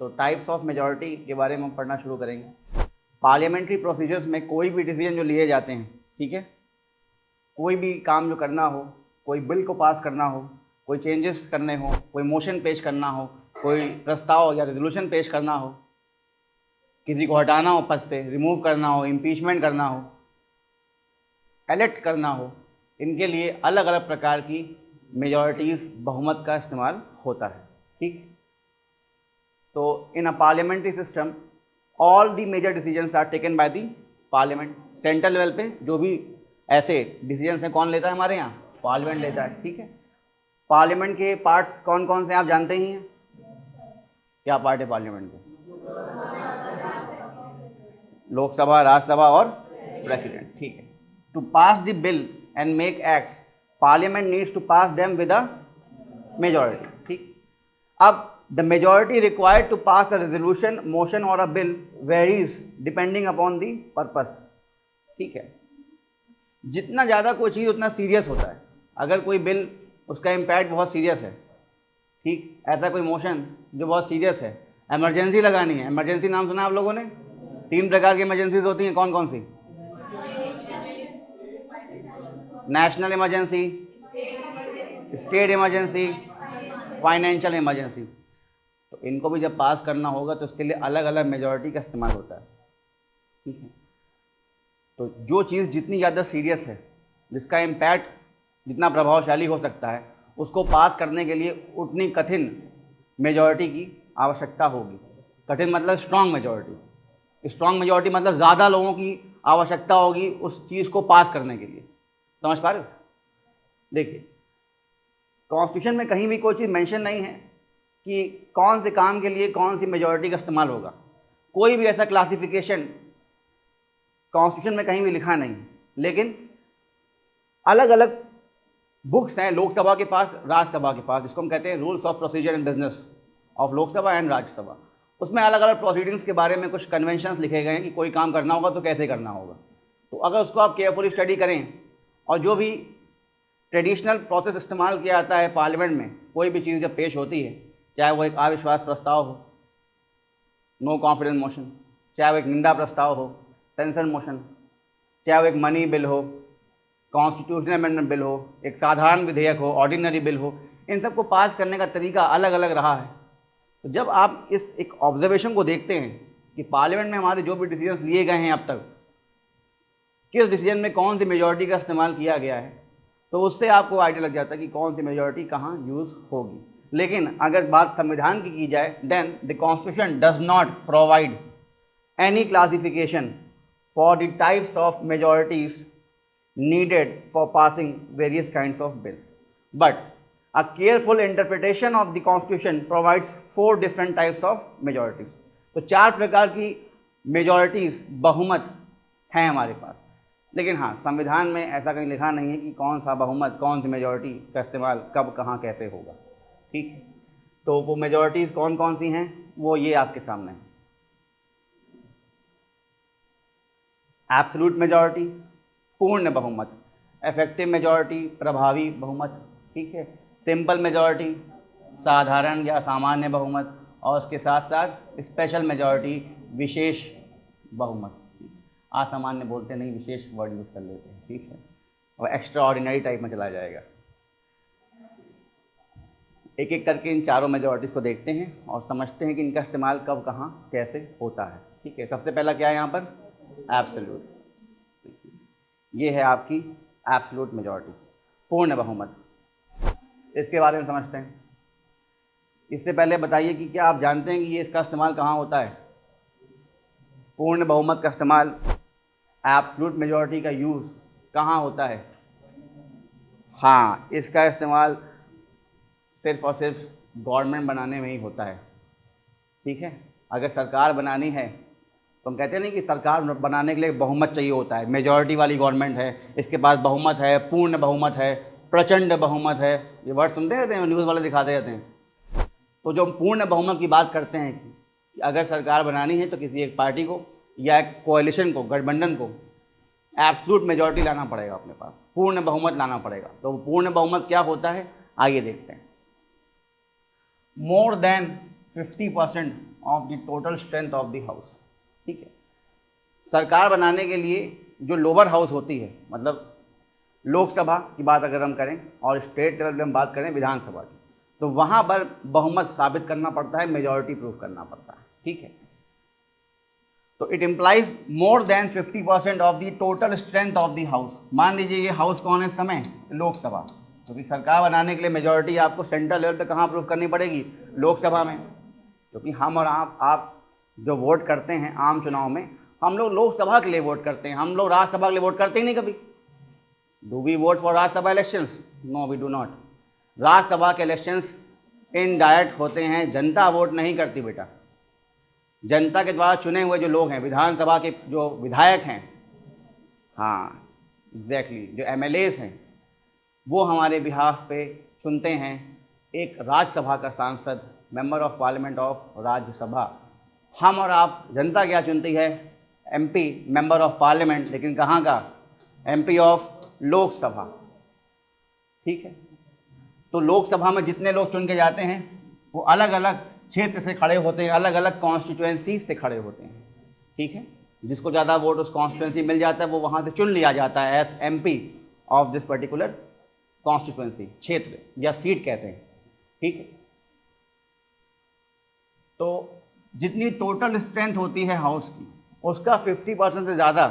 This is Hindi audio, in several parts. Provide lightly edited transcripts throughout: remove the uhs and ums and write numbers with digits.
तो टाइप्स ऑफ मेजॉरिटी के बारे में हम पढ़ना शुरू करेंगे। पार्लियामेंट्री प्रोसीजर्स में कोई भी डिसीजन जो लिए जाते हैं, ठीक है, कोई भी काम जो करना हो, कोई बिल को पास करना हो, कोई चेंजेस करने हो, कोई मोशन पेश करना हो, कोई प्रस्ताव या रेजोल्यूशन पेश करना हो, किसी को हटाना हो पद से, रिमूव करना हो, इम्पीचमेंट करना हो, एलेक्ट करना हो, इनके लिए अलग अलग प्रकार की मेजॉरिटीज़, बहुमत का इस्तेमाल होता है। ठीक, तो in a parliamentary system all the major decisions are taken by the parliament. Central level पे जो भी ऐसे डिसीजंस हैं कौन लेता है? हमारे यहाँ पार्लियामेंट लेता है। ठीक है, पार्लियामेंट के पार्ट्स कौन कौन से आप जानते ही हैं? क्या पार्ट है पार्लियामेंट के? लोकसभा, राज्यसभा और प्रेसिडेंट। ठीक है, to pass the bill and make act, parliament needs to pass them with a majority. ठीक, अब the majority required to pass a resolution, motion और a bill varies depending upon the purpose. ठीक है, जितना ज़्यादा कोई चीज़ उतना सीरियस होता है। अगर कोई बिल, उसका इम्पैक्ट बहुत सीरियस है, ठीक, ऐसा कोई मोशन जो बहुत सीरियस है, इमरजेंसी लगानी है। इमरजेंसी नाम सुना आप लोगों ने? 3 प्रकार की इमरजेंसीज होती हैं, कौन कौन सी? National emergency, state emergency, financial emergency. तो इनको भी जब पास करना होगा तो इसके लिए अलग अलग मेजॉरिटी का इस्तेमाल होता है। ठीक है, तो जो चीज़ जितनी ज़्यादा सीरियस है, जिसका इम्पैक्ट जितना प्रभावशाली हो सकता है, उसको पास करने के लिए उतनी कठिन मेजॉरिटी की आवश्यकता होगी। कठिन मतलब स्ट्रांग मेजॉरिटी। स्ट्रांग मेजॉरिटी मतलब ज़्यादा लोगों की आवश्यकता होगी उस चीज़ को पास करने के लिए। समझ पा रहे हो? देखिए, कॉन्स्टिट्यूशन में कहीं भी कोई चीज़ मेंशन नहीं है कि कौन से काम के लिए कौन सी मेजॉरिटी का इस्तेमाल होगा। कोई भी ऐसा क्लासिफिकेशन कॉन्स्टिट्यूशन में कहीं भी लिखा नहीं, लेकिन अलग अलग बुक्स हैं लोकसभा के पास, राज्यसभा के पास, जिसको हम कहते हैं rules of procedure and business of Lok Sabha and Rajya Sabha. उसमें अलग अलग प्रोसीडिंग्स के बारे में कुछ कन्वेंशंस लिखे गए हैं कि कोई काम करना होगा तो कैसे करना होगा। तो अगर उसको आप केयरफुली स्टडी करें और जो भी ट्रेडिशनल प्रोसेस इस्तेमाल किया जाता है पार्लियामेंट में, कोई भी चीज़ जब पेश होती है, चाहे वो एक अविश्वास प्रस्ताव हो, नो कॉन्फिडेंस मोशन, चाहे वो एक निंदा प्रस्ताव हो, सेंसर मोशन, चाहे वो एक मनी बिल हो, कॉन्स्टिट्यूशनल अमेंडमेंट बिल हो, एक साधारण विधेयक हो, ऑर्डिनरी बिल हो, इन सबको पास करने का तरीका अलग अलग रहा है। तो जब आप इस एक ऑब्जर्वेशन को देखते हैं कि पार्लियामेंट में हमारे जो भी डिसीजंस लिए गए हैं अब तक, किस डिसीजन में कौन सी मेजॉरिटी का इस्तेमाल किया गया है, तो उससे आपको आइडिया लग जाता है कि कौन सी मेजॉरिटी कहाँ यूज़ होगी। लेकिन अगर बात संविधान की जाए, then the constitution does not provide any classification for the types of majorities needed for passing various kinds of bills. But a careful interpretation of the constitution provides 4 different types of majorities. तो 4 प्रकार की majorities, बहुमत हैं हमारे पास। लेकिन हाँ, संविधान में ऐसा कहीं लिखा नहीं है कि कौन सा बहुमत, कौन सी मेजॉरिटी का इस्तेमाल कब कहाँ कैसे होगा। ठीक है, तो वो मेजॉरिटीज़ कौन कौन सी हैं वो ये आपके सामने है। एब्सोल्यूट मेजॉरिटी, पूर्ण बहुमत। इफेक्टिव मेजॉरिटी, प्रभावी बहुमत। ठीक है, सिंपल मेजॉरिटी, साधारण या सामान्य बहुमत, और उसके साथ साथ स्पेशल मेजॉरिटी, विशेष बहुमत। असामान्य बोलते नहीं, विशेष वर्ड यूज़ कर लेते हैं। ठीक है, और एक्स्ट्रा ऑर्डिनरी टाइप में चला जाएगा। एक एक करके इन चारों मेजॉरिटीज़ को देखते हैं और समझते हैं कि इनका इस्तेमाल कब कहाँ कैसे होता है। ठीक है, सबसे पहला क्या है यहाँ पर? एब्सोल्यूट। ये है आपकी एब्सोल्यूट मेजॉरिटी, पूर्ण बहुमत। इसके बारे में समझते हैं। इससे पहले बताइए कि क्या आप जानते हैं कि ये इसका इस्तेमाल कहाँ होता है? पूर्ण बहुमत का इस्तेमाल, एब्सोल्यूट मेजॉरिटी का यूज़ कहाँ होता है? हाँ, इसका इस्तेमाल सिर्फ और सिर्फ गवर्नमेंट बनाने में ही होता है। ठीक है, अगर सरकार बनानी है तो हम कहते हैं नहीं कि सरकार बनाने के लिए बहुमत चाहिए होता है। मेजॉरिटी वाली गवर्नमेंट है, इसके पास बहुमत है, पूर्ण बहुमत है, प्रचंड बहुमत है, ये वर्ड सुनते रहते हैं, न्यूज़ वाले दिखाते रहते हैं। तो जो हम पूर्ण बहुमत की बात करते हैं कि अगर सरकार बनानी है तो किसी एक पार्टी को या एक कोalition को, गठबंधन को एब्सोल्यूट मेजॉरिटी लाना पड़ेगा, अपने पास पूर्ण बहुमत लाना पड़ेगा। तो पूर्ण बहुमत क्या होता है, आइए देखते हैं। मोर than 50% of the total strength of the house. ठीक है, सरकार बनाने के लिए जो लोअर हाउस होती है, मतलब लोकसभा की बात अगर हम करें और स्टेट लेवल में हम बात करें विधानसभा की, तो वहाँ पर बहुमत साबित करना पड़ता है, मेजॉरिटी प्रूव करना पड़ता है। ठीक है, तो it implies more than 50% of the total strength of the house. मान लीजिए ये हाउस कौन है इस समय, लोकसभा, क्योंकि सरकार बनाने के लिए मेजॉरिटी आपको सेंट्रल लेवल पे कहाँ प्रूव करनी पड़ेगी, लोकसभा में। क्योंकि हम और आप जो वोट करते हैं आम चुनाव में, हम लोग लोकसभा के लिए वोट करते हैं, हम लोग राज्यसभा के लिए वोट करते ही नहीं कभी। Do we vote for Rajya Sabha elections? No, we do not. Rajya Sabha के इलेक्शंस इनडायरेक्ट होते हैं, जनता वोट नहीं करती बेटा। जनता के द्वारा चुने हुए जो लोग हैं, विधानसभा के जो विधायक हैं, हाँ एग्जैक्टली, जो एमएलएस हैं, वो हमारे बिहाफ पे चुनते हैं एक राज्यसभा का सांसद, member of parliament of Rajya Sabha. हम और आप, जनता क्या चुनती है, एमपी, मेंबर ऑफ पार्लियामेंट, लेकिन कहाँ का, एमपी ऑफ लोकसभा। ठीक है, तो लोकसभा में जितने लोग चुन के जाते हैं वो अलग अलग क्षेत्र से खड़े होते हैं, अलग अलग कॉन्स्टिट्यूएंसी से खड़े होते हैं। ठीक है, जिसको ज़्यादा वोट उस कॉन्स्टिट्यूएंसी मिल जाता है वो वहाँ से चुन लिया जाता है as MP of this particular constituency, क्षेत्र या सीट कहते हैं। ठीक है, तो जितनी टोटल स्ट्रेंथ होती है हाउस की, उसका 50% से ज़्यादा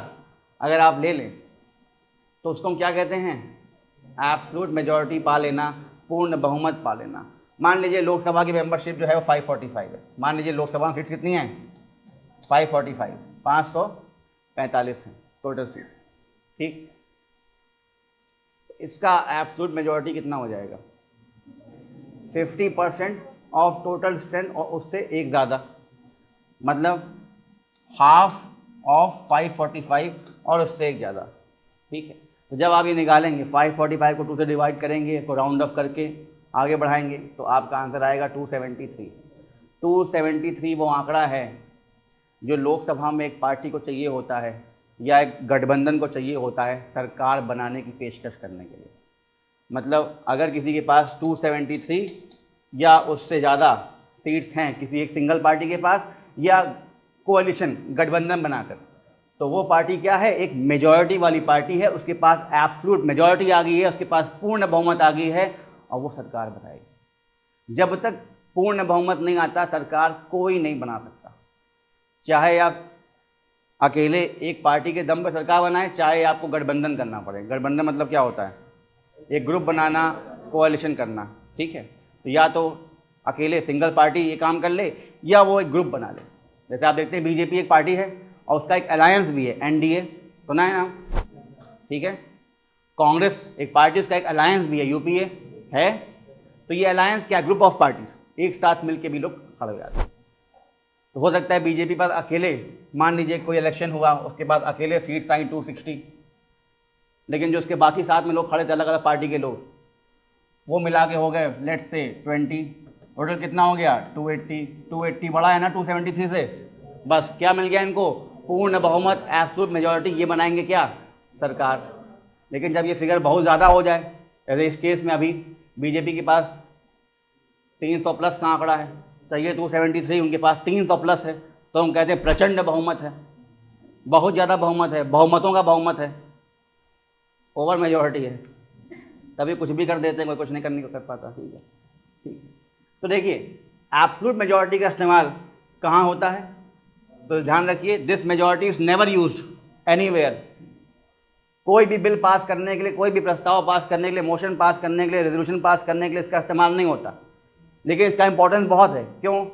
अगर आप ले लें तो उसको हम क्या कहते हैं, एब्सोल्यूट मेजॉरिटी पा लेना, पूर्ण बहुमत पा लेना। मान लीजिए लोकसभा की मेंबरशिप जो है वो 545 है। मान लीजिए लोकसभा में सीट्स कितनी हैं, 545, 545 हैं टोटल सीट। ठीक, इसका एब्सोल्यूट मेजॉरिटी कितना हो जाएगा, 50% ऑफ टोटल स्ट्रेंथ और उससे एक ज़्यादा, मतलब हाफ ऑफ 545 और उससे एक ज़्यादा। ठीक है, तो जब आप ये निकालेंगे 545 को 2 से डिवाइड करेंगे, इसको राउंड ऑफ करके आगे बढ़ाएंगे तो आपका आंसर आएगा 273। 273 वो आंकड़ा है जो लोकसभा में एक पार्टी को चाहिए होता है या एक गठबंधन को चाहिए होता है सरकार बनाने की पेशकश करने के लिए। मतलब अगर किसी के पास 273 या उससे ज़्यादा सीट्स हैं किसी एक सिंगल पार्टी के पास, या कोalition गठबंधन बनाकर, तो वो पार्टी क्या है, एक मेजॉरिटी वाली पार्टी है, उसके पास एब्सोल्यूट मेजॉरिटी आ गई है, उसके पास पूर्ण बहुमत आ गई है और वो सरकार बनाएगी। जब तक पूर्ण बहुमत नहीं आता सरकार कोई नहीं बना सकता, चाहे आप अकेले एक पार्टी के दम पर सरकार बनाए, चाहे आपको गठबंधन करना पड़े। गठबंधन मतलब क्या होता है, एक ग्रुप बनाना, कोalition करना। ठीक है, तो या तो अकेले सिंगल पार्टी ये काम कर ले या वो एक ग्रुप बना ले। जैसे आप देखते हैं बीजेपी एक पार्टी है और उसका एक अलायंस भी है, एनडीए, सुना है नाम? ठीक है, कांग्रेस एक पार्टी, उसका एक अलायंस भी है, यूपीए है। तो ये अलायंस क्या, ग्रुप ऑफ पार्टीज, एक साथ मिलके भी लोग खड़े हो जाते हैं। तो हो सकता है बीजेपी पर अकेले, मान लीजिए कोई इलेक्शन हुआ, उसके बाद अकेले सीट्स आई 260, लेकिन जो उसके बाकी साथ में लोग खड़े थे अलग अलग पार्टी के लोग, वो मिला के हो गए लेट्स से 20, टोटल कितना हो गया 280 बड़ा है ना 273 से। बस क्या मिल गया इनको, पूर्ण बहुमत, एब्सोल्यूट मेजॉरिटी, ये बनाएंगे क्या, सरकार। लेकिन जब ये फिगर बहुत ज़्यादा हो जाए, जैसे इस केस में अभी बीजेपी के पास 300 प्लस का आंकड़ा है, चाहिए 273, उनके पास 300 प्लस है, तो हम कहते हैं प्रचंड बहुमत है, बहुत ज़्यादा बहुमत है, बहुमतों का बहुमत है, ओवर मेजॉरिटी है। तभी कुछ भी कर देते हैं, कोई कुछ नहीं करने को कर पाता। ठीक है, ठीक है, तो देखिए एब्सोल्यूट मेजॉरिटी का इस्तेमाल कहाँ होता है, तो ध्यान रखिए, this majority is never used anywhere. कोई भी बिल पास करने के लिए, कोई भी प्रस्ताव पास करने के लिए, मोशन पास करने के लिए, रेजोल्यूशन पास करने के लिए इसका इस्तेमाल नहीं होता। लेकिन इसका इंपॉर्टेंस बहुत है। क्यों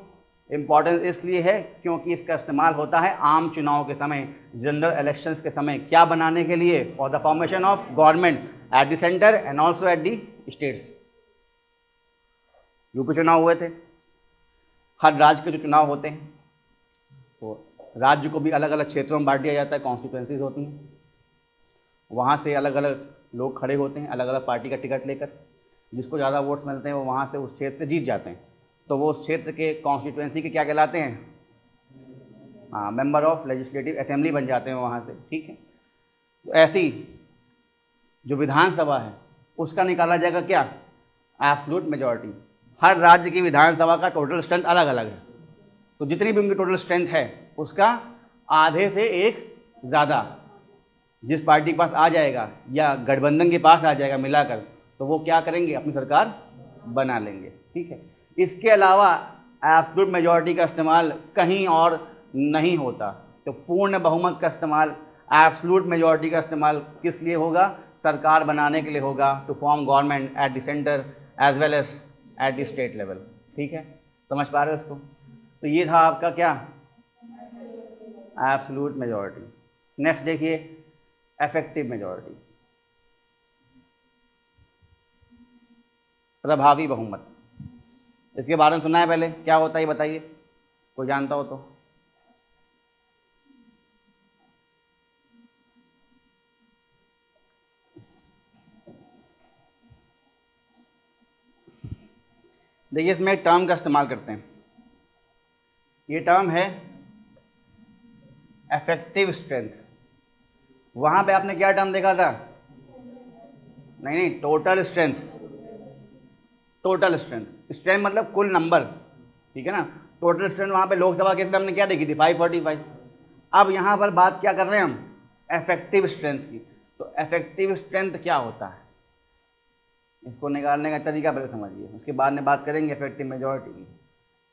इंपॉर्टेंस? इसलिए है क्योंकि इसका इस्तेमाल होता है आम चुनाव के समय, जनरल इलेक्शंस के समय। क्या बनाने के लिए? For the formation of government at the centre and also at the states. UP चुनाव हुए थे, हर राज्य के जो चुनाव होते हैं तो राज्य को भी अलग अलग क्षेत्रों में बांट दिया जाता है, कॉन्स्टिट्यूएंसीज होती हैं, वहाँ से अलग अलग लोग खड़े होते हैं अलग अलग पार्टी का टिकट लेकर, जिसको ज़्यादा वोट्स मिलते हैं वो वहाँ से उस क्षेत्र से जीत जाते हैं, तो वो उस क्षेत्र के कॉन्स्टिट्यूएंसी के क्या कहलाते हैं? हाँ, मेंबर ऑफ लेजिस्लेटिव असेंबली बन जाते हैं वहाँ से। ठीक है, तो ऐसी जो विधानसभा है उसका निकाला जाएगा क्या? Absolute majority. हर राज्य की विधानसभा का टोटल स्ट्रेंथ अलग अलग है, तो जितनी भी उनकी टोटल स्ट्रेंथ है उसका आधे से एक ज़्यादा जिस पार्टी के पास आ जाएगा या गठबंधन के पास आ जाएगा मिलाकर, तो वो क्या करेंगे, अपनी सरकार बना लेंगे। ठीक है, इसके अलावा एब्सोल्यूट मेजॉरिटी का इस्तेमाल कहीं और नहीं होता। तो पूर्ण बहुमत का इस्तेमाल, एब्सोल्यूट मेजॉरिटी का इस्तेमाल किस लिए होगा, सरकार बनाने के लिए होगा, to form government at the centre as well as at the state level. ठीक है, समझ पा रहे हो इसको? तो ये था आपका क्या, एब्सोल्यूट मेजॉरिटी। नेक्स्ट देखिए इफेक्टिव मेजॉरिटी, प्रभावी बहुमत। इसके बारे में सुना है पहले, क्या होता है ये बताइए, कोई जानता हो तो? देखिए इसमें एक टर्म का इस्तेमाल करते हैं, ये टर्म है इफेक्टिव स्ट्रेंथ। वहां पे आपने क्या टर्म देखा था, नहीं total strength. Total strength, strength मतलब कुल नंबर, ठीक है ना। टोटल स्ट्रेंथ वहाँ पे लोकसभा के अंदर हमने क्या देखी थी, 545। अब यहाँ पर बात क्या कर रहे हैं हम, इफेक्टिव स्ट्रेंथ की। तो इफेक्टिव स्ट्रेंथ क्या होता है, इसको निकालने का तरीका पहले समझिए, उसके बाद में बात करेंगे इफेक्टिव मेजॉरिटी की।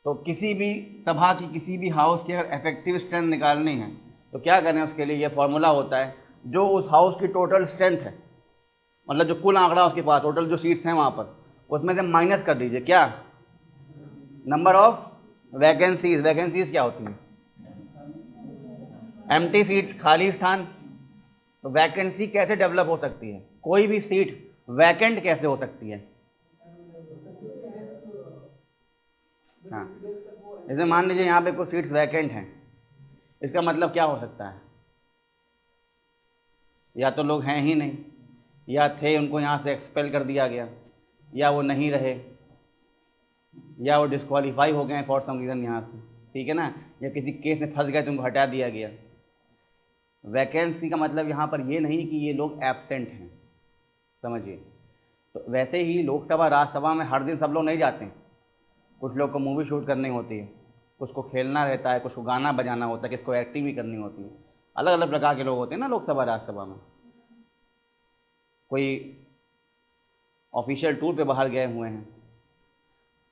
तो किसी भी सभा की, किसी भी हाउस की अगर इफेक्टिव स्ट्रेंथ निकालनी है तो क्या करें, उसके लिए ये फॉर्मूला होता है, जो उस हाउस की टोटल स्ट्रेंथ है, मतलब जो कुल आंकड़ा उसके पास, टोटल जो सीट्स हैं वहाँ पर, उसमें से माइनस कर दीजिए क्या, नंबर ऑफ वैकेंसीज। वैकेंसीज क्या होती हैं, एम्प्टी सीट्स, खाली स्थान। तो वैकेंसी कैसे डेवलप हो सकती है, कोई भी सीट वैकेंट कैसे हो सकती है? हाँ, जैसे मान लीजिए यहाँ पे कुछ सीट्स वैकेंट हैं, इसका मतलब क्या हो सकता है, या तो लोग हैं ही नहीं, या थे उनको यहाँ से एक्सपेल कर दिया गया, या वो नहीं रहे, या वो डिस्क्वालीफाई हो गए फॉर सम रीज़न यहाँ से, ठीक है ना, या किसी केस में फंस गए तो उनको हटा दिया गया। वैकेंसी का मतलब यहाँ पर ये नहीं कि ये लोग एब्सेंट हैं, समझिए। तो वैसे ही लोकसभा राज्यसभा में हर दिन सब लोग नहीं जाते हैं, कुछ लोग को मूवी शूट करनी होती है, कुछ को खेलना रहता है, कुछ को गाना बजाना होता है, किसको एक्टिंग भी करनी होती है, अलग अलग प्रकार के लोग होते हैं ना लोकसभा राज्यसभा में। कोई ऑफिशियल टूर पे बाहर गए हुए हैं,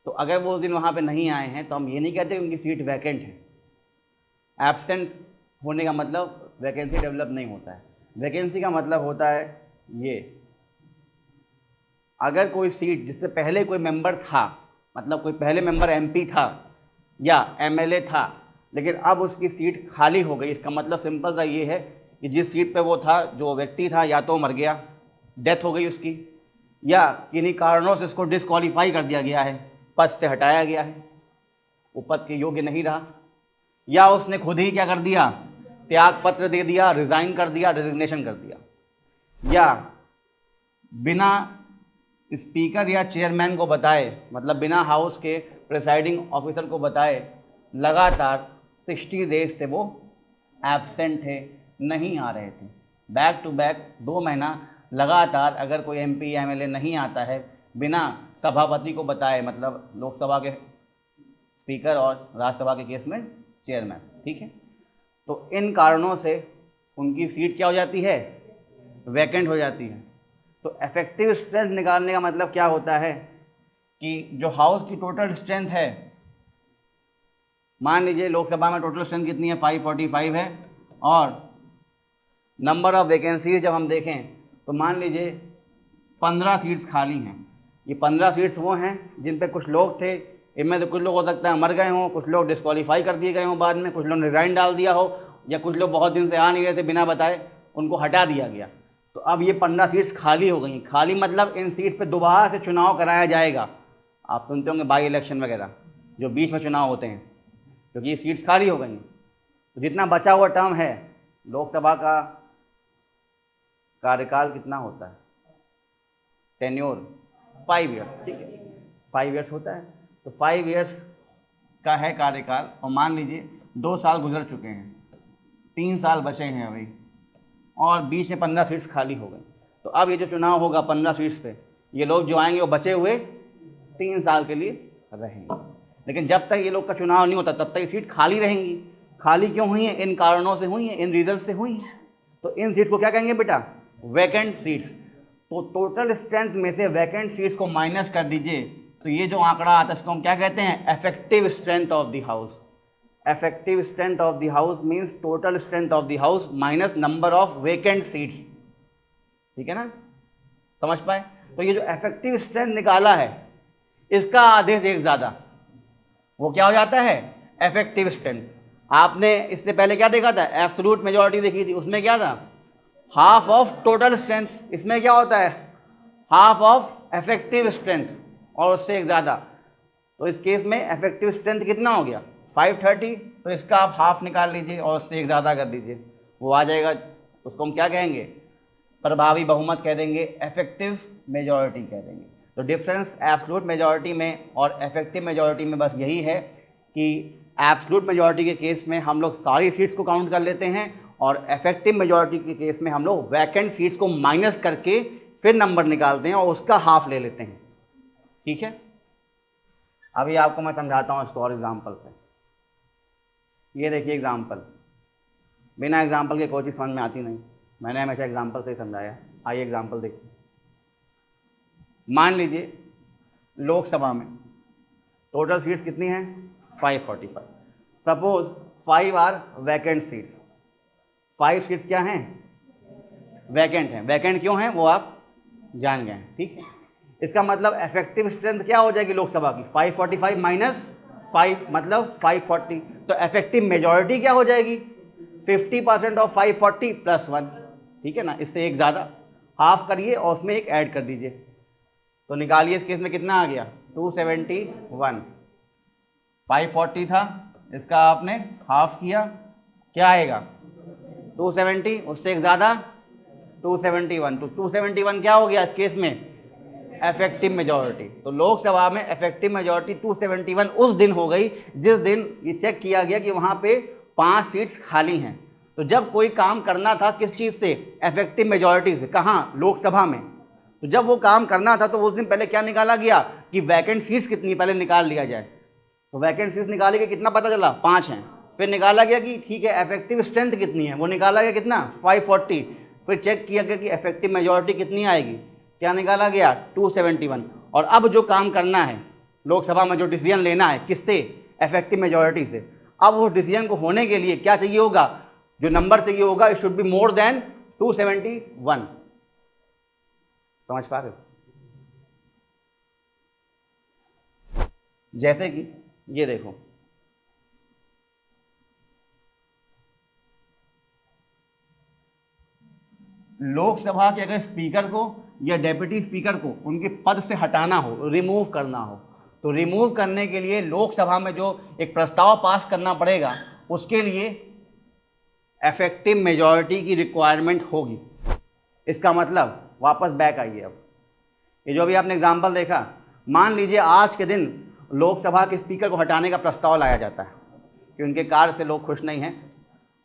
तो अगर वो उस दिन वहाँ पे नहीं आए हैं तो हम ये नहीं कहते उनकी सीट वैकेंट है। एब्सेंट होने का मतलब वैकेंसी डेवलप नहीं होता है। वैकेंसी का मतलब होता है ये, अगर कोई सीट जिससे पहले कोई मेंबर था, मतलब कोई पहले मेंबर एमपी था या एमएलए था, लेकिन अब उसकी सीट खाली हो गई, इसका मतलब सिंपल सा ये है कि जिस सीट पे वो था, जो व्यक्ति था, या तो मर गया, डेथ हो गई उसकी, या किन्हीं कारणों से उसको डिस्क्वालीफाई कर दिया गया है, पद से हटाया गया है, वो पद के योग्य नहीं रहा, या उसने खुद ही क्या कर दिया, त्याग पत्र दे दिया, रिज़ाइन कर दिया, रेजिग्नेशन कर दिया, या बिना स्पीकर या चेयरमैन को बताए, मतलब बिना हाउस के प्रिसाइडिंग ऑफिसर को बताए लगातार 60 डेज से वो एब्सेंट थे, नहीं आ रहे थे, बैक टू बैक 2 महीना लगातार अगर कोई एमपी या एमएलए नहीं आता है बिना सभापति को बताए, मतलब लोकसभा के स्पीकर और राज्यसभा के केस में चेयरमैन, ठीक है। तो इन कारणों से उनकी सीट क्या हो जाती है, वैकेंट हो जाती है। तो इफेक्टिव स्ट्रेंथ निकालने का मतलब क्या होता है कि जो हाउस की टोटल स्ट्रेंथ है, मान लीजिए लोकसभा में टोटल स्ट्रेंथ कितनी है, 545 है, और नंबर ऑफ वैकेंसीज जब हम देखें तो मान लीजिए 15 सीट्स खाली हैं। ये 15 सीट्स वो हैं जिन पे कुछ लोग थे, इनमें से कुछ लोग हो सकता है मर गए हों, कुछ लोग डिस्क्वालीफाई कर दिए गए हों बाद में, कुछ लोग ने रिज़ाइन डाल दिया हो, या कुछ लोग बहुत दिन से आ नहीं रहे थे, बिना बताए उनको हटा दिया गया। तो अब ये 15 सीट्स खाली हो गई। खाली मतलब इन सीट पे दोबारा से चुनाव कराया जाएगा। आप सुनते होंगे बाई इलेक्शन वगैरह, जो बीच में चुनाव होते हैं, क्योंकि ये सीट्स खाली हो गई। तो जितना बचा हुआ टर्म है, लोकसभा का कार्यकाल कितना होता है, टेन्योर 5 ईयर्स, ठीक है, 5 ईयर्स होता है। तो 5 ईयर्स का है कार्यकाल, और मान लीजिए 2 साल गुजर चुके हैं, 3 साल बचे हैं अभी, और बीच में 15 सीट्स खाली हो गई। तो अब ये जो चुनाव होगा 15 सीट्स पे, ये लोग जो आएंगे वो बचे हुए 3 साल के लिए रहेंगे। लेकिन जब तक ये लोग का चुनाव नहीं होता तब तक ये सीट खाली रहेंगी। खाली क्यों हुई है? इन कारणों से हुई है, इन रीजन से हुई है। तो इन सीट को क्या कहेंगे बेटा? Vacant seats. तो टोटल स्ट्रेंथ में से वैकेंट सीट्स को माइनस कर दीजिए, तो ये जो आंकड़ा आता है इसको हम क्या कहते हैं? Effective strength of the house. Effective strength of the house means total strength of the house minus number of vacant seats. ठीक है ना, समझ पाए? तो ये जो इफेक्टिव स्ट्रेंथ निकाला है इसका आधे से एक ज़्यादा वो क्या हो जाता है? Effective strength. आपने इससे पहले क्या देखा था? एब्सोल्यूट मेजॉरिटी देखी थी, उसमें क्या था? Half of total strength. इसमें क्या होता है? हाफ ऑफ इफेक्टिव स्ट्रेंथ और उससे एक ज़्यादा। तो इस केस में इफेक्टिव स्ट्रेंथ कितना हो गया? 530। तो इसका आप हाफ निकाल लीजिए और उससे एक ज़्यादा कर दीजिए, वो आ जाएगा। उसको हम क्या कहेंगे? प्रभावी बहुमत कह देंगे, इफेक्टिव मेजॉरिटी कह देंगे। तो डिफरेंस एब्सोल्यूट मेजॉरिटी में और इफेक्टिव मेजॉरिटी में बस यही है कि एब्सोल्यूट मेजॉरिटी के केस में हम लोग सारी सीट्स को काउंट कर लेते हैं और इफेक्टिव मेजॉरिटी के केस में हम लोग वैकेंट सीट्स को माइनस करके फिर नंबर निकालते हैं और उसका हाफ ले लेते हैं। ठीक है, अभी आपको मैं समझाता हूँ इसको और एग्जाम्पल से। ये देखिए एग्जाम्पल, बिना एग्जाम्पल के कोई चीज़ समझ में आती नहीं, मैंने हमेशा एग्जाम्पल से ही समझाया। आइए एग्जाम्पल देखिए। मान लीजिए लोकसभा में टोटल सीट्स कितनी हैं? 545। Suppose 5 are vacant seats. 5 seats क्या हैं? वैकेंट हैं। वैकेंट क्यों हैं वो आप जान गए हैं। ठीक है, इसका मतलब इफेक्टिव स्ट्रेंथ क्या हो जाएगी लोकसभा की? 545 माइनस 5 मतलब 540। तो इफेक्टिव मेजॉरिटी क्या हो जाएगी? 50% ऑफ 540 प्लस 1। ठीक है ना, इससे एक ज़्यादा हाफ करिए और उसमें एक ऐड कर दीजिए, तो निकालिए। इस केस में कितना आ गया? 271। 540 था, इसका आपने हाफ किया, क्या आएगा? 270, उससे एक ज़्यादा 271। तो 271 क्या हो गया इस केस में? Effective majority. तो लोकसभा में इफेक्टिव मेजॉरिटी 271 उस दिन हो गई जिस दिन ये चेक किया गया कि वहाँ पे 5 सीट्स खाली हैं। तो जब कोई काम करना था किस चीज़ से? इफेक्टिव मेजॉरिटी से। कहाँ? लोकसभा में। तो जब वो काम करना था तो उस दिन पहले क्या निकाला गया कि वैकेंट सीट्स कितनी पहले निकाल लिया जाए। तो वैकेंट सीट्स निकाले के कितना पता चला? 5 हैं। फिर निकाला गया कि ठीक है इफेक्टिव स्ट्रेंथ कितनी है, वो निकाला गया कितना? 540। फिर चेक किया गया कि इफेक्टिव मेजॉरिटी कितनी आएगी, क्या निकाला गया? 271। और अब जो काम करना है लोकसभा में, जो डिसीजन लेना है, किससे? इफेक्टिव मेजॉरिटी से। अब वो डिसीजन को होने के लिए क्या चाहिए होगा? जो नंबर चाहिए होगा it should be more than 271। समझ पा रहे हो? जैसे कि ये देखो, लोकसभा के अगर स्पीकर को या डेप्यूटी स्पीकर को उनके पद से हटाना हो, रिमूव करना हो, तो रिमूव करने के लिए लोकसभा में जो एक प्रस्ताव पास करना पड़ेगा उसके लिए इफेक्टिव मेजॉरिटी की रिक्वायरमेंट होगी। इसका मतलब वापस बैक आइए। अब ये जो भी आपने एग्जाम्पल देखा, मान लीजिए आज के दिन लोकसभा के स्पीकर को हटाने का प्रस्ताव लाया जाता है कि उनके कार्य से लोग खुश नहीं हैं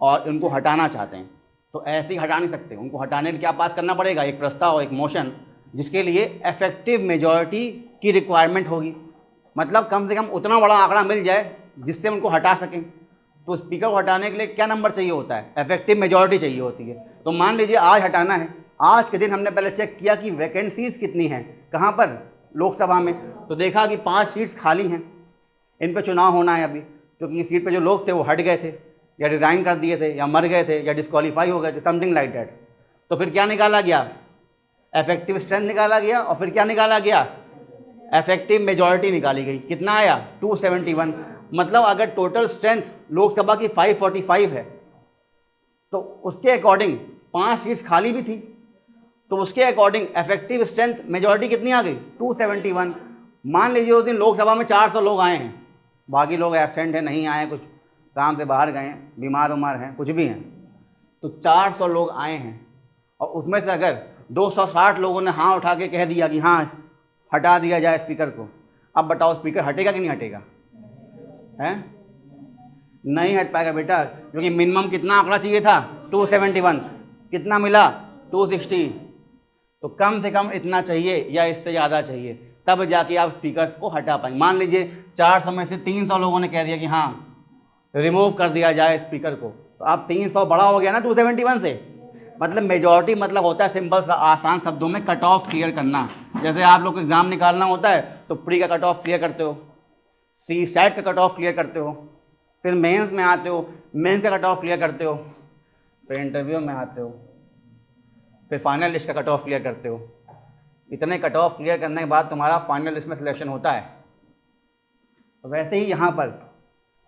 और उनको हटाना चाहते हैं। तो ऐसे ही हटा नहीं सकते, उनको हटाने के लिए क्या पास करना पड़ेगा? एक प्रस्ताव, एक मोशन, जिसके लिए इफेक्टिव मेजॉरिटी की रिक्वायरमेंट होगी। मतलब कम से कम उतना बड़ा आंकड़ा मिल जाए जिससे उनको हटा सकें। तो स्पीकर को हटाने के लिए क्या नंबर चाहिए होता है? इफेक्टिव मेजॉरिटी चाहिए होती है। तो मान लीजिए आज हटाना है, आज के दिन हमने पहले चेक किया कि वैकेंसीज कितनी हैं, कहाँ पर? लोकसभा में। तो देखा कि 5 सीट्स खाली हैं, इन पर चुनाव होना है अभी, क्योंकि इस सीट पर जो लोग थे वो हट गए थे या रिज़ाइन कर दिए थे या मर गए थे या डिस्क्वालीफाई हो गए थे, समथिंग लाइक दैट। तो फिर क्या निकाला गया? इफेक्टिव स्ट्रेंथ निकाला गया और फिर क्या निकाला गया? इफेक्टिव मेजॉरिटी निकाली गई। कितना आया? 271। मतलब अगर टोटल स्ट्रेंथ लोकसभा की 545 है तो उसके अकॉर्डिंग 5 सीट्स खाली भी थी, तो उसके अकॉर्डिंग इफेक्टिव स्ट्रेंथ मेजॉरिटी कितनी आ गई? 271। मान लीजिए उस दिन लोकसभा में 400 लोग आए हैं, बाकी लोग एब्सेंट हैं, नहीं आए, कुछ काम से बाहर गए हैं, बीमार उमार हैं, कुछ भी हैं। तो 400 लोग आए हैं और उसमें से अगर 260 लोगों ने हाँ उठा के कह दिया कि हाँ हटा दिया जाए स्पीकर को, अब बताओ स्पीकर हटेगा कि नहीं हटेगा? हैं? नहीं हट पाएगा बेटा, क्योंकि मिनिमम कितना आंकड़ा चाहिए था? 271। कितना मिला? 260। तो कम से कम इतना चाहिए या इससे ज़्यादा चाहिए। तब जाके आप स्पीकर को हटा पाएंगे। मान लीजिए 400 में से 300 लोगों ने कह दिया कि हाँ रिमूव कर दिया जाए स्पीकर को, तो आप 300 बड़ा हो गया ना 271 से। मतलब मेजॉरिटी मतलब होता है सिंपल सा आसान शब्दों में कट ऑफ क्लियर करना। जैसे आप लोग को एग्जाम निकालना होता है तो प्री का कट ऑफ क्लियर करते हो, सी सेट का कट ऑफ क्लियर करते हो, फिर मेंस में आते हो, मेंस का कट ऑफ क्लियर करते हो, फिर इंटरव्यू में आते हो, फिर फाइनल लिस्ट का कट ऑफ क्लियर करते हो। इतने कट ऑफ क्लियर करने के बाद तुम्हारा फाइनल लिस्ट में सिलेक्शन होता है। तो वैसे ही यहाँ पर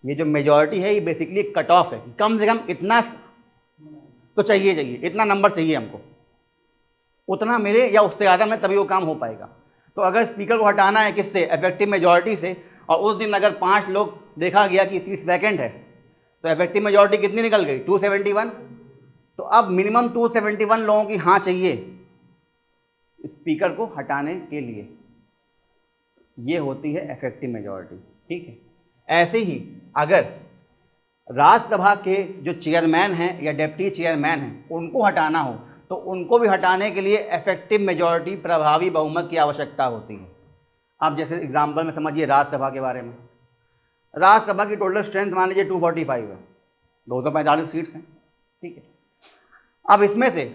ये जो मेजॉरिटी है ये बेसिकली कट ऑफ है, कम से कम इतना तो चाहिए, इतना नंबर चाहिए हमको, उतना मेरे या उससे ज़्यादा में तभी वो काम हो पाएगा। तो अगर स्पीकर को हटाना है किससे, इफेक्टिव मेजॉरिटी से, और उस दिन अगर 5 लोग देखा गया कि सीट वैकेंट है तो इफेक्टिव मेजॉरिटी कितनी निकल गई, 271। तो अब मिनिमम 271 लोगों की हाँ चाहिए स्पीकर को हटाने के लिए, ये होती है इफेक्टिव मेजॉरिटी। ठीक है, ऐसे ही अगर राज्यसभा के जो चेयरमैन हैं या डिप्टी चेयरमैन हैं उनको हटाना हो तो उनको भी हटाने के लिए इफेक्टिव मेजॉरिटी प्रभावी बहुमत की आवश्यकता होती है। आप जैसे एग्जाम्पल में समझिए राज्यसभा के बारे में, राज्यसभा की टोटल स्ट्रेंथ मान लीजिए 245 है, 245 सीट्स हैं। ठीक है, अब इसमें से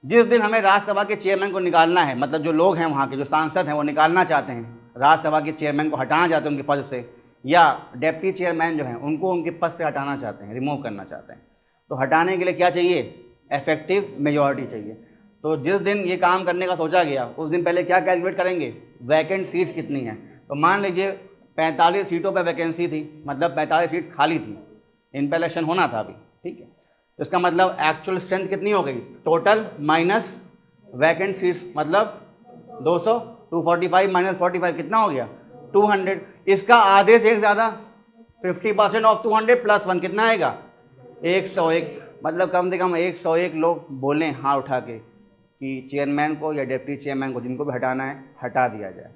जिस दिन हमें राज्यसभा के चेयरमैन को निकालना है, मतलब जो लोग हैं वहाँ के जो सांसद हैं वो निकालना चाहते हैं, राज्यसभा के चेयरमैन को हटाना चाहते हैं उनके पद से, या डिप्टी चेयरमैन जो हैं उनको उनके पद से हटाना चाहते हैं, रिमूव करना चाहते हैं, तो हटाने के लिए क्या चाहिए, इफेक्टिव मेजॉरिटी चाहिए। तो जिस दिन ये काम करने का सोचा गया उस दिन पहले क्या कैलकुलेट करेंगे, वैकेंट सीट्स कितनी हैं। तो मान लीजिए 45 सीटों पर वैकेंसी थी, मतलब 45 सीट खाली थी, इन पर इलेक्शन होना था अभी। ठीक है, तो इसका मतलब एक्चुअल स्ट्रेंथ कितनी हो गई, टोटल माइनस वैकेंट सीट्स, मतलब 200, 245 माइनस 45 कितना हो गया, 200। इसका आधे से एक ज़्यादा 50% ऑफ 200 प्लस 1 कितना आएगा, 101। मतलब कम से कम 101 लोग बोलें हाँ उठा के कि चेयरमैन को या डिप्टी चेयरमैन को जिनको भी हटाना है हटा दिया जाए,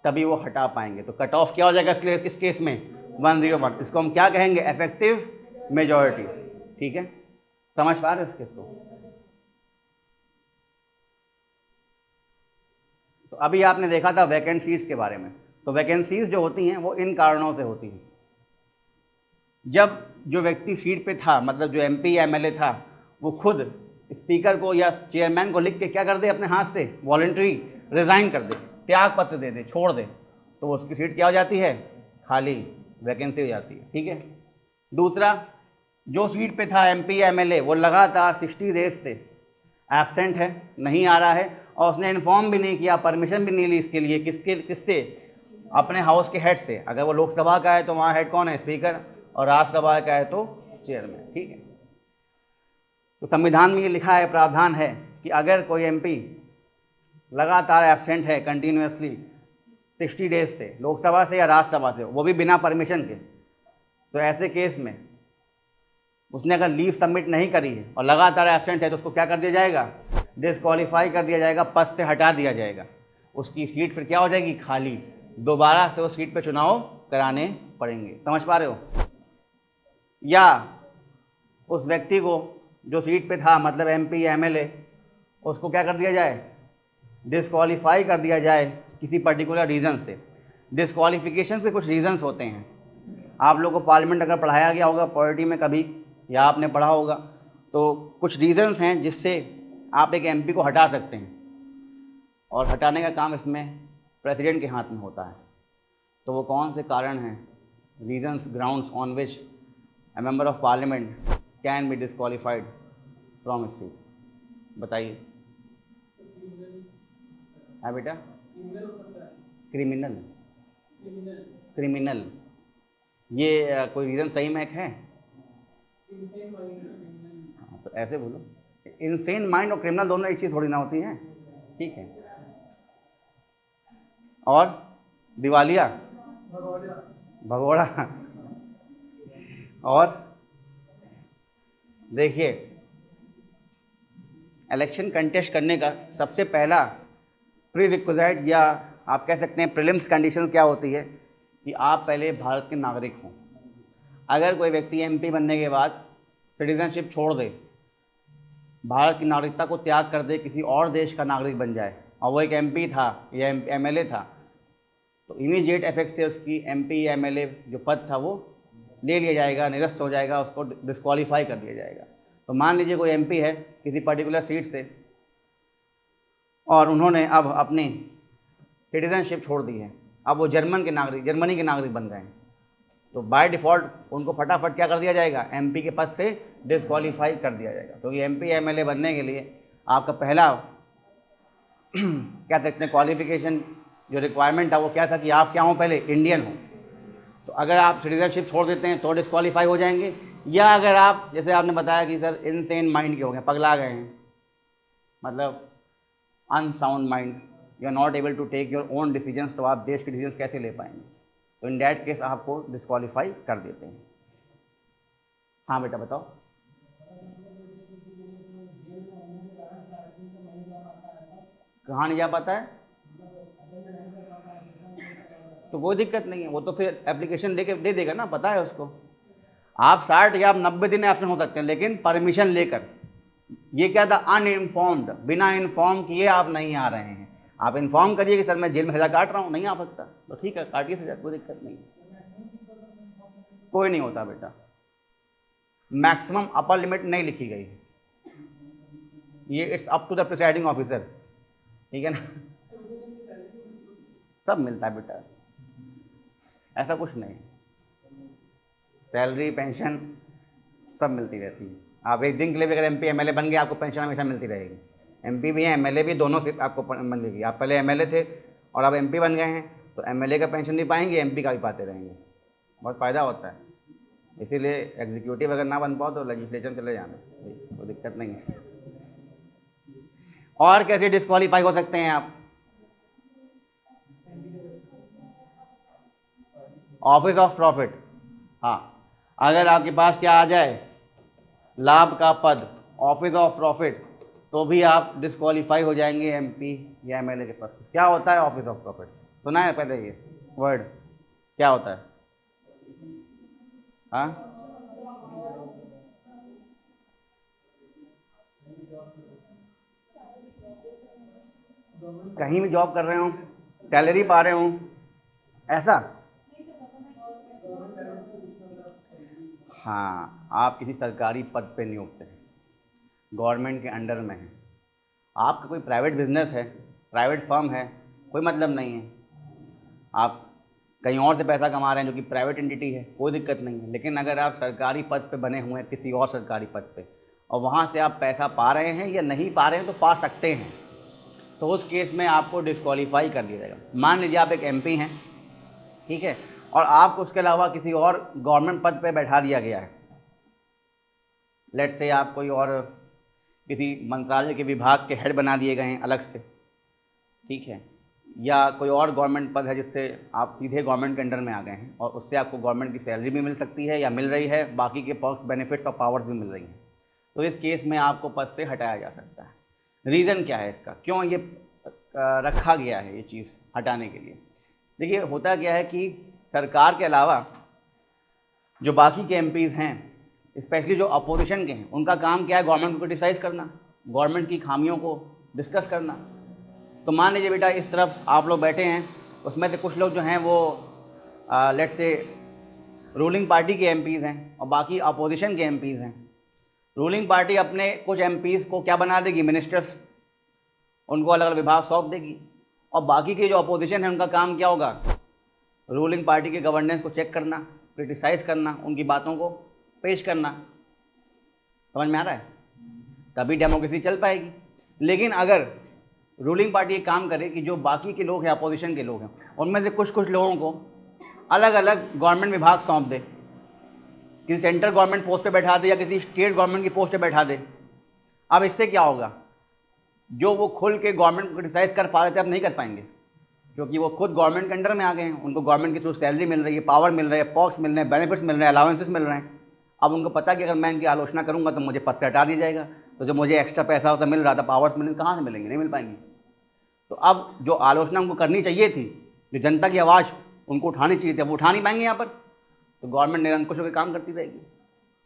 तभी वो हटा पाएंगे। तो कट ऑफ क्या हो जाएगा इस केस में, 101। इसको हम क्या कहेंगे, इफेक्टिव मेजॉरिटी। ठीक है, समझ पा रहे हो इस केस को। तो अभी आपने देखा था वैकेंसीज के बारे में, तो वैकेंसीज जो होती हैं वो इन कारणों से होती हैं। जब जो व्यक्ति सीट पे था, मतलब जो एमपी या एमएलए था, वो खुद स्पीकर को या चेयरमैन को लिख के क्या कर दे, अपने हाथ से वॉलंटरी रिज़ाइन कर दे, त्याग पत्र दे दे, छोड़ दे, तो उसकी सीट क्या हो जाती है, खाली, वैकेंसी हो जाती है। ठीक है, दूसरा, जो सीट पे था एमपी या एमएलए वो लगातार 60 डेज से एब्सेंट है, नहीं आ रहा है, और उसने इन्फॉर्म भी नहीं किया, परमिशन भी नहीं ली इसके लिए, किससे, अपने हाउस के हेड से। अगर वो लोकसभा का है तो वहाँ हेड कौन है, स्पीकर, और राज्यसभा का है तो चेयरमैन। ठीक है, तो संविधान में ये लिखा है, प्रावधान है कि अगर कोई एमपी लगातार एब्सेंट है कंटिन्यूसली 60 डेज से, लोकसभा से या राज्यसभा से, वो भी बिना परमिशन के, तो ऐसे केस में उसने अगर लीव सबमिट नहीं करी है और लगातार एब्सेंट है तो उसको क्या कर दिया जाएगा, डिस्क्वालीफाई कर दिया जाएगा, पद से हटा दिया जाएगा। उसकी सीट फिर क्या हो जाएगी, खाली, दोबारा से उस सीट पे चुनाव कराने पड़ेंगे। समझ पा रहे हो। या उस व्यक्ति को जो सीट पे था, मतलब एमपी या एमएलए, उसको क्या कर दिया जाए, डिस्क्वालीफाई कर दिया जाए किसी पर्टिकुलर रीज़न से। डिस्क्वालिफिकेशन से कुछ रीज़न्स होते हैं, आप लोगों को पार्लियामेंट अगर पढ़ाया गया होगा पॉलिटी में कभी, या आपने पढ़ा होगा, तो कुछ रीज़न्स हैं जिससे आप एक एमपी को हटा सकते हैं, और हटाने का काम इसमें प्रेसिडेंट के हाथ में होता है। तो वो कौन से कारण हैं, reasons, grounds on which a member of parliament can be disqualified from his seat, बताइए। है बेटा, क्रिमिनल, क्रिमिनल, ये कोई रीज़न सही में है? हाँ, तो ऐसे बोलो, इनसेन माइंड और क्रिमिनल दोनों एक चीज़ थोड़ी ना होती है। ठीक है, और दिवालिया, भगोड़ा, और देखिए इलेक्शन कंटेस्ट करने का सबसे पहला प्री रिक्विजिट, या आप कह सकते हैं प्रीलिम्स कंडीशन क्या होती है, कि आप पहले भारत के नागरिक हों। अगर कोई व्यक्ति एमपी बनने के बाद सिटीजनशिप छोड़ दे, भारत की नागरिकता को त्याग कर दे, किसी और देश का नागरिक बन जाए, और वो एक एमपी था या एमएलए था, तो इमीडिएट इफेक्ट से उसकी MP या MLA जो पद था वो ले लिया जाएगा, निरस्त हो जाएगा, उसको डिस्क्वालीफाई कर दिया जाएगा। तो मान लीजिए कोई MP है किसी पर्टिकुलर सीट से और उन्होंने अब अपनी सिटीजनशिप छोड़ दी है, अब वो जर्मनी के नागरिक बन गए हैं, तो बाय डिफ़ॉल्ट उनको फटाफट क्या कर दिया जाएगा, MP के पद से डिस्क्वालीफाई कर दिया जाएगा। तो ये MP MLA बनने के लिए आपका पहला क्या कहते हैं क्वालिफिकेशन जो रिक्वायरमेंट था वो क्या था कि आप क्या हो, पहले इंडियन हो। तो अगर आप सिटीजनशिप छोड़ देते हैं तो डिस्क्वालीफाई हो जाएंगे, या अगर आप जैसे आपने बताया कि सर इनसेन माइंड के हो गए, पगला गए हैं, मतलब unsound mind, you are not able to take your own decisions, तो आप देश के डिसीजंस कैसे ले पाएंगे? तो इन डैट केस आपको डिस्क्वालीफाई कर देते हैं। हाँ बेटा बताओ। कहाँ नहीं जा पाता है? तो कोई दिक्कत नहीं है, वो तो फिर एप्लीकेशन दे देगा ना, पता है उसको। आप 60 या आप 90 दिन एब्सेंट हो सकते हैं, लेकिन परमिशन लेकर। ये क्या था, अनइन्फॉर्म्ड, बिना इन्फॉर्म किए आप नहीं आ रहे हैं। आप इन्फॉर्म करिए कि सर मैं जेल में सजा काट रहा हूँ, नहीं आ सकता, तो ठीक है काटिए सजा, कोई दिक्कत नहीं। कोई नहीं होता बेटा, मैक्सिमम अपर लिमिट नहीं लिखी गई है, ये it's up to the presiding officer, ठीक है ना। सब मिलता है बेटा, ऐसा कुछ नहीं, सैलरी पेंशन सब मिलती रहती है। आप एक दिन के लिए भी अगर MP MLA बन गए आपको पेंशन हमेशा मिलती रहेगी। MP भी हैं MLA भी, दोनों से आपको मिलेगी। आप पहले MLA थे और अब MP बन गए हैं, तो MLA का पेंशन भी पाएंगे, MP का भी पाते रहेंगे, बहुत फ़ायदा होता है। इसीलिए एग्जीक्यूटिव अगर ना बन पाओ तो लेजिस्लेचर चले जाना, कोई दिक्कत नहीं है। और कैसे डिस्क्वालीफाई हो सकते हैं आप? ऑफिस ऑफ प्रॉफिट, हाँ, अगर आपके पास क्या आ जाए, लाभ का पद, ऑफिस ऑफ प्रॉफिट, तो भी आप डिस्क्वालीफाई हो जाएंगे MP या MLA के पद से। क्या होता है ऑफिस ऑफ प्रॉफिट? सुना है पहले ये वर्ड, क्या होता है? हाँ, कहीं भी जॉब कर रहे हो, सैलरी पा रहे हो, ऐसा? हाँ, आप किसी सरकारी पद पे नियुक्त हैं, गवर्नमेंट के अंडर में हैं, आपका कोई प्राइवेट बिजनेस है, प्राइवेट फर्म है, कोई मतलब नहीं है, आप कहीं और से पैसा कमा रहे हैं जो कि प्राइवेट एंटिटी है, कोई दिक्कत नहीं है। लेकिन अगर आप सरकारी पद पे बने हुए हैं किसी और सरकारी पद पे, और वहाँ से आप पैसा पा रहे हैं या नहीं पा रहे हैं, तो पा सकते हैं, तो उस केस में आपको डिस्क्वालीफाई कर दिया जाएगा। मान लीजिए आप एक MP हैं, ठीक है, और आपको उसके अलावा किसी और गवर्नमेंट पद पे बैठा दिया गया है, लेट्स से आप कोई और किसी मंत्रालय के विभाग के हेड बना दिए गए हैं अलग से, ठीक है, या कोई और गवर्नमेंट पद है जिससे आप सीधे गवर्नमेंट के अंडर में आ गए हैं और उससे आपको गवर्नमेंट की सैलरी भी मिल सकती है या मिल रही है, बाकी के पर्क्स बेनिफिट्स और पावर्स भी मिल रही हैं, तो इस केस में आपको पद से हटाया जा सकता है। रीज़न क्या है इसका, क्यों ये रखा गया है ये चीज़ हटाने के लिए? देखिए होता क्या है कि सरकार के अलावा जो बाकी के MPs हैं, स्पेशली जो अपोजिशन के हैं, उनका काम क्या है, गवर्नमेंट को क्रिटिसाइज़ करना, गवर्नमेंट की खामियों को डिस्कस करना। तो मान लीजिए बेटा इस तरफ आप लोग बैठे हैं, उसमें से कुछ लोग जो हैं वो लेट्स से रूलिंग पार्टी के MPs हैं और बाकी अपोजिशन के MPs हैं। रूलिंग पार्टी अपने कुछ MPs को क्या बना देगी, मिनिस्टर्स, उनको अलग अलग विभाग सौंप देगी, और बाकी के जो अपोजिशन है उनका काम क्या होगा, रूलिंग पार्टी के गवर्नेंस को चेक करना, क्रिटिसाइज़ करना, उनकी बातों को पेश करना। समझ में आ रहा है? तभी डेमोक्रेसी चल पाएगी। लेकिन अगर रूलिंग पार्टी एक काम करे कि जो बाकी के लोग हैं, अपोजिशन के लोग हैं, उनमें से कुछ कुछ लोगों को अलग अलग गवर्नमेंट विभाग सौंप दे, किसी सेंट्रल गवर्नमेंट पोस्ट पे बैठा दे या किसी स्टेट गवर्नमेंट की पोस्ट पे बैठा दे, अब इससे क्या होगा, जो वो खुल के गवर्नमेंट को क्रिटिसाइज़ कर पा रहे थे अब नहीं कर पाएंगे, क्योंकि वो खुद गवर्नमेंट के अंडर में आ गए हैं, उनको गवर्नमेंट के थ्रू सैलरी मिल रही है, पावर मिल रही है, पर्क्स मिल रहे हैं, बेनिफिट्स मिल रहे हैं, अलाउंसेस मिल रहे हैं। अब उनको पता कि अगर मैं इनकी आलोचना करूंगा तो मुझे पद से हटा दिया जाएगा, तो जो मुझे एक्स्ट्रा पैसा होता मिल रहा था, पावर्स मिलेंगे, कहाँ से मिलेंगे, नहीं मिल पाएंगे। तो अब जो आलोचना उनको करनी चाहिए थी, जो जनता की आवाज़ उनको उठानी चाहिए थी, अब वो उठा नहीं पाएंगे यहाँ पर, तो गवर्नमेंट निरंकुश होकर काम करती रहेगी,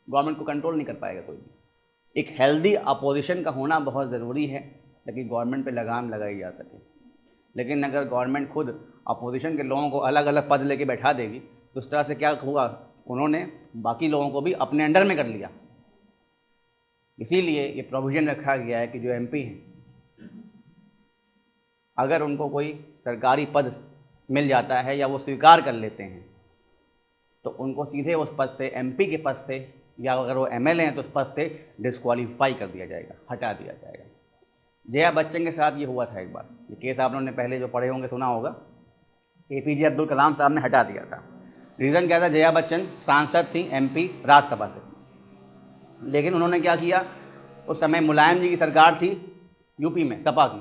गवर्नमेंट को कंट्रोल नहीं कर पाएगा कोई भी। एक हेल्दी अपोजिशन का होना बहुत ज़रूरी है ताकि गवर्नमेंट पे लगाम लगाई जा सके। लेकिन अगर गवर्नमेंट खुद अपोजिशन के लोगों को अलग अलग पद लेके बैठा देगी तो उस तरह से क्या होगा, उन्होंने बाकी लोगों को भी अपने अंडर में कर लिया। इसीलिए ये प्रोविज़न रखा गया है कि जो एमपी हैं अगर उनको कोई सरकारी पद मिल जाता है या वो स्वीकार कर लेते हैं तो उनको सीधे उस पद से, एमपी के पद से, या अगर वो एमएलए हैं तो उस पद से डिस्क्वालीफाई कर दिया जाएगा, हटा दिया जाएगा। जया बच्चन के साथ ये हुआ था एक बार। ये केस आप लोगों ने पहले जो पढ़े होंगे सुना होगा। एपीजे अब्दुल कलाम साहब ने हटा दिया था। रीज़न क्या था? जया बच्चन सांसद थी एमपी राज्यसभा से, लेकिन उन्होंने क्या किया, उस समय मुलायम जी की सरकार थी यूपी में, सपा की।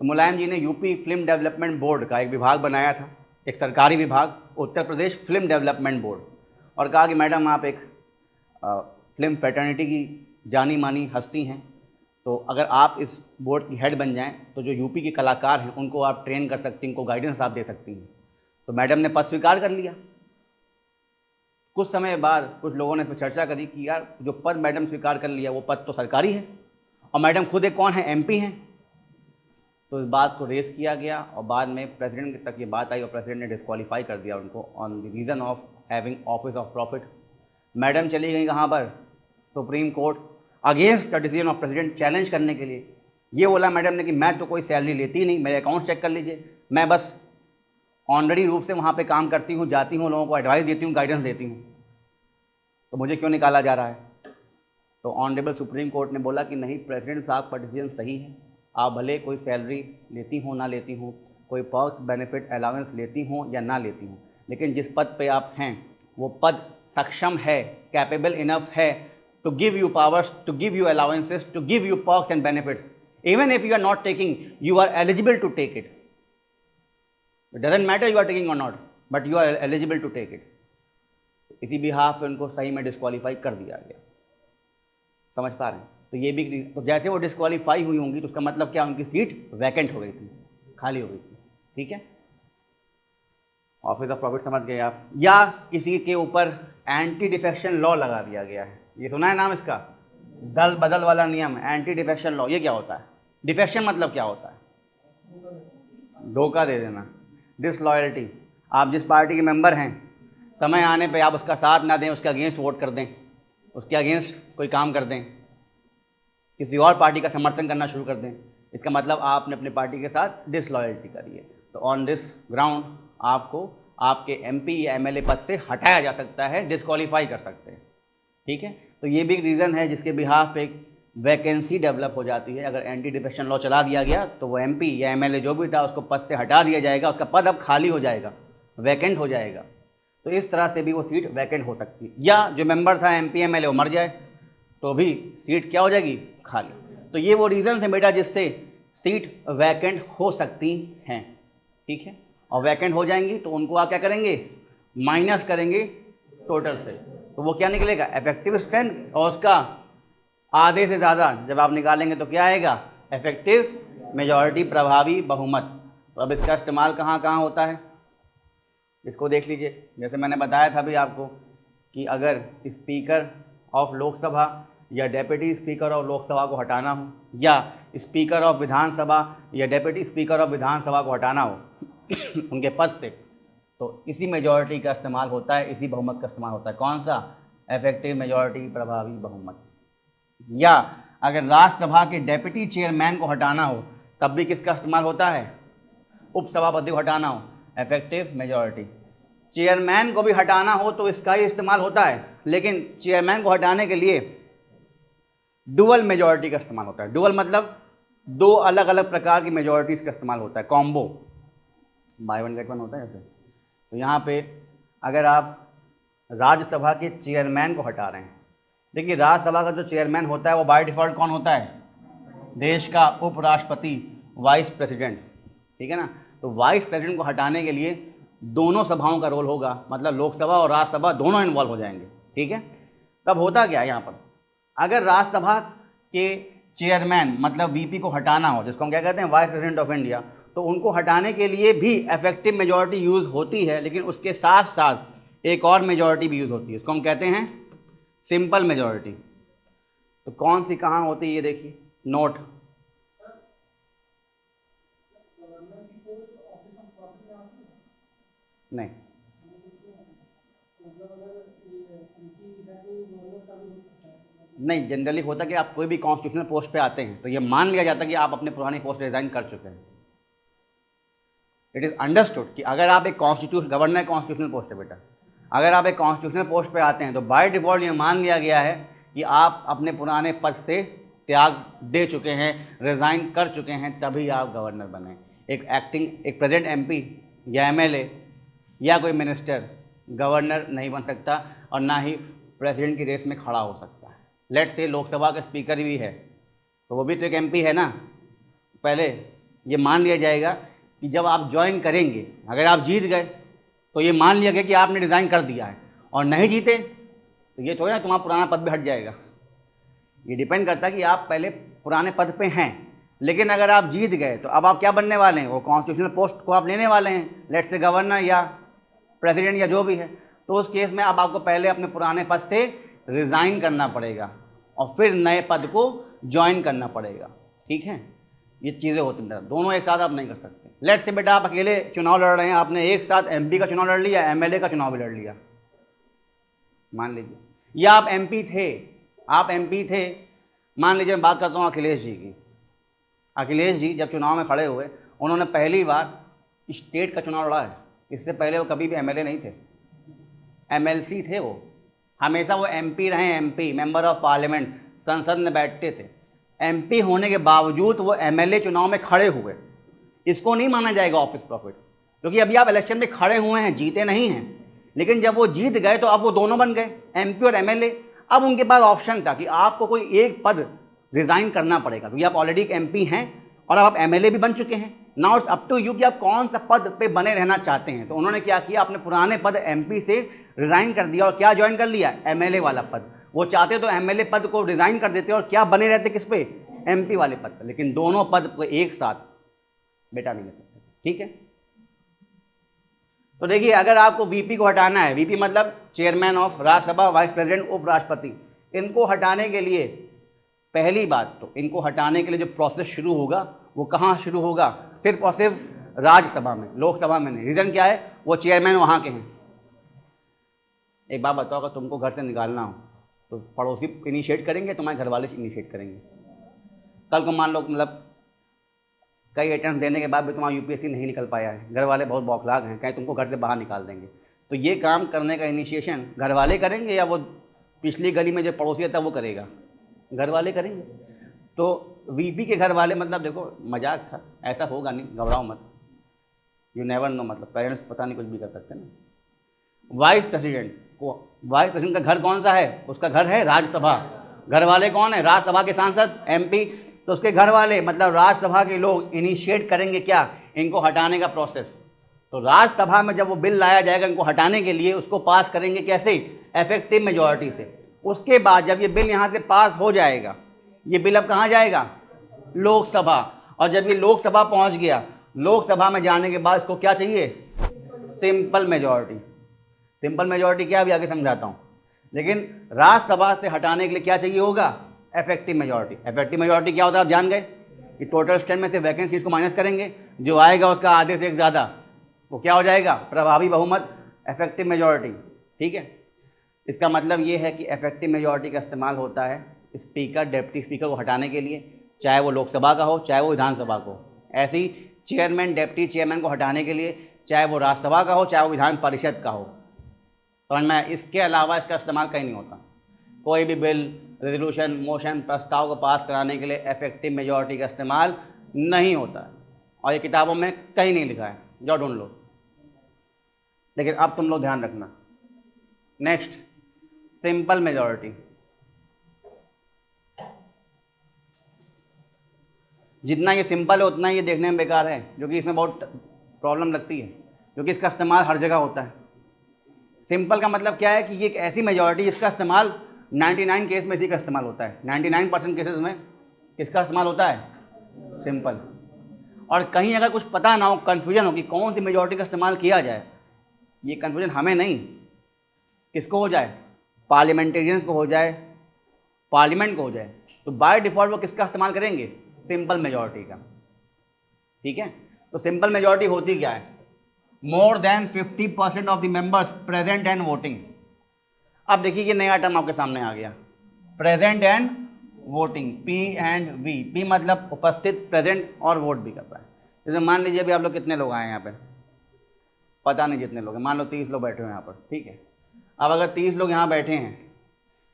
तो मुलायम जी ने यूपी फिल्म डेवलपमेंट बोर्ड का एक विभाग बनाया था, एक सरकारी विभाग, Uttar Pradesh film development board, और कहा कि मैडम आप एक फिल्म फ्रेटर्निटी की जानी मानी हस्ती हैं, तो अगर आप इस बोर्ड की हेड बन जाएं तो जो यूपी के कलाकार हैं उनको आप ट्रेन कर सकती हैं, उनको गाइडेंस आप दे सकती हैं। तो मैडम ने पद स्वीकार कर लिया। कुछ समय बाद कुछ लोगों ने फिर चर्चा करी कि यार जो पद मैडम स्वीकार कर लिया वो पद तो सरकारी है और मैडम खुद एक कौन है, एमपी हैं। तो इस बात को रेस किया गया और बाद में प्रेसिडेंट तक ये बात आई और प्रेसिडेंट ने डिस्क्वालीफाई कर दिया उनको on the reason of having office of profit. Madam चली गई कहाँ पर? Supreme court, against the decision of president, challenge करने के लिए। ये बोला मैडम ने कि मैं तो कोई सैलरी लेती नहीं, मेरे अकाउंट चेक कर लीजिए, मैं बस ऑनरेडी रूप से वहाँ पे काम करती हूँ, जाती हूँ, लोगों को एडवाइस देती हूँ, गाइडेंस देती हूँ, तो मुझे क्यों निकाला जा रहा है? तो ऑनरेबल सुप्रीम कोर्ट ने बोला कि नहीं, प्रेसिडेंट साहब का डिसीजन सही है। आप भले कोई सैलरी लेती हो ना लेती हो, कोई पर्क्स बेनिफिट अलाउंस लेती हो या ना लेती हो, लेकिन जिस पद पे आप हैं वो पद सक्षम है, कैपेबल इनफ है to give you powers, to give you allowances, to give you perks and benefits. Even if you are not taking, you are eligible to take it. It doesn't matter you are taking or not, but you are eligible to take it. इसी बिहाफ पे उनको सही में डिस्क्वालीफाई कर दिया गया। समझ पा रहे हैं? तो ये भी, तो जैसे वो डिस्क्वालीफाई हुई होंगी तो उसका मतलब क्या, उनकी सीट वैकेंट हो गई थी, खाली हो गई थी। ठीक है, ऑफिस ऑफ प्रॉफिट समझ गए आप। या किसी के ऊपर एंटी डिफेक्शन लॉ लगा दिया गया है, ये सुना है नाम इसका, दल बदल वाला नियम, एंटी डिफेक्शन लॉ। ये क्या होता है? डिफेक्शन मतलब क्या होता है? धोखा दे देना, डिसलॉयल्टी। आप जिस पार्टी के मेंबर हैं, समय आने पे आप उसका साथ ना दें, उसके अगेंस्ट वोट कर दें, उसके अगेंस्ट कोई काम कर दें, किसी और पार्टी का समर्थन करना शुरू कर दें, इसका मतलब आपने अपनी पार्टी के साथ डिसलॉयल्टी करी है। तो ऑन दिस ग्राउंड आपको आपके एमपी या एमएलए पद से हटाया जा सकता है, डिस्क्वालीफाई कर सकते हैं। ठीक है, तो ये भी एक रीज़न है जिसके बिहाफ पे एक वैकेंसी डेवलप हो जाती है। अगर एंटी डिफेक्शन लॉ चला दिया गया तो वो एमपी या एमएलए जो भी था उसको पद से हटा दिया जाएगा, उसका पद अब खाली हो जाएगा, वैकेंट हो जाएगा। तो इस तरह से भी वो सीट वैकेंट हो सकती है। या जो मेंबर था एमपी एमएलए वो मर जाए तो भी सीट क्या हो जाएगी, खाली। तो ये वो रीज़न है बेटा जिससे सीट वैकेंट हो सकती हैं। ठीक है, और वैकेंट हो जाएंगी तो उनको आप क्या करेंगे, माइनस करेंगे टोटल से, तो वो क्या निकलेगा, इफेक्टिव स्ट्रेंथ, और उसका आधे से ज़्यादा जब आप निकालेंगे तो क्या आएगा, इफेक्टिव मेजॉरिटी, प्रभावी बहुमत। तो अब इसका इस्तेमाल कहाँ कहाँ होता है, इसको देख लीजिए। जैसे मैंने बताया था भी आपको कि अगर स्पीकर ऑफ लोकसभा या डेप्यूटी स्पीकर ऑफ लोकसभा को हटाना हो, या स्पीकर ऑफ विधानसभा या डेप्यूटी स्पीकर ऑफ विधानसभा को हटाना हो उनके पद से, तो इसी मेजॉरिटी का इस्तेमाल होता है, इसी बहुमत का इस्तेमाल होता है। कौन सा, इफेक्टिव मेजॉरिटी, प्रभावी बहुमत। या अगर राज्यसभा के डेप्यूटी चेयरमैन को हटाना हो तब भी किसका इस्तेमाल होता है, उपसभापति को हटाना हो, इफेक्टिव मेजॉरिटी। चेयरमैन को भी हटाना हो तो इसका ही इस्तेमाल होता है, लेकिन चेयरमैन को हटाने के लिए डुअल मेजॉरिटी का इस्तेमाल होता है। डुअल मतलब दो अलग अलग प्रकार की मेजॉरिटीज़ का इस्तेमाल होता है, combo, by one get one होता है जैसे। तो यहाँ पे अगर आप राज्यसभा के चेयरमैन को हटा रहे हैं, देखिए राज्यसभा का जो चेयरमैन होता है वो बाय डिफ़ॉल्ट कौन होता है, देश का उपराष्ट्रपति, वाइस प्रेसिडेंट। ठीक है ना, तो वाइस प्रेसिडेंट को हटाने के लिए दोनों सभाओं का रोल होगा, मतलब लोकसभा और राज्यसभा दोनों इन्वॉल्व हो जाएंगे। ठीक है, तब होता क्या है यहाँ पर, अगर राज्यसभा के चेयरमैन मतलब वीपी को हटाना हो, जिसको हम क्या कहते हैं, वाइस प्रेसिडेंट ऑफ इंडिया, तो उनको हटाने के लिए भी इफेक्टिव मेजॉरिटी यूज़ होती है, लेकिन उसके साथ साथ एक और मेजॉरिटी भी यूज़ होती है, उसको हम कहते हैं सिंपल मेजॉरिटी। तो कौन सी कहाँ होती है ये देखिए, नोट, नहीं, नहीं, जनरली होता कि आप कोई भी कॉन्स्टिट्यूशनल पोस्ट पे आते हैं तो ये मान लिया जाता है कि आप अपने पुरानी पोस्ट रिजाइन कर चुके हैं। इट इज़ अंडरस्टूड कि अगर आप एक कॉन्स्टिट्यूशन गवर्नर कॉन्स्टिट्यूशनल पोस्ट है बेटा, अगर आप एक कॉन्स्टिट्यूशनल पोस्ट पे आते हैं तो बाय डिफॉल्ट ये मान लिया गया है कि आप अपने पुराने पद से त्याग दे चुके हैं, रिज़ाइन कर चुके हैं, तभी आप गवर्नर बने। एक प्रेजेंट एमपी या एमएलए या कोई मिनिस्टर गवर्नर नहीं बन सकता और ना ही प्रेसिडेंट की रेस में खड़ा हो सकता है। लेट्स से लोकसभा का स्पीकर भी है तो वो भी तो एक एमपी है ना। पहले ये मान लिया जाएगा कि जब आप ज्वाइन करेंगे, अगर आप जीत गए तो ये मान लिया गया कि आपने रिज़ाइन कर दिया है, और नहीं जीते तो ये थोड़ा ना तुम्हारा पुराना पद भी हट जाएगा। ये डिपेंड करता है कि आप पहले पुराने पद पे हैं, लेकिन अगर आप जीत गए तो अब आप क्या बनने वाले हैं, वो कॉन्स्टिट्यूशनल पोस्ट को आप लेने वाले हैं, लेट्स से गवर्नर या प्रेसिडेंट या जो भी है। तो उस केस में अब आपको पहले अपने पुराने पद से रिज़ाइन करना पड़ेगा और फिर नए पद को ज्वाइन करना पड़ेगा। ठीक है, ये चीज़ें होती हैं, दोनों एक साथ आप नहीं कर सकते। लेट्स से बेटा आप अकेले चुनाव लड़ रहे हैं, आपने एक साथ एमपी का चुनाव लड़ लिया, एमएलए का चुनाव भी लड़ लिया मान लीजिए, या आप एमपी थे, मान लीजिए मैं बात करता हूँ अखिलेश जी की। अखिलेश जी जब चुनाव में खड़े हुए, उन्होंने पहली बार स्टेट का चुनाव लड़ा है, इससे पहले वो कभी भी एमएलए नहीं थे, एमएलसी थे। वो हमेशा वो एमपी रहे, एमपी मेंबर ऑफ पार्लियामेंट, संसद में बैठते थे। एमपी होने के बावजूद वो एमएलए चुनाव में खड़े हुए, इसको नहीं माना जाएगा ऑफिस प्रॉफिट, क्योंकि अभी आप इलेक्शन में खड़े हुए हैं, जीते नहीं हैं। लेकिन जब वो जीत गए तो अब वो दोनों बन गए, एमपी और एमएलए। अब उनके पास ऑप्शन था कि आपको कोई एक पद रिज़ाइन करना पड़ेगा, क्योंकि आप ऑलरेडी एक एमपी हैं और अब आप एमएलए भी बन चुके हैं। Now it's up to you कि आप कौन सा पद पे बने रहना चाहते हैं। तो उन्होंने क्या किया, अपने पुराने पद एमपी से रिज़ाइन कर दिया और क्या ज्वाइन कर लिया, एमएलए वाला पद। वो चाहते तो एमएलए पद को रिज़ाइन कर देते और क्या बने रहते किस पे, एमपी वाले पद पर, लेकिन दोनों पद को एक साथ बेटा नहीं ले सकते। ठीक है, तो देखिए अगर आपको वीपी को हटाना है, वीपी मतलब chairman of Rajya Sabha, vice president, उपराष्ट्रपति, इनको हटाने के लिए पहली बात तो इनको हटाने के लिए जो प्रोसेस शुरू होगा वो कहाँ शुरू होगा, सिर्फ और सिर्फ राज्यसभा में, लोकसभा में नहीं। रीज़न क्या है, वो चेयरमैन वहाँ के हैं। एक बात बताओ, अगर तुमको घर से निकालना हो तो पड़ोसी इनिशिएट करेंगे, तुम्हारे घर वाले इनिशिएट करेंगे। कल को मान लो मतलब कई अटेम्प्ट देने के बाद भी तुम्हारा यूपीएससी नहीं निकल पाया है, घर वाले बहुत बौखलाक हैं, कहीं तुमको घर से बाहर निकाल देंगे, तो ये काम करने का इनिशिएशन घर वाले करेंगे या वो पिछली गली में जो पड़ोसी रहता है वो करेगा, घर वाले करेंगे। तो वीपी के घर वाले, मतलब देखो मजाक था, ऐसा होगा नहीं, घबराओ मत, यू नेवर नो, मतलब पेरेंट्स पता नहीं कुछ भी कर सकते ना। वाइस प्रेसिडेंट का घर कौन सा है, उसका घर है राज्यसभा। घर वाले कौन है, राज्यसभा के सांसद, एमपी। तो उसके घर वाले मतलब राज्यसभा के लोग इनिशिएट करेंगे क्या, इनको हटाने का प्रोसेस। तो राज्यसभा में जब वो बिल लाया जाएगा इनको हटाने के लिए, उसको पास करेंगे कैसे, इफेक्टिव मेजॉरिटी से। उसके बाद जब ये बिल यहाँ से पास हो जाएगा, ये बिल अब कहाँ जाएगा, लोकसभा। और जब ये लोकसभा पहुँच गया, लोकसभा में जाने के बाद इसको क्या चाहिए, सिंपल मेजॉरिटी। सिंपल मेजॉरिटी क्या, अभी आगे समझाता हूँ। लेकिन राज्यसभा से हटाने के लिए क्या चाहिए होगा, इफेक्टिव मेजॉरिटी। इफेक्टिव मेजॉरिटी क्या होता है आप जान गए कि टोटल स्ट्रेंथ में से वैकेंट सीट को माइनस करेंगे, जो आएगा उसका आधे से एक ज़्यादा, वो क्या हो जाएगा, प्रभावी बहुमत, इफेक्टिव मेजॉरिटी। ठीक है, इसका मतलब ये है कि इफेक्टिव मेजॉरिटी का इस्तेमाल होता है स्पीकर, डिप्टी स्पीकर को हटाने के लिए, चाहे वो लोकसभा का हो चाहे वो विधानसभा को। ऐसे ही चेयरमैन, डिप्टी चेयरमैन को हटाने के लिए, चाहे वो राज्यसभा का हो चाहे वो विधान परिषद का हो। समझ में, इसके अलावा इसका इस्तेमाल कहीं नहीं होता। कोई भी बिल, रेजोल्यूशन, मोशन, प्रस्ताव को पास कराने के लिए इफेक्टिव मेजॉरिटी का इस्तेमाल नहीं होता है, और ये किताबों में कहीं नहीं लिखा है, जाओ ढूंढ लो। लेकिन अब तुम लोग ध्यान रखना, नेक्स्ट सिंपल मेजॉरिटी। जितना ये सिंपल है उतना ये देखने में बेकार है, जो कि इसमें बहुत प्रॉब्लम लगती है, क्योंकि इसका इस्तेमाल हर जगह होता है। सिंपल का मतलब क्या है कि ये एक ऐसी मेजॉरिटी जिसका इस्तेमाल 99 केस में इसी का इस्तेमाल होता है। 99% केसेस में किसका इस्तेमाल होता है, सिंपल। और कहीं अगर कुछ पता ना हो, कन्फ्यूजन हो कि कौन सी मेजॉरिटी का इस्तेमाल किया जाए, ये कन्फ्यूजन हमें नहीं, किसको हो जाए, पार्लियामेंटेरियंस को हो जाए, पार्लियामेंट को हो जाए, तो बाय डिफ़ॉल्ट वो किसका इस्तेमाल करेंगे, सिंपल मेजॉरिटी का। ठीक है, तो सिंपल मेजॉरिटी होती क्या है, more than 50% of the members present and voting. अब देखिए ये नया टर्म आपके सामने आ गया, present and voting, p and v. P मतलब उपस्थित, प्रेजेंट और वोट भी कर रहा है। जैसे मान लीजिए अभी आप लोग कितने लोग आए हैं यहाँ पे, पता नहीं जितने लोग हैं, मान लो 30 लोग बैठे हुए हैं यहाँ पर, ठीक है। अब अगर 30 लोग यहाँ बैठे हैं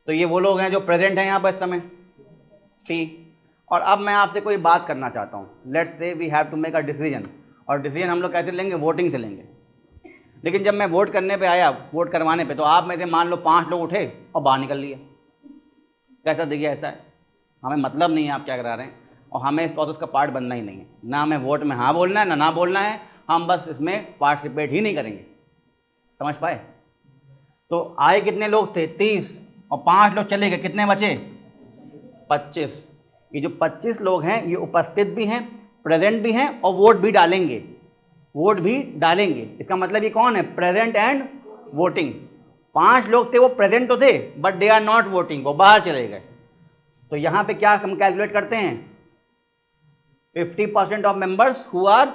तो ये वो लोग हैं जो प्रेजेंट हैं यहाँ पर इस समय, पी। और अब मैं आपसे कोई बात करना चाहता हूँ, let's say we have to make a decision, और डिसीजन हम लोग कैसे लेंगे, वोटिंग से लेंगे। लेकिन जब मैं वोट करने पे आया, वोट करवाने पे, तो आप में से मान लो 5 लोग उठे और बाहर निकल लिए। कैसा देखिए, ऐसा है, हमें मतलब नहीं है आप क्या करा रहे हैं, और हमें इस प्रोसेस का पार्ट बनना ही नहीं है। ना हमें वोट में हाँ बोलना है ना बोलना है, हम बस इसमें पार्टिसिपेट ही नहीं करेंगे। समझ पाए? तो आए कितने लोग थे, 30, और 5 लोग चले गए, कितने बचे, 25। ये जो 25 लोग हैं ये उपस्थित भी हैं, प्रेजेंट भी हैं और वोट भी डालेंगे, वोट भी डालेंगे। इसका मतलब ये कौन है, प्रेजेंट एंड वोटिंग। 5 लोग थे वो प्रेजेंट तो थे but they are not voting, वो बाहर चले गए। तो यहाँ पे क्या हम कैलकुलेट करते हैं, 50% of members who are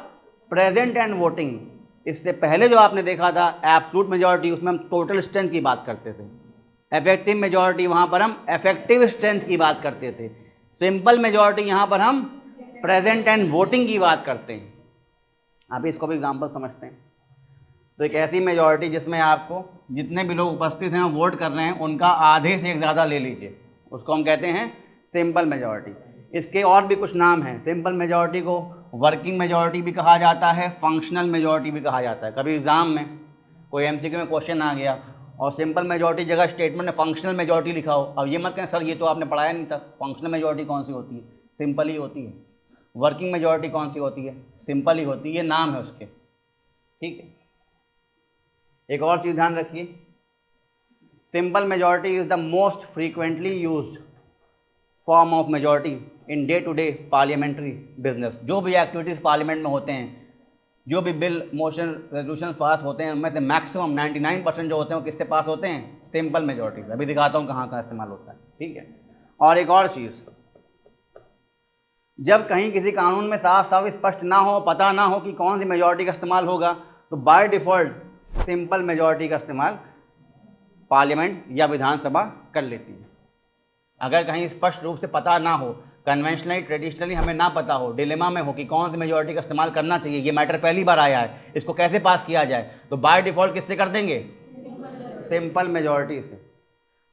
present and voting. इससे पहले जो आपने देखा था एब्सोल्यूट मेजॉरिटी, उसमें हम टोटल स्ट्रेंथ की बात करते थे। इफेक्टिव मेजॉरिटी, वहाँ पर हम इफेक्टिव स्ट्रेंथ की बात करते थे। सिंपल मेजॉरिटी, यहाँ पर हम प्रेजेंट एंड वोटिंग की बात करते हैं। आप इसको भी एग्जाम्पल समझते हैं। तो एक ऐसी मेजॉरिटी जिसमें आपको जितने भी लोग उपस्थित हैं वोट कर रहे हैं उनका आधे से एक ज़्यादा ले लीजिए, उसको हम कहते हैं सिंपल मेजॉरिटी। इसके और भी कुछ नाम हैं। सिंपल मेजॉरिटी को वर्किंग मेजॉरिटी भी कहा जाता है, फंक्शनल मेजॉरिटी भी कहा जाता है। कभी एग्जाम में कोई एमसीक्यू में क्वेश्चन आ गया और सिंपल मेजॉरिटी जगह स्टेटमेंट में फंक्शनल मेजॉरिटी लिखा हो, अब ये मत कहें सर ये तो आपने पढ़ाया नहीं था, फंक्शनल मेजॉरिटी कौन सी होती है, सिंपल ही होती है। वर्किंग मेजॉरिटी कौन सी होती है, सिंपल ही होती है, ये नाम है उसके, ठीक है। एक और चीज़ ध्यान रखिए, simple majority is the most frequently used form of majority in day to day parliamentary business. जो भी एक्टिविटीज़ पार्लियामेंट में होते हैं, जो भी बिल, मोशन, रेजोल्यूशन पास होते हैं, उनमें से मैक्सिमम 99% जो होते हैं वो किससे पास होते हैं, सिंपल मेजॉरिटी से। अभी दिखाता हूँ कहाँ कहाँ इस्तेमाल होता है, ठीक है। और एक और चीज़, जब कहीं किसी कानून में साफ साफ स्पष्ट ना हो, पता ना हो कि कौन सी मेजॉरिटी का इस्तेमाल होगा, तो बाय डिफ़ॉल्ट सिंपल मेजॉरिटी का इस्तेमाल पार्लियामेंट या विधानसभा कर लेती है। अगर कहीं स्पष्ट रूप से पता ना हो, कन्वेंशनली ट्रेडिशनली हमें ना पता हो, डिलेमा में हो कि कौन सी मेजॉरिटी का इस्तेमाल करना चाहिए, ये मैटर पहली बार आया है, इसको कैसे पास किया जाए, तो बाय डिफ़ॉल्ट किससे कर देंगे, सिंपल मेजॉरिटी से।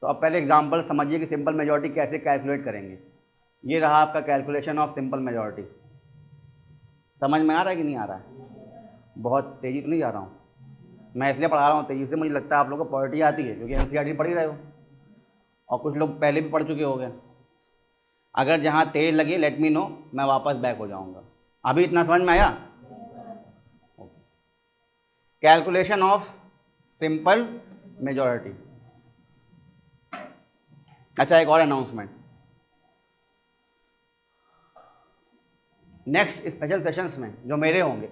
तो अब पहले एग्जांपल समझिए कि सिंपल मेजॉरिटी कैसे कैलकुलेट करेंगे। ये रहा आपका कैलकुलेशन ऑफ सिंपल मेजॉरिटी। समझ में आ रहा है कि नहीं आ रहा है? बहुत तेज़ी तो नहीं जा रहा हूँ मैं, इसलिए पढ़ा रहा हूँ तेज़ी से, मुझे लगता है आप लोगों को पॉलिटी आती है क्योंकि एनसीईआरटी पढ़ ही रहे हो और कुछ लोग पहले भी पढ़ चुके हो गए। अगर जहाँ तेज लगे लेट मी नो, मैं वापस बैक हो जाऊँगा। अभी इतना समझ में आया? Calculation of simple majority. अच्छा, एक और अनाउंसमेंट, नेक्स्ट स्पेशल सेशंस में जो मेरे होंगे,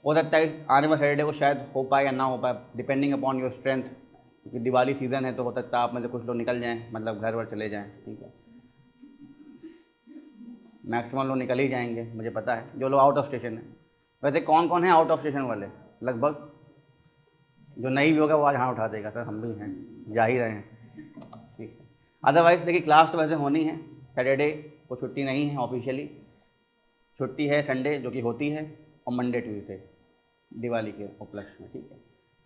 हो सकता है आने वाले सैटरडे को शायद हो पाए या ना हो पाए, डिपेंडिंग अपॉन योर स्ट्रेंथ। क्योंकि दिवाली सीज़न है तो हो सकता है आप में से कुछ लोग निकल जाएं, मतलब घर वर चले जाएं, ठीक है। मैक्सिमम लोग निकल ही जाएंगे, मुझे पता है, जो लोग आउट ऑफ स्टेशन है। वैसे कौन कौन है आउट ऑफ स्टेशन वाले? लगभग जो नहीं भी होगा वो आज हाँ उठा देगा, सर हम भी हैं, जा ही रहे हैं, ठीक है। अदरवाइज़ देखिए क्लास तो वैसे होनी है, सैटरडे को छुट्टी नहीं है ऑफिशियली, छुट्टी है संडे जो कि होती है, और मंडे ट्यूसडे दिवाली के उपलक्ष्य में, ठीक है।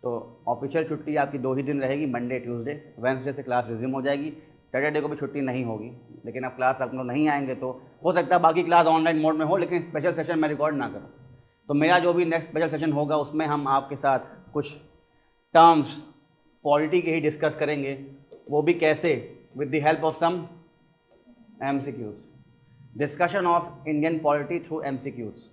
तो ऑफिशियल छुट्टी आपकी 2 ही दिन रहेगी, मंडे ट्यूसडे। वेडनेसडे से क्लास रिज्यूम हो जाएगी। सैटरडे को भी छुट्टी नहीं होगी, लेकिन अब क्लास आप लोग नहीं आएंगे तो हो सकता है बाकी क्लास ऑनलाइन मोड में हो, लेकिन स्पेशल सेशन मैं रिकॉर्ड ना करूँ। तो मेरा जो भी नेक्स्ट स्पेशल सेशन होगा उसमें हम आपके साथ कुछ टर्म्स पॉलिटी के ही डिस्कस करेंगे, वो भी कैसे, with the help of some MCQs, discussion of Indian polity through MCQs।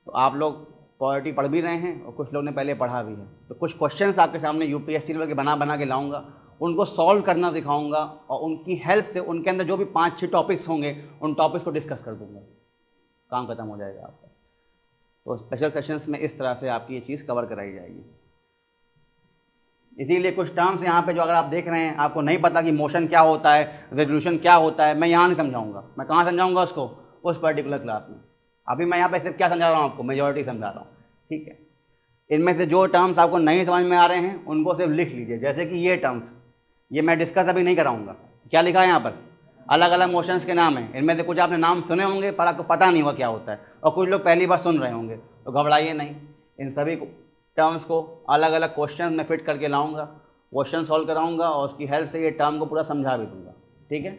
तो आप लोग पॉलिटी पढ़ भी रहे हैं और कुछ लोग ने पहले पढ़ा भी है, तो कुछ क्वेश्चंस आपके सामने यूपीएससी लेवल के बना के लाऊंगा, उनको सॉल्व करना सिखाऊंगा और उनकी हेल्प से उनके अंदर जो भी 5-6 टॉपिक्स होंगे उन टॉपिक्स को डिस्कस कर दूंगा, काम खत्म हो जाएगा आपका। तो स्पेशल सेशंस में इस तरह से आपकी ये चीज़ कवर कराई जाएगी। इसीलिए कुछ टर्म्स यहाँ पे जो अगर आप देख रहे हैं, आपको नहीं पता कि मोशन क्या होता है, रेजोल्यूशन क्या होता है, मैं यहाँ नहीं समझाऊंगा, मैं कहाँ समझाऊंगा उसको, उस पर्टिकुलर क्लास में। अभी मैं यहाँ पे सिर्फ क्या समझा रहा हूँ आपको, मेजॉरिटी समझा रहा हूँ, ठीक है। इनमें से जो टर्म्स आपको नहीं समझ में आ रहे हैं उनको सिर्फ लिख लीजिए, जैसे कि ये टर्म्स, ये मैं डिस्कस अभी नहीं कराऊंगा। क्या लिखा है यहाँ पर? अलग अलग मोशंस के नाम हैं। इनमें से कुछ आपने नाम सुने होंगे पर आपको पता नहीं होगा क्या होता है, और कुछ लोग पहली बार सुन रहे होंगे, तो घबराइए नहीं। इन सभी टर्म्स को अलग अलग क्वेश्चन में फिट करके लाऊंगा, क्वेश्चन सॉल्व कराऊंगा और उसकी हेल्प से ये टर्म को पूरा समझा भी दूंगा। ठीक है,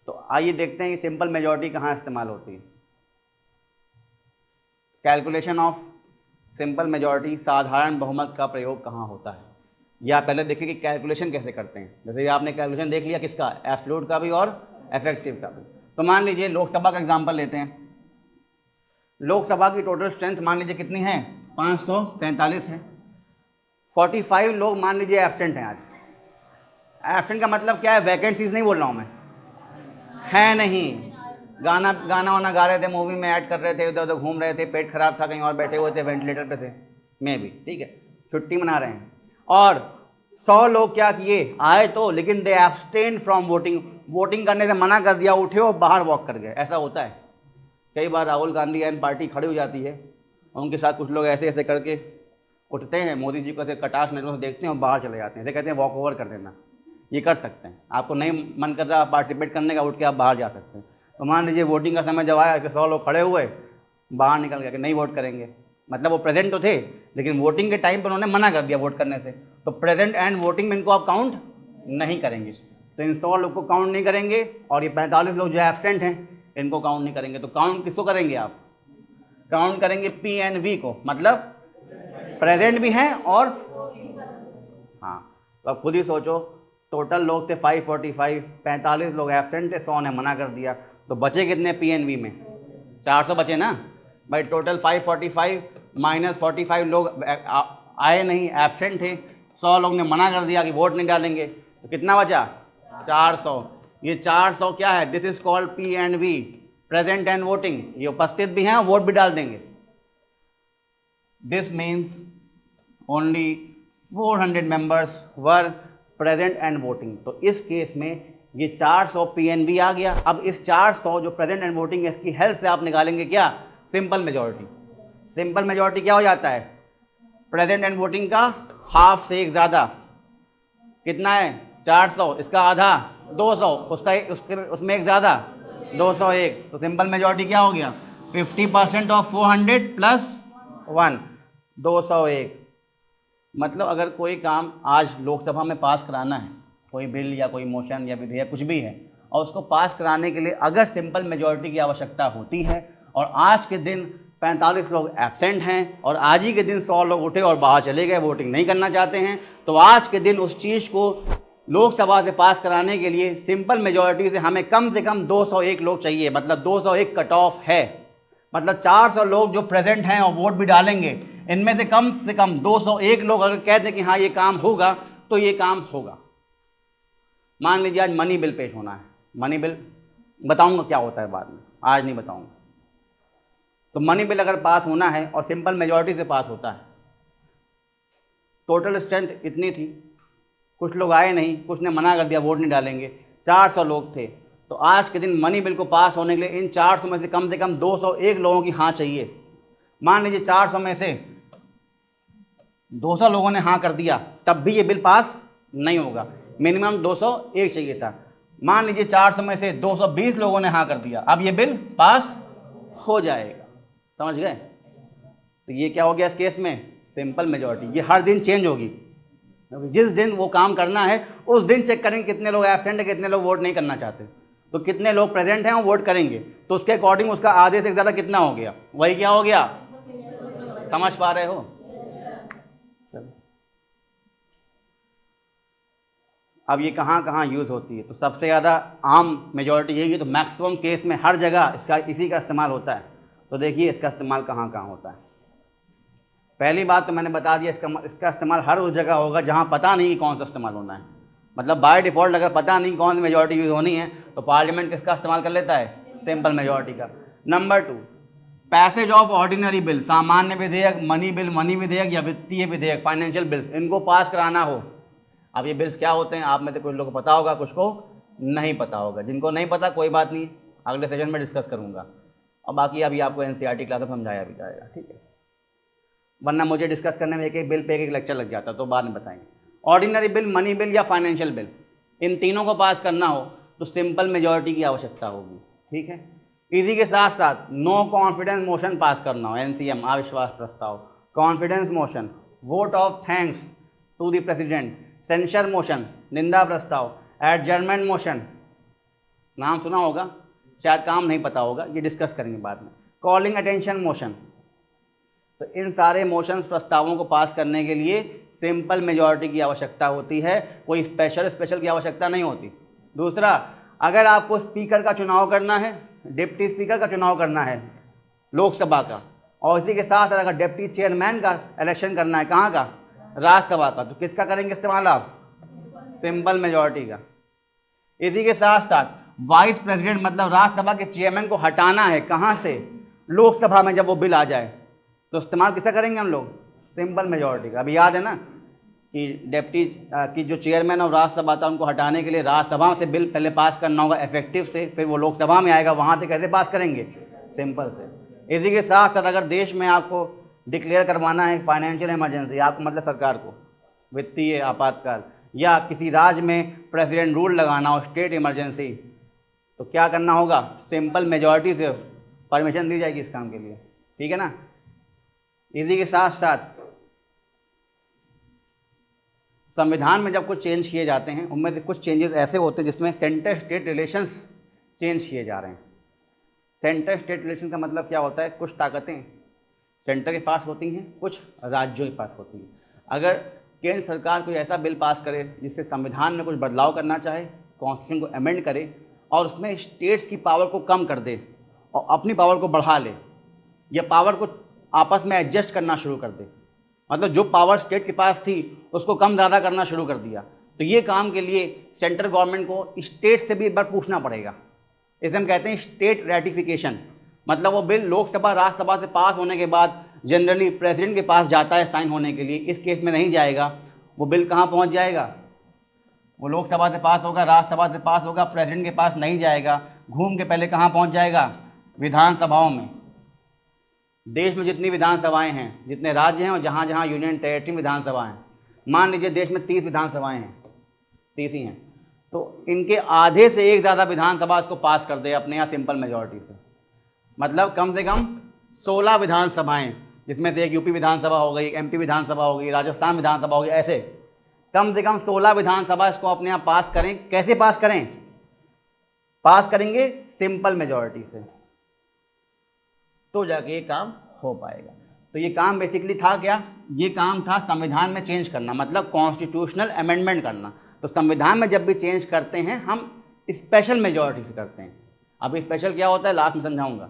तो आइए देखते हैं कि सिंपल मेजॉरिटी कहाँ इस्तेमाल होती है। कैलकुलेशन ऑफ सिंपल मेजॉरिटी, साधारण बहुमत का प्रयोग कहाँ होता है। या पहले देखिए कि कैलकुलेशन कैसे करते हैं। जैसे आपने कैलकुलेशन देख लिया किसका, एब्सोल्यूट का भी और इफेक्टिव का भी। तो मान लीजिए लोकसभा का एग्जांपल लेते हैं। लोकसभा की टोटल स्ट्रेंथ मान लीजिए कितनी है, 543 है। 45 लोग मान लीजिए एब्सेंट हैं आज। एब्सेंट का मतलब क्या है, वैकेंसीज नहीं बोल रहा हूँ मैं, है नहीं, गाना वाना गा रहे थे, मूवी में ऐड कर रहे थे, इधर उधर घूम रहे थे, पेट खराब था, कहीं और बैठे हुए थे, वेंटिलेटर पे थे, मैं भी, ठीक है, छुट्टी मना रहे हैं। और 100 लोग क्या किए, आए तो, लेकिन दे एब्सटेन फ्रॉम वोटिंग, वोटिंग करने से मना कर दिया, उठे और बाहर वॉक कर गए। ऐसा होता है कई बार। राहुल गांधी एंड पार्टी खड़ी हो जाती है, उनके साथ कुछ लोग ऐसे ऐसे करके उठते हैं, मोदी जी को ऐसे कटाक्ष नजरों से देखते हैं और बाहर चले जाते हैं। ऐसे कहते हैं वॉक ओवर कर देना, ये कर सकते हैं। आपको नहीं मन कर रहा पार्टिसिपेट करने का, उठ के आप बाहर जा सकते हैं। तो मान लीजिए वोटिंग का समय जब आया कि 100 लोग खड़े हुए, बाहर निकल गए कि नहीं वोट करेंगे, मतलब वो प्रेजेंट तो थे लेकिन वोटिंग के टाइम पर उन्होंने मना कर दिया वोट करने से, तो प्रेजेंट एंड वोटिंग में इनको आप काउंट नहीं करेंगे। तो इन 100 लोग को काउंट नहीं करेंगे, और ये 45 लोग जो एब्सेंट हैं इनको काउंट नहीं करेंगे। तो काउंट किसको करेंगे आप, काउंट करेंगे पी एंड वी को, मतलब प्रेजेंट भी हैं और हाँ। तो आप खुद ही सोचो, टोटल लोग थे 545, 45 लोग एब्सेंट थे, 100 ने मना कर दिया, तो बचे कितने पी एन वी में, 400 बचे ना भाई। टोटल 545 माइनस 45 लोग आए नहीं, एब्सेंट थे, 100 लोग ने मना कर दिया कि वोट नहीं डालेंगे, तो कितना बचा, 400। ये 400 क्या है, this is called p and v, present and voting. ये उपस्थित भी हैं, वोट भी डाल देंगे। This means only 400 members were present and voting. तो इस केस में ये 400 पीएनबी आ गया। अब इस 400 जो प्रेजेंट एंड वोटिंग है, इसकी हेल्प से आप निकालेंगे क्या, सिंपल मेजॉरिटी। सिंपल मेजॉरिटी क्या हो जाता है, प्रेजेंट एंड वोटिंग का हाफ से एक ज़्यादा, कितना है 400, इसका आधा 200, उसमें एक ज़्यादा 201। तो सिंपल मेजॉरिटी क्या हो गया, 50% ऑफ 400 प्लस 1, 201। मतलब अगर कोई काम आज लोकसभा में पास कराना है, कोई बिल या कोई मोशन या विधेयक कुछ भी है, और उसको पास कराने के लिए अगर सिंपल मेजॉरिटी की आवश्यकता होती है, और आज के दिन 45 लोग एब्सेंट हैं और आज ही के दिन 100 लोग उठे और बाहर चले गए, वोटिंग नहीं करना चाहते हैं, तो आज के दिन उस चीज़ को लोकसभा से पास कराने के लिए सिंपल मेजॉरिटी से हमें कम से कम 201 लोग चाहिए। मतलब 201 कट ऑफ है, मतलब 400 लोग जो प्रेजेंट हैं और वोट भी डालेंगे, इनमें से कम 201 लोग अगर कहते हैं कि हाँ ये काम होगा, तो ये काम होगा। मान लीजिए आज मनी बिल पेश होना है, मनी बिल बताऊंगा क्या होता है बाद में, आज नहीं बताऊंगा। तो मनी बिल अगर पास होना है और सिंपल मेजॉरिटी से पास होता है, टोटल स्ट्रेंथ इतनी थी, कुछ लोग आए नहीं, कुछ ने मना कर दिया वोट नहीं डालेंगे, 400 लोग थे, तो आज के दिन मनी बिल को पास होने के लिए इन 400 में से कम 201 लोगों की हाँ चाहिए। मान लीजिए 400 में से 200 लोगों ने हाँ कर दिया, तब भी ये बिल पास नहीं होगा, मिनिमम 201 चाहिए था। मान लीजिए 400 में से 220 लोगों ने हाँ कर दिया, अब ये बिल पास हो जाएगा। समझ गए? तो ये क्या हो गया इस केस में, सिंपल मेजॉरिटी। ये हर दिन चेंज होगी, जिस दिन वो काम करना है उस दिन चेक करेंगे कितने लोग एब्सेंट है, कितने लोग वोट नहीं करना चाहते, तो कितने लोग प्रेजेंट हैं वो वोट करेंगे, तो उसके अकॉर्डिंग उसका आधे से ज़्यादा कितना हो गया, वही क्या हो गया। समझ पा रहे हो? अब ये कहाँ कहाँ यूज़ होती है, तो सबसे ज़्यादा आम मेजॉरिटी यही है, तो मैक्सिमम केस में हर जगह इसी का इस्तेमाल होता है। तो देखिए इसका इस्तेमाल कहाँ कहाँ होता है। पहली बात तो मैंने बता दिया, इसका इस्तेमाल हर उस जगह होगा जहाँ पता नहीं कि कौन सा इस्तेमाल होना है। मतलब बाय डिफ़ॉल्ट अगर पता नहीं कौन सी मेजॉरिटी यूज़ होनी है, तो पार्लियामेंट किसका इस्तेमाल कर लेता है, सिंपल मेजॉरिटी का। Number 2, passage of ordinary bill, सामान्य विधेयक, मनी बिल, मनी विधेयक या वित्तीय विधेयक, फाइनेंशियल बिल्स, इनको पास कराना हो। अब ये बिल्स क्या होते हैं, आप में से कुछ लोगों को पता होगा, कुछ को नहीं पता होगा। जिनको नहीं पता कोई बात नहीं, अगले सेशन में डिस्कस करूँगा, और बाकी अभी आपको एनसीईआरटी क्लास में समझाया भी जाएगा, ठीक है। वरना मुझे डिस्कस करने में एक एक बिल पे एक एक लेक्चर लग जाता, तो बाद में बताएंगे। ऑर्डिनरी बिल, मनी बिल या फाइनेंशियल बिल, इन तीनों को पास करना हो तो सिंपल मेजॉरिटी की आवश्यकता होगी, ठीक है। इसी के साथ साथ नो कॉन्फिडेंस मोशन पास करना हो, एनसीएम अविश्वास प्रस्ताव, confidence motion, vote of thanks to the president, censure motion निंदा प्रस्ताव, एडजर्नमेंट मोशन, नाम सुना होगा शायद, काम नहीं पता होगा, ये डिस्कस करेंगे बाद में, कॉलिंग अटेंशन मोशन। तो इन सारे मोशंस प्रस्तावों को पास करने के लिए सिंपल मेजॉरिटी की आवश्यकता होती है, कोई स्पेशल की आवश्यकता नहीं होती। दूसरा, अगर आपको स्पीकर का चुनाव करना है, डिप्टी स्पीकर का चुनाव करना है लोकसभा का, और इसी के साथ अगर डिप्टी चेयरमैन का इलेक्शन करना है, कहाँ का, राज्यसभा का, तो किसका करेंगे इस्तेमाल आप, सिंपल मेजॉरिटी का। इसी के साथ साथ वाइस प्रेसिडेंट मतलब राज्यसभा के चेयरमैन को हटाना है, कहाँ से, लोकसभा में जब वो बिल आ जाए, तो इस्तेमाल किसका करेंगे हम लोग, सिंपल मेजॉरिटी का। अभी याद है ना कि डिप्टी की जो चेयरमैन और राज्यसभा था उनको हटाने के लिए राज्यसभा से बिल पहले पास करना होगा इफेक्टिव से, फिर वो लोकसभा में आएगा, वहाँ से कैसे पास करेंगे, सिंपल से। इसी के साथ साथ अगर देश में आपको डिक्लेयर करवाना है फाइनेंशियल इमरजेंसी, आपको मतलब सरकार को वित्तीय आपातकाल, या किसी राज्य में प्रेसिडेंट रूल लगाना हो स्टेट इमरजेंसी, तो क्या करना होगा, सिंपल मेजॉरिटी से परमिशन दी जाएगी इस काम के लिए, ठीक है ना। इसी के साथ साथ संविधान में जब कुछ चेंज किए जाते हैं, उनमें से कुछ चेंजेस ऐसे होते हैं जिसमें सेंटर स्टेट रिलेशंस चेंज किए जा रहे हैं। सेंटर स्टेट रिलेशन का मतलब क्या होता है, कुछ ताकतें सेंटर के पास होती हैं, कुछ राज्यों के पास होती हैं। अगर केंद्र सरकार कोई ऐसा बिल पास करे जिससे संविधान में कुछ बदलाव करना चाहे, कॉन्स्टिट्यूशन को अमेंड करे और उसमें स्टेट्स की पावर को कम कर दे और अपनी पावर को बढ़ा ले, या पावर को आपस में एडजस्ट करना शुरू कर दे, मतलब जो पावर स्टेट के पास थी उसको कम ज़्यादा करना शुरू कर दिया, तो ये काम के लिए सेंट्रल गवर्नमेंट को स्टेट से भी एक बार पूछना पड़ेगा। इसे हम कहते हैं स्टेट रेटिफिकेशन। मतलब वो बिल लोकसभा राज्यसभा से पास होने के बाद जनरली प्रेसिडेंट के पास जाता है साइन होने के लिए, इस केस में नहीं जाएगा। वो बिल कहाँ पहुँच जाएगा, वो लोकसभा से पास होगा, राज्यसभा से पास होगा, प्रेसिडेंट के पास नहीं जाएगा, घूम के पहले कहाँ पहुँच जाएगा, विधानसभाओं में। देश में जितनी विधानसभाएं हैं, जितने राज्य हैं और जहाँ जहाँ यूनियन टेरिटरी विधानसभाएं हैं, मान लीजिए देश में 30 विधानसभाएं हैं, 30 ही हैं, तो इनके आधे से एक ज़्यादा विधानसभा इसको पास कर दे अपने यहाँ सिंपल मेजॉरिटी से। मतलब कम से कम 16 विधानसभाएं, जिसमें से एक यूपी विधानसभा हो गई, एक एमपी विधानसभा हो गई, राजस्थान विधानसभा हो गई, ऐसे कम से कम 16 विधानसभा इसको अपने यहाँ पास करें। कैसे पास करें, पास करेंगे सिंपल मेजॉरिटी से, तो जाके ये काम हो पाएगा। तो ये काम बेसिकली था क्या, ये काम था संविधान में चेंज करना, मतलब कॉन्स्टिट्यूशनल अमेंडमेंट करना। तो संविधान में जब भी चेंज करते हैं हम स्पेशल मेजॉरिटी से करते हैं। अब स्पेशल क्या होता है लास्ट में समझाऊंगा,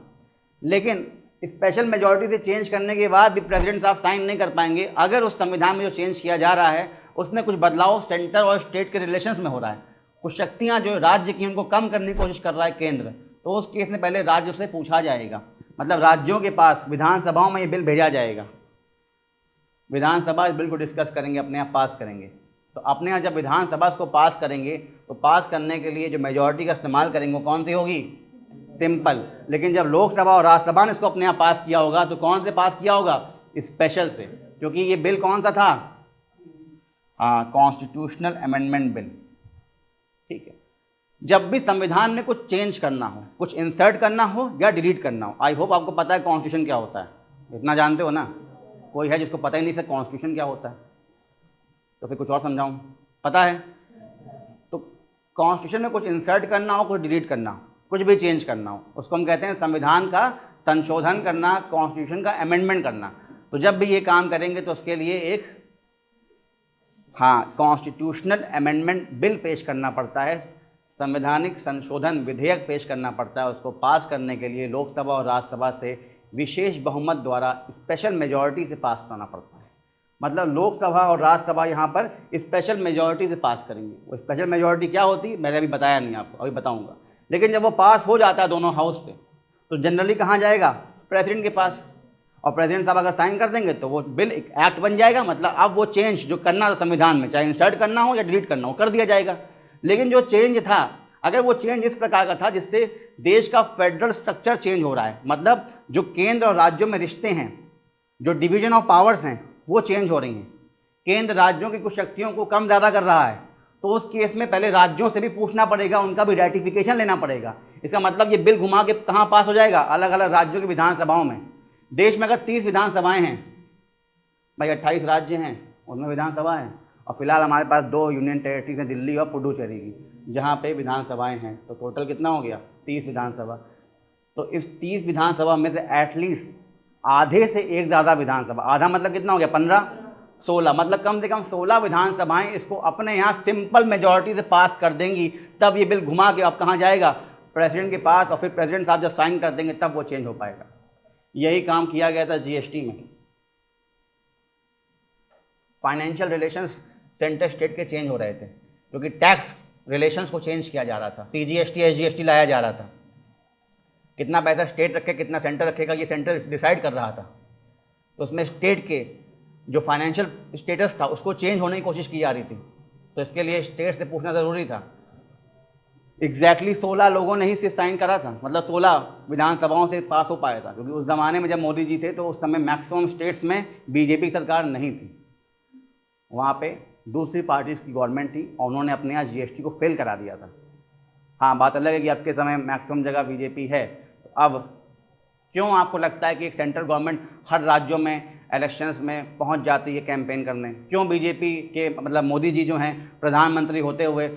लेकिन स्पेशल मेजॉरिटी से चेंज करने के बाद भी प्रेसिडेंट साहब साइन नहीं कर पाएंगे अगर उस संविधान में जो चेंज किया जा रहा है उसमें कुछ बदलाव सेंटर और स्टेट के रिलेशंस में हो रहा है, कुछ शक्तियाँ जो राज्य की उनको कम करने की कोशिश कर रहा है केंद्र, तो उस केस में पहले राज्य से पूछा जाएगा। मतलब राज्यों के पास विधानसभाओं में ये बिल भेजा जाएगा, विधानसभा इस बिल को डिस्कस करेंगे, अपने आप पास करेंगे। तो अपने यहाँ जब विधानसभा इसको पास करेंगे तो पास करने के लिए जो मेजॉरिटी का इस्तेमाल करेंगे वो कौन सी होगी, सिंपल। लेकिन जब लोकसभा और राज्यसभा ने इसको अपने यहाँ पास किया होगा तो कौन से पास किया होगा, स्पेशल से, क्योंकि ये बिल कौन सा था, हाँ, कॉन्स्टिट्यूशनल अमेंडमेंट बिल। ठीक है, जब भी संविधान में कुछ चेंज करना हो, कुछ इंसर्ट करना हो या डिलीट करना हो, आई होप आपको पता है कॉन्स्टिट्यूशन क्या होता है, इतना जानते हो ना। कोई है जिसको पता ही नहीं था कॉन्स्टिट्यूशन क्या होता है, तो फिर कुछ और समझाऊं, पता है। तो कॉन्स्टिट्यूशन में कुछ इंसर्ट करना हो, कुछ डिलीट करना हो, कुछ भी चेंज करना हो, उसको हम कहते हैं संविधान का संशोधन करना, कॉन्स्टिट्यूशन का अमेंडमेंट करना। तो जब भी ये काम करेंगे तो उसके लिए एक कॉन्स्टिट्यूशनल अमेंडमेंट बिल पेश करना पड़ता है, संवैधानिक संशोधन विधेयक पेश करना पड़ता है। उसको पास करने के लिए लोकसभा और राज्यसभा से विशेष बहुमत द्वारा स्पेशल मेजॉरिटी से पास करना पड़ता है। मतलब लोकसभा और राज्यसभा यहाँ पर स्पेशल मेजॉरिटी से पास करेंगे। वो स्पेशल मेजॉरिटी क्या होती है मैंने अभी बताया नहीं आपको, अभी बताऊँगा। लेकिन जब वो पास हो जाता है दोनों हाउस से तो जनरली कहाँ जाएगा, प्रेसिडेंट के पास, और प्रेसिडेंट साहब अगर साइन कर देंगे तो वो बिल एक एक्ट बन जाएगा। मतलब अब वो चेंज जो करना था संविधान में, चाहे इंसर्ट करना हो या डिलीट करना हो, कर दिया जाएगा। लेकिन जो चेंज था, अगर वो चेंज इस प्रकार का था जिससे देश का फेडरल स्ट्रक्चर चेंज हो रहा है, मतलब जो केंद्र और राज्यों में रिश्ते हैं जो डिवीजन ऑफ पावर्स हैं वो चेंज हो रही हैं। केंद्र राज्यों की कुछ शक्तियों को कम ज़्यादा कर रहा है, तो उस केस में पहले राज्यों से भी पूछना पड़ेगा, उनका भी रेटिफिकेशन लेना पड़ेगा। इसका मतलब ये बिल घुमा के कहाँ पास हो जाएगा? अलग अलग राज्यों की विधानसभाओं में। देश में अगर 30 विधानसभाएं हैं भाई, 28 राज्य हैं, उनमें विधानसभा है, और फिलहाल हमारे पास 2 यूनियन टेरिटरीज हैं, दिल्ली और पुडुचेरी की, जहाँ पे विधानसभाएं हैं। तो टोटल कितना हो गया? 30 विधानसभा। तो इस 30 विधानसभा में से एटलीस्ट आधे से एक ज़्यादा विधानसभा, आधा मतलब कितना हो गया? 15, 16, मतलब कम से कम 16 विधानसभाएं इसको अपने यहाँ सिंपल मेजॉरिटी से पास कर देंगी, तब ये बिल घुमा के अब कहाँ जाएगा? प्रेसिडेंट के पास, और फिर प्रेसिडेंट साहब जब साइन कर देंगे तब वो चेंज हो पाएगा। यही काम किया गया था जीएसटी में। फाइनेंशियल रिलेशंस सेंटर स्टेट के चेंज हो रहे थे, क्योंकि टैक्स रिलेशंस को चेंज किया जा रहा था, सीजीएसटी एसजीएसटी लाया जा रहा था। कितना पैसा स्टेट रखे, कितना सेंटर रखेगा, ये सेंटर डिसाइड कर रहा था। तो उसमें स्टेट के जो फाइनेंशियल स्टेटस था उसको चेंज होने की कोशिश की जा रही थी, तो इसके लिए स्टेट से पूछना ज़रूरी था। एग्जैक्टली 16 लोगों ने ही सिर्फ साइन करा था, मतलब 16 विधानसभाओं से पास हो पाया था, क्योंकि उस ज़माने में जब मोदी जी थे तो उस समय मैक्सिमम स्टेट्स में बीजेपी सरकार नहीं थी, वहाँ पे दूसरी पार्टीज की गवर्नमेंट थी, और उन्होंने अपने यहाँ जीएसटी को फेल करा दिया था। हाँ, बात अलग है कि अब के समय मैक्सिमम जगह बीजेपी है। तो अब क्यों आपको लगता है कि एक सेंट्रल गवर्नमेंट हर राज्यों में इलेक्शंस में पहुंच जाती है कैंपेन करने? क्यों बीजेपी के मतलब मोदी जी जो हैं प्रधानमंत्री होते हुए,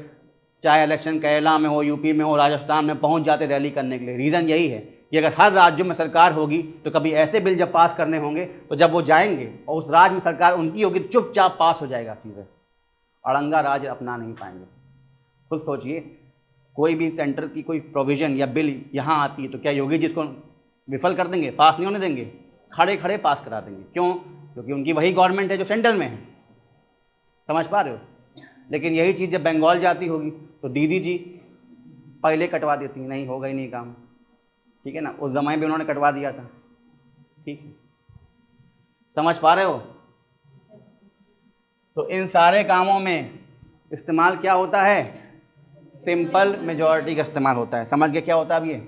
चाहे इलेक्शन केरला में हो, यूपी में हो, राजस्थान में, पहुंच जाते रैली करने के लिए? रीज़न यही है कि अगर हर राज्य में सरकार होगी तो कभी ऐसे बिल जब पास करने होंगे तो जब वो जाएंगे और उस राज्य में सरकार उनकी होगी, चुपचाप पास हो जाएगा चीज़ें, अड़ंगा राज अपना नहीं पाएंगे। खुद सोचिए, कोई भी सेंटर की कोई प्रोविज़न या बिल यहाँ आती है तो क्या योगी जी इसको विफल कर देंगे? पास नहीं होने देंगे? खड़े खड़े पास करा देंगे। क्यों? क्योंकि उनकी वही गवर्नमेंट है जो सेंटर में है। समझ पा रहे हो? लेकिन यही चीज़ जब बंगाल जाती होगी तो दीदी जी पहले कटवा देती, नहीं होगा ही नहीं काम, ठीक है ना? उस जमाने में उन्होंने कटवा दिया था, ठीक है? समझ पा रहे हो? तो इन सारे कामों में इस्तेमाल क्या होता है? सिंपल मेजॉरिटी का इस्तेमाल होता है। समझ गए क्या होता है?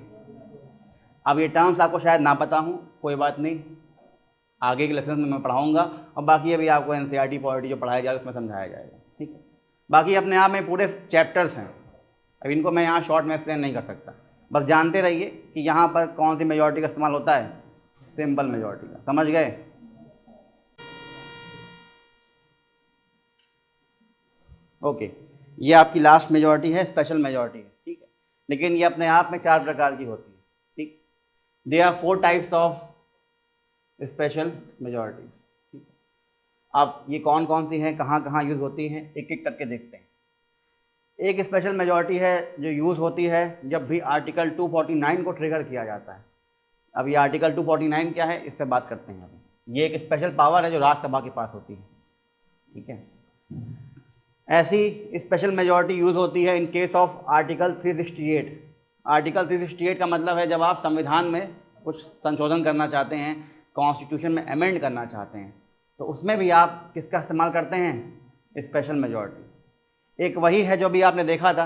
अब ये टर्म्स आपको शायद ना पता हूँ, कोई बात नहीं, आगे के लेसन में मैं पढ़ाऊँगा, और बाकी अभी आपको एनसीईआरटी पॉलिटी जो पढ़ाया जाएगा उसमें समझाया जाएगा, ठीक है? बाकी अपने आप में पूरे चैप्टर्स हैं, अब इनको मैं यहाँ शॉर्ट में एक्सप्लेन नहीं कर सकता, बस जानते रहिए कि यहाँ पर कौन सी मेजॉरिटी का इस्तेमाल होता है? सिंपल मेजॉरिटी का। समझ गए? ओके, ये आपकी लास्ट मेजॉरिटी है, स्पेशल मेजॉरिटी है, ठीक है? लेकिन ये अपने आप में 4 प्रकार की होती है, ठीक? There are 4 types of special majority, ठीक है? अब ये कौन कौन सी हैं, कहाँ कहाँ यूज़ होती हैं, एक एक करके देखते हैं। एक स्पेशल मेजॉरिटी है जो यूज़ होती है जब भी आर्टिकल 249 को ट्रिगर किया जाता है। अब ये आर्टिकल 249 क्या है, इस पर बात करते हैं। अभी ये एक स्पेशल पावर है जो राज्यसभा के पास होती है, ठीक है? ऐसी स्पेशल मेजॉरिटी यूज़ होती है in case of article 368। Article 368 का मतलब है जब आप संविधान में कुछ संशोधन करना चाहते हैं, कॉन्स्टिट्यूशन में अमेंड करना चाहते हैं, तो उसमें भी आप किसका इस्तेमाल करते हैं? Special majority. एक वही है जो भी आपने देखा था,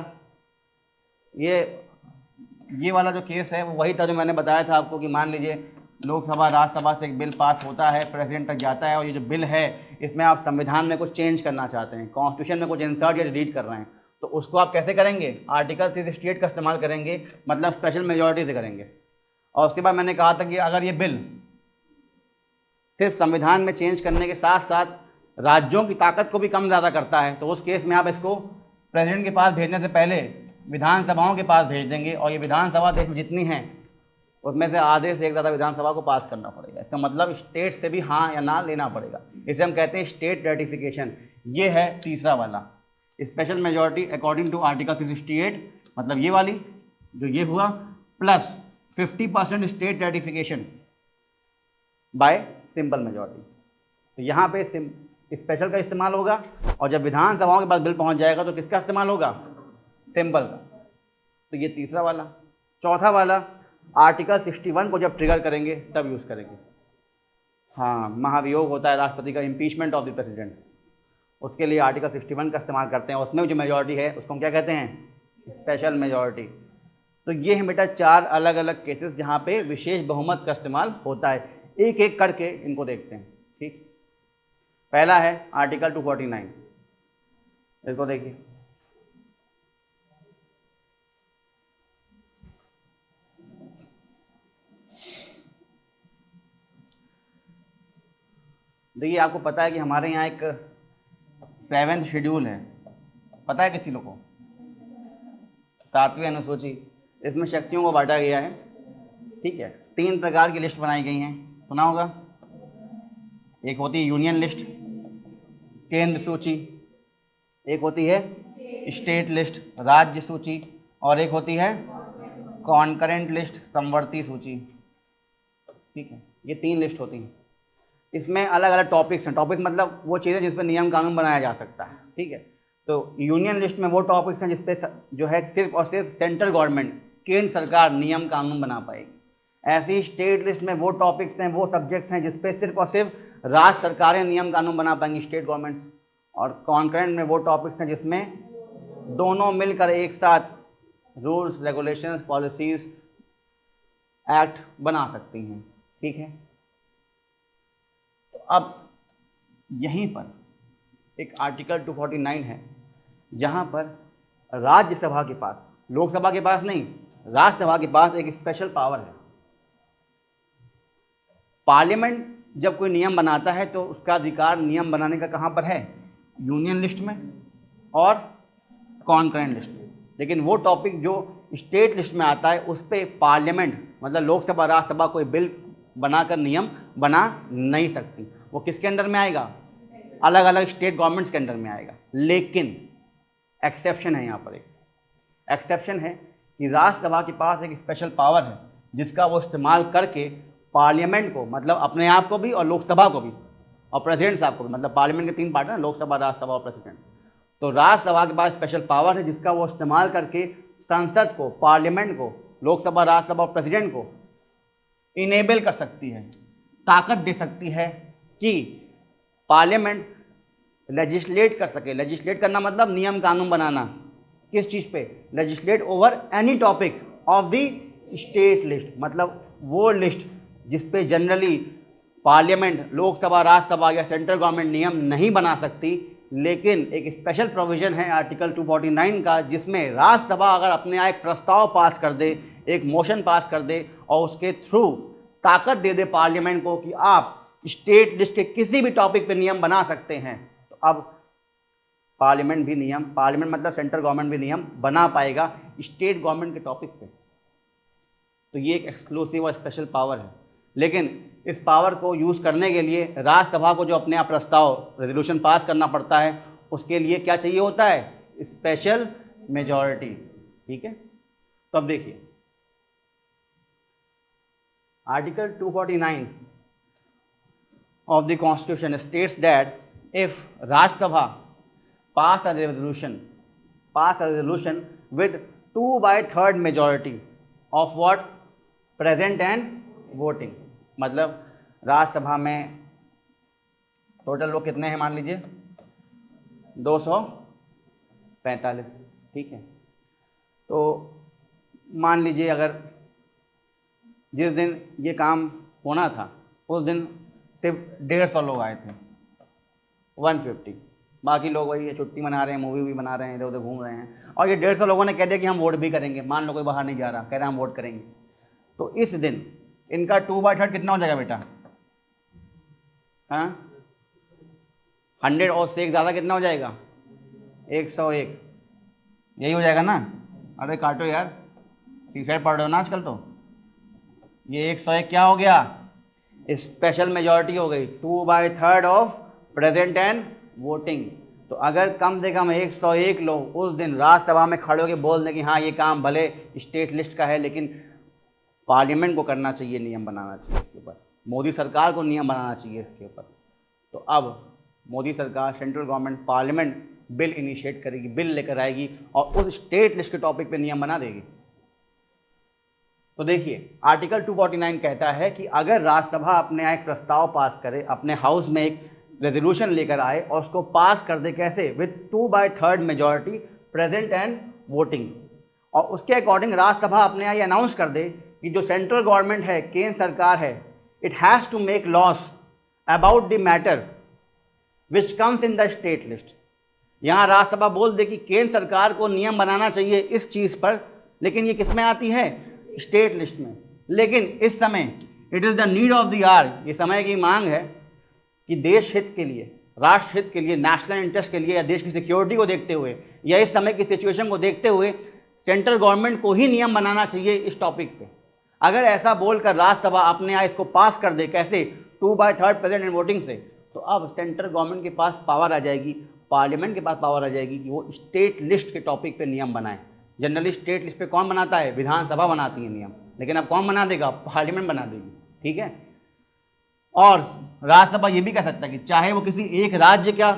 ये वाला जो केस है वो वही था जो मैंने बताया था आपको कि मान लीजिए लोकसभा राज्यसभा से एक बिल पास होता है, प्रेसिडेंट तक जाता है, और ये जो बिल है इसमें आप संविधान में कुछ चेंज करना चाहते हैं, कॉन्स्टिट्यूशन में कुछ इंसर्ट या डिलीट कर रहे हैं, तो उसको आप कैसे करेंगे? आर्टिकल 368 का इस्तेमाल करेंगे, मतलब स्पेशल मेजॉरिटी से करेंगे। और उसके बाद मैंने कहा था कि अगर ये बिल सिर्फ संविधान में चेंज करने के साथ साथ राज्यों की ताकत को भी कम ज़्यादा करता है, तो उस केस में आप इसको प्रेसिडेंट के पास भेजने से पहले विधानसभाओं के पास भेज देंगे, और ये विधानसभा देश में जितनी हैं उसमें से आधे से एक ज़्यादा विधानसभा को पास करना पड़ेगा। इसका मतलब स्टेट से भी हाँ या ना लेना पड़ेगा, इसे हम कहते हैं स्टेट रेटिफिकेशन। ये है तीसरा वाला special majority according to article 368, मतलब ये वाली जो ये हुआ, plus 50% state ratification by simple majority. तो यहाँ पे स्पेशल का इस्तेमाल होगा, और जब विधानसभाओं के पास बिल पहुँच जाएगा तो किसका इस्तेमाल होगा? सिंपल का। तो ये तीसरा वाला। चौथा वाला आर्टिकल 61 को जब ट्रिगर करेंगे तब यूज़ करेंगे। हाँ, महाभियोग होता है राष्ट्रपति का, इम्पीचमेंट ऑफ द प्रेसिडेंट, उसके लिए आर्टिकल 61 का इस्तेमाल करते हैं। उसमें जो मेजॉरिटी है उसको हम क्या कहते हैं? Special majority. तो ये है बेटा 4 अलग अलग केसेस जहाँ पे विशेष बहुमत का इस्तेमाल होता है। एक एक करके इनको देखते हैं। ठीक, पहला है आर्टिकल 249, इसको देखिए। देखिए आपको पता है कि हमारे यहाँ एक 7th शेड्यूल है, पता है किसी लोग को? 7वीं अनुसूची, इसमें शक्तियों को बांटा गया है। ठीक है, 3 प्रकार की लिस्ट बनाई गई हैं, सुना होगा। एक होती है यूनियन लिस्ट, केंद्र सूची, एक होती है स्टेट लिस्ट, राज्य सूची, और एक होती है कॉन्करेंट लिस्ट, समवर्ती सूची। ठीक है, ये 3 लिस्ट होती हैं। इसमें अलग अलग टॉपिक्स हैं। टॉपिक मतलब वो चीज़ें जिस पर नियम कानून बनाया जा सकता है। ठीक है, तो यूनियन लिस्ट में वो टॉपिक्स हैं जिस पे जो है सिर्फ और सिर्फ सेंट्रल गवर्नमेंट, केंद्र सरकार नियम कानून बना पाएगी। ऐसी स्टेट लिस्ट में वो टॉपिक्स हैं, वो सब्जेक्ट्स हैं जिस पे सिर्फ और सिर्फ राज्य सरकारें नियम कानून बना पाएंगी, स्टेट गवर्नमेंट। और कॉन्करेंट में वो टॉपिक्स हैं जिसमें दोनों मिलकर एक साथ रूल्स, रेगुलेशंस, पॉलिसीज, एक्ट बना सकती हैं। ठीक है, तो अब यहीं पर एक आर्टिकल 249 है जहां पर राज्यसभा के पास, लोकसभा के पास नहीं, राज्यसभा के पास एक स्पेशल पावर है। पार्लियामेंट जब कोई नियम बनाता है तो उसका अधिकार नियम बनाने का कहाँ पर है? यूनियन लिस्ट में और कॉन्करेंट लिस्ट में। लेकिन वो टॉपिक जो स्टेट लिस्ट में आता है उस पर पार्लियामेंट मतलब लोकसभा, राज्यसभा कोई बिल बनाकर नियम बना नहीं सकती। वो किसके अंडर में आएगा? अलग अलग स्टेट गवर्नमेंट्स के अंडर में आएगा। लेकिन एक्सेप्शन है, यहाँ पर एक एक्सेप्शन है कि राज्यसभा के पास एक स्पेशल पावर है जिसका वो इस्तेमाल करके पार्लियामेंट को, मतलब अपने आप को भी और लोकसभा को भी और प्रेसिडेंट साहब को भी, मतलब पार्लियामेंट के 3 पार्ट हैं, लोकसभा, राज्यसभा और प्रेसिडेंट। तो राज्यसभा के पास स्पेशल पावर है जिसका वो इस्तेमाल करके संसद को, पार्लियामेंट को, लोकसभा, राज्यसभा और प्रेसिडेंट को इनेबल कर सकती है, ताकत दे सकती है कि पार्लियामेंट लेजिस्लेट कर सके। लेजिस्लेट करना मतलब नियम कानून बनाना। किस चीज़ पे? Legislate over any topic of the state list, मतलब वो लिस्ट जिस पे जनरली पार्लियामेंट, लोकसभा, राज्यसभा या सेंट्रल गवर्नमेंट नियम नहीं बना सकती। लेकिन एक स्पेशल प्रोविजन है आर्टिकल 249 का जिसमें राज्यसभा अगर अपने यहाँ एक प्रस्ताव पास कर दे, एक मोशन पास कर दे और उसके थ्रू ताकत दे दे पार्लियामेंट को कि आप स्टेट लिस्ट के किसी भी टॉपिक पे नियम बना सकते हैं, तो अब पार्लियामेंट भी नियम, पार्लियामेंट मतलब सेंट्रल गवर्नमेंट भी नियम बना पाएगा स्टेट गवर्नमेंट के टॉपिक पे। तो ये एक एक्सक्लूसिव और स्पेशल पावर है। लेकिन इस पावर को यूज़ करने के लिए राज्यसभा को जो अपने आप प्रस्ताव, रेजोल्यूशन पास करना पड़ता है, उसके लिए क्या चाहिए होता है? Special majority. ठीक है, तो अब देखिए article 249 of the Constitution states that if Rajya Sabha pass a resolution with 2/3 majority of what? Present and voting, मतलब राज्यसभा में टोटल लोग कितने हैं मान लीजिए? 245। ठीक है, तो मान लीजिए अगर जिस दिन ये काम होना था उस दिन सिर्फ 150 लोग आए थे, 150, बाकी लोग वही है, छुट्टी मना रहे हैं, मूवी भी बना रहे हैं, इधर उधर घूम रहे हैं, और ये 150 लोगों ने कह दिया कि हम वोट भी करेंगे। मान लो कोई बाहर नहीं जा रहा, कह रहा हम वोट करेंगे, तो इस दिन इनका 2/3 कितना हो जाएगा बेटा? हाँ, 100 और से एक ज़्यादा कितना हो जाएगा? 101, यही हो जाएगा ना? अरे काटो यार, सीसाइड पढ़ रहे हो ना आजकल। तो ये 101 क्या हो गया? स्पेशल मेजॉरिटी हो गई, 2/3 ऑफ प्रेजेंट एंड वोटिंग। तो अगर कम से कम 101 लोग उस दिन राज्यसभा में खड़े होकर बोल दें कि हाँ ये काम भले स्टेट लिस्ट का है लेकिन पार्लियामेंट को करना चाहिए, नियम बनाना चाहिए इसके ऊपर, मोदी सरकार को नियम बनाना चाहिए इसके ऊपर, तो अब मोदी सरकार, central government, parliament bill initiate करेगी, बिल लेकर आएगी और उस स्टेट लिस्ट के टॉपिक पे नियम बना देगी। तो देखिए आर्टिकल 249 कहता है कि अगर राज्यसभा अपने यहाँ एक प्रस्ताव पास करे, अपने हाउस में एक रेजोल्यूशन लेकर आए और उसको पास कर दे, कैसे? With 2/3 majority present and voting, और उसके अकॉर्डिंग राज्यसभा अपने यहाँ ये अनाउंस कर दे कि जो सेंट्रल गवर्नमेंट है, केंद्र सरकार है, it has to make laws about the matter which comes in the state list. यहाँ राज्यसभा बोल दे कि केंद्र सरकार को नियम बनाना चाहिए इस चीज़ पर, लेकिन ये किस में आती है? स्टेट लिस्ट में। लेकिन इस समय it is the need of the hour, ये समय की मांग है कि देश हित के लिए, राष्ट्र हित के लिए, नेशनल इंटरेस्ट के लिए, या देश की सिक्योरिटी को देखते हुए, या इस समय की सिचुएशन को देखते हुए सेंट्रल गवर्नमेंट को ही नियम बनाना चाहिए इस टॉपिक पे। अगर ऐसा बोलकर राज्यसभा अपने यहाँ इसको पास कर दे, कैसे? 2/3 प्रेजेंट एंड वोटिंग से, तो अब सेंट्रल गवर्नमेंट के पास पावर आ जाएगी, पार्लियामेंट के पास पावर आ जाएगी कि वो स्टेट लिस्ट के टॉपिक पे नियम बनाए। जनरली स्टेट लिस्ट पे कौन बनाता है? विधानसभा बनाती है नियम, लेकिन अब कौन बना देगा? पार्लियामेंट बना देगी। ठीक है। और राज्यसभा ये भी कह सकता है कि चाहे वो किसी एक राज्य का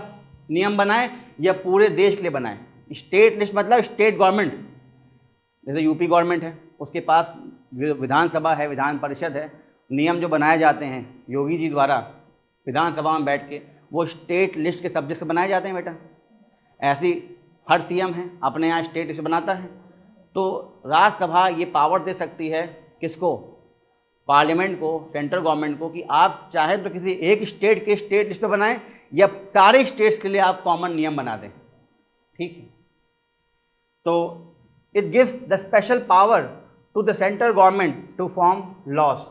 नियम बनाए या पूरे देश के लिए बनाए। स्टेट लिस्ट मतलब स्टेट गवर्नमेंट, जैसे यूपी गवर्नमेंट है, उसके पास विधानसभा है, विधान परिषद है, नियम जो बनाए जाते हैं योगी जी द्वारा विधानसभा में बैठ के, वो स्टेट लिस्ट के सब्जेक्ट से बनाए जाते हैं बेटा। ऐसी हर सीएम है अपने यहाँ स्टेट लिस्ट बनाता है। तो राज्यसभा ये पावर दे सकती है किसको? पार्लियामेंट को, सेंट्रल गवर्नमेंट को, कि आप चाहे तो किसी एक स्टेट के स्टेट लिस्ट पे बनाएं या सारे स्टेट्स के लिए आप कॉमन नियम बना दें। ठीक है। तो it gives the special power to the central government to form laws.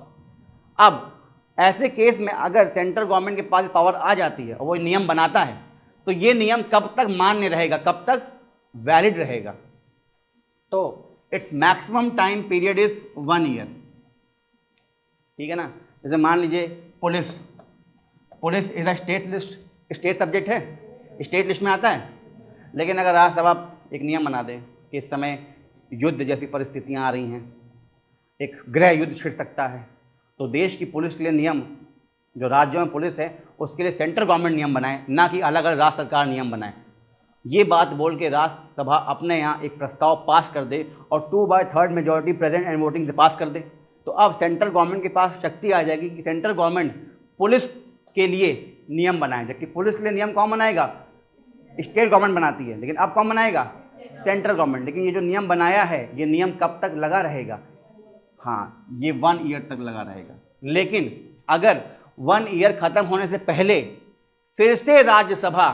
अब ऐसे केस में अगर सेंट्रल गवर्नमेंट के पास पावर आ जाती है और वो नियम बनाता है, तो ये नियम कब तक मान्य रहेगा, कब तक वैलिड रहेगा? तो its maximum time period is 1 year. ठीक है ना। जैसे मान लीजिए police is a state list, state subject है, स्टेट लिस्ट में आता है। लेकिन अगर राज्यसभा एक नियम बना दे कि इस समय युद्ध जैसी परिस्थितियां आ रही हैं, एक गृह युद्ध छिड़ सकता है, तो देश की पुलिस के लिए नियम, जो राज्यों में पुलिस है उसके लिए सेंट्रल गवर्नमेंट नियम बनाए, ना कि अलग अलग राज्य सरकार नियम बनाए। ये बात बोल के राज्यसभा अपने यहाँ एक प्रस्ताव पास कर दे और 2/3 मेजॉरिटी प्रेजेंट एंड वोटिंग से पास कर दे, तो अब सेंट्रल गवर्नमेंट के पास शक्ति आ जाएगी कि सेंट्रल गवर्नमेंट पुलिस के लिए नियम बनाए। जबकि पुलिस के लिए नियम कौन बनाएगा? स्टेट गवर्नमेंट बनाती है, लेकिन अब कौन बनाएगा? Central government. लेकिन ये जो नियम बनाया है, ये नियम कब तक लगा रहेगा? हाँ, ये 1 ईयर तक लगा रहेगा। लेकिन अगर 1 ईयर खत्म होने से पहले फिर से राज्यसभा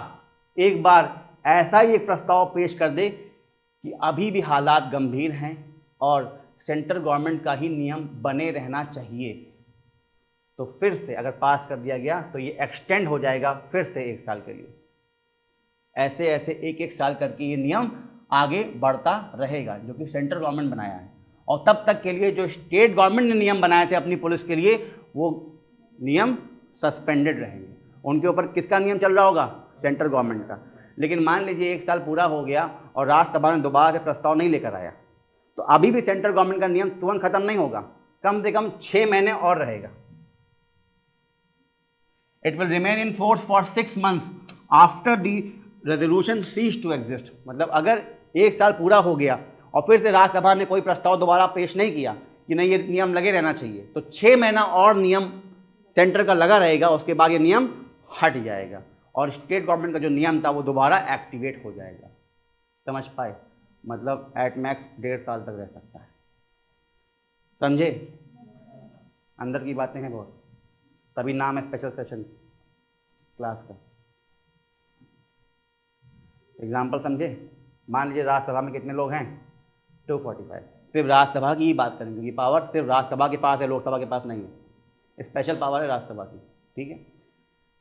एक बार ऐसा ही एक प्रस्ताव पेश कर दे कि अभी भी हालात गंभीर हैं और सेंट्रल गवर्नमेंट का ही नियम बने रहना चाहिए, तो फिर से अगर पास कर दिया गया तो ये एक्सटेंड हो जाएगा फिर से 1 साल के लिए। ऐसे ऐसे एक साल करके ये नियम आगे बढ़ता रहेगा, जो कि सेंट्रल गवर्नमेंट बनाया है। और तब तक के लिए जो स्टेट गवर्नमेंट ने नियम बनाए थे अपनी पुलिस के लिए, वो नियम सस्पेंडेड रहेंगे। उनके ऊपर किसका नियम चल रहा होगा? सेंट्रल गवर्नमेंट का। लेकिन मान लीजिए 1 साल पूरा हो गया और राज्यसभा ने दोबारा से प्रस्ताव नहीं लेकर आया, तो अभी भी सेंट्रल गवर्नमेंट का नियम तुरंत खत्म नहीं होगा, कम से कम 6 महीने और रहेगा। It will remain in force for 6 months after the resolution ceases to exist. मतलब अगर 1 साल पूरा हो गया और फिर से राज्यसभा ने कोई प्रस्ताव दोबारा पेश नहीं किया कि नहीं ये नियम लगे रहना चाहिए, तो 6 महीना और नियम सेंटर का लगा रहेगा, उसके बाद ये नियम हट जाएगा और स्टेट गवर्नमेंट का जो नियम था वो दोबारा एक्टिवेट हो जाएगा। समझ पाए? मतलब एट मैक्स 1.5 साल तक रह सकता है। समझे? अंदर की बातें हैं बहुत, तभी नाम है स्पेशल सेशन क्लास का। एग्जाम्पल समझे? मान लीजिए राज्यसभा में कितने लोग हैं? 245। सिर्फ राज्यसभा की ही बात करेंगे क्योंकि पावर सिर्फ राज्यसभा के पास है, लोकसभा के पास नहीं है। स्पेशल पावर है राज्यसभा की। ठीक है।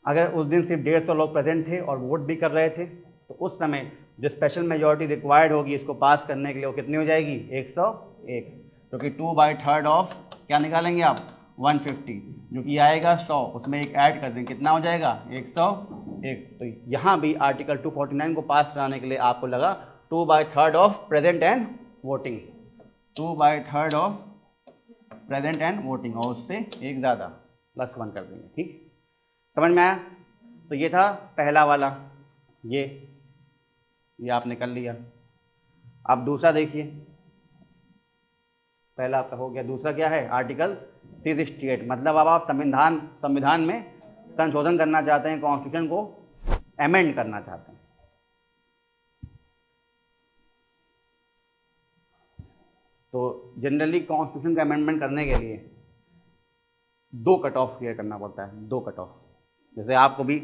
अगर उस दिन सिर्फ 150 लोग प्रेजेंट थे और वोट भी कर रहे थे, तो उस समय जो स्पेशल मेजॉरिटी रिक्वायर्ड होगी इसको पास करने के लिए वो कितनी हो जाएगी? 101। जो कि 2/3 ऑफ क्या निकालेंगे आप? 150, जो कि आएगा 100। उसमें एक ऐड कर देंगे, कितना हो जाएगा? 101। तो यहाँ भी आर्टिकल 249 को पास कराने के लिए आपको लगा 2/3 of present and voting, 2/3 of present and voting, और उससे एक ज़्यादा +1 कर देंगे। ठीक, समझ में आया? तो ये था पहला वाला, ये आपने कर लिया। अब दूसरा देखिए, पहला आपका हो गया, दूसरा क्या है? आर्टिकल 368। मतलब अब आप संविधान में संशोधन करना चाहते हैं, कॉन्स्टिट्यूशन को अमेंड करना चाहते हैं। तो जनरली कॉन्स्टिट्यूशन का अमेंडमेंट करने के लिए 2 कट ऑफ क्लियर करना पड़ता है, 2 कट ऑफ। जैसे आपको भी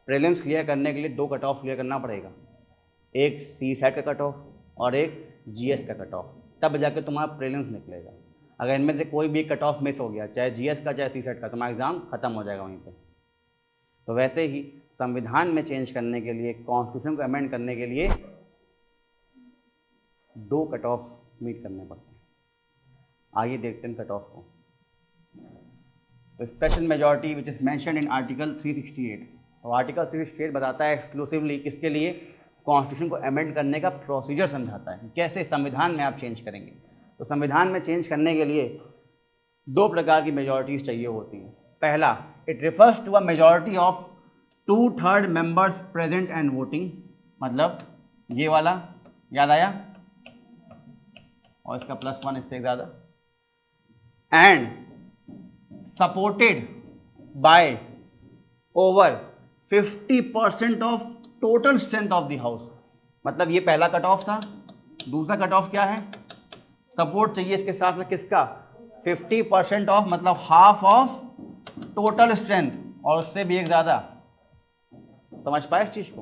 प्रीलिम्स क्लियर करने के लिए 2 कट ऑफ क्लियर करना पड़ेगा, एक सी सेट का कट ऑफ और एक जीएस का कट ऑफ, तब जाके तुम्हारा प्रीलिम्स निकलेगा। अगर इनमें से कोई भी कट ऑफ मिस हो गया, चाहे जीएस का चाहे सी सेट का, तुम्हारा एग्ज़ाम खत्म हो जाएगा वहीं पे। तो वैसे ही संविधान में चेंज करने के लिए, कॉन्स्टिट्यूशन को अमेंड करने के लिए 2 कट ऑफ मीट करने पड़ते हैं। आइए देखते हैं कट ऑफ को। तो special majority which is mentioned in article 368, और आर्टिकल 368 बताता है एक्सक्लूसिवली किसके लिए, कॉन्स्टिट्यूशन को अमेंड करने का प्रोसीजर समझाता है, कैसे संविधान में आप चेंज करेंगे। तो संविधान में चेंज करने के लिए 2 प्रकार की मेजॉरिटीज़ चाहिए होती हैं। पहला, it refers to a majority of 2/3 members present and voting, मतलब ये वाला याद आया, और इसका +1 इससे ज़्यादा, and supported by over 50% of total strength of the house. मतलब ये पहला कट ऑफ था। दूसरा कट ऑफ क्या है, सपोर्ट चाहिए इसके साथ में किसका, 50% ऑफ, मतलब हाफ ऑफ टोटल स्ट्रेंथ, और उससे भी एक ज़्यादा। समझ पाए इस चीज़ को?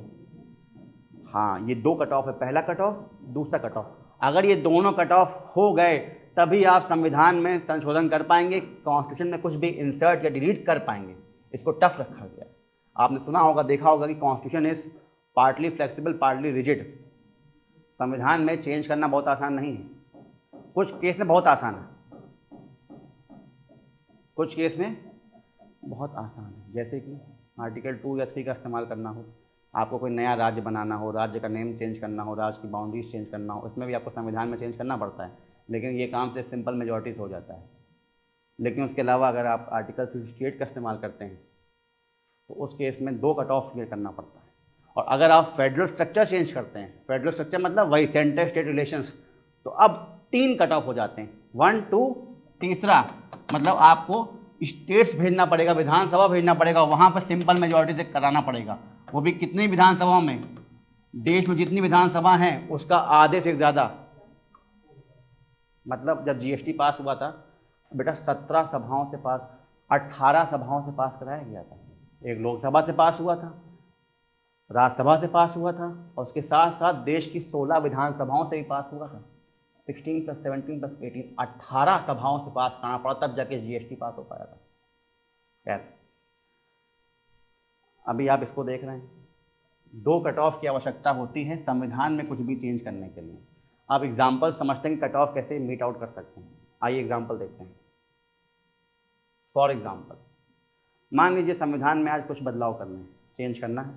हाँ, ये 2 कट ऑफ है, पहला कट ऑफ, दूसरा कट ऑफ। अगर ये दोनों कट ऑफ हो गए तभी आप संविधान में संशोधन कर पाएंगे, कॉन्स्टिट्यूशन में कुछ भी इंसर्ट या डिलीट कर पाएंगे। इसको टफ रखा गया। आपने सुना होगा, देखा होगा कि constitution is partly flexible partly rigid. संविधान में चेंज करना बहुत आसान नहीं है, कुछ केस में बहुत आसान है, कुछ केस में बहुत आसान है। जैसे कि आर्टिकल 2 या 3 का इस्तेमाल करना हो, आपको कोई नया राज्य बनाना हो, राज्य का नेम चेंज करना हो, राज्य की बाउंड्रीज चेंज करना हो, इसमें भी आपको संविधान में चेंज करना पड़ता है, लेकिन ये काम से सिंपल मेजॉरिटी से हो जाता है। लेकिन उसके अलावा अगर आप आर्टिकल 368 का इस्तेमाल करते हैं तो उस केस में 2 कट ऑफ क्लियर करना पड़ता है। और अगर आप फेडरल स्ट्रक्चर चेंज करते हैं, फेडरल स्ट्रक्चर मतलब वही सेंटर स्टेट रिलेशंस, तो अब 3 कट ऑफ हो जाते हैं, 1 2, तीसरा मतलब आपको स्टेट्स भेजना पड़ेगा, विधानसभा भेजना पड़ेगा, वहाँ पर सिंपल मेजॉरिटी से कराना पड़ेगा। वो भी कितनी विधानसभाओं में, देश में जितनी विधानसभा हैं उसका आधे से ज़्यादा। मतलब जब जीएसटी पास हुआ था बेटा 17 सभाओं से पास, 18 सभाओं से पास कराया गया था। एक लोकसभा से पास हुआ था, राज्यसभा से पास हुआ था, और उसके साथ साथ देश की 16 विधानसभाओं से भी पास हुआ था। 16 + 17 + 18, 18 सभाओं से पास कराना पड़ा, तब जाके जीएसटी पास हो पाया था। खैर, अभी आप इसको देख रहे हैं, 2 कट ऑफ की आवश्यकता होती है संविधान में कुछ भी चेंज करने के लिए। आप एग्जाम्पल समझते हैं कि कट ऑफ कैसे मीट आउट कर सकते हैं। आइए एग्जाम्पल देखते हैं। फॉर एग्जाम्पल, मान लीजिए संविधान में आज कुछ बदलाव करने हैं, चेंज करना है,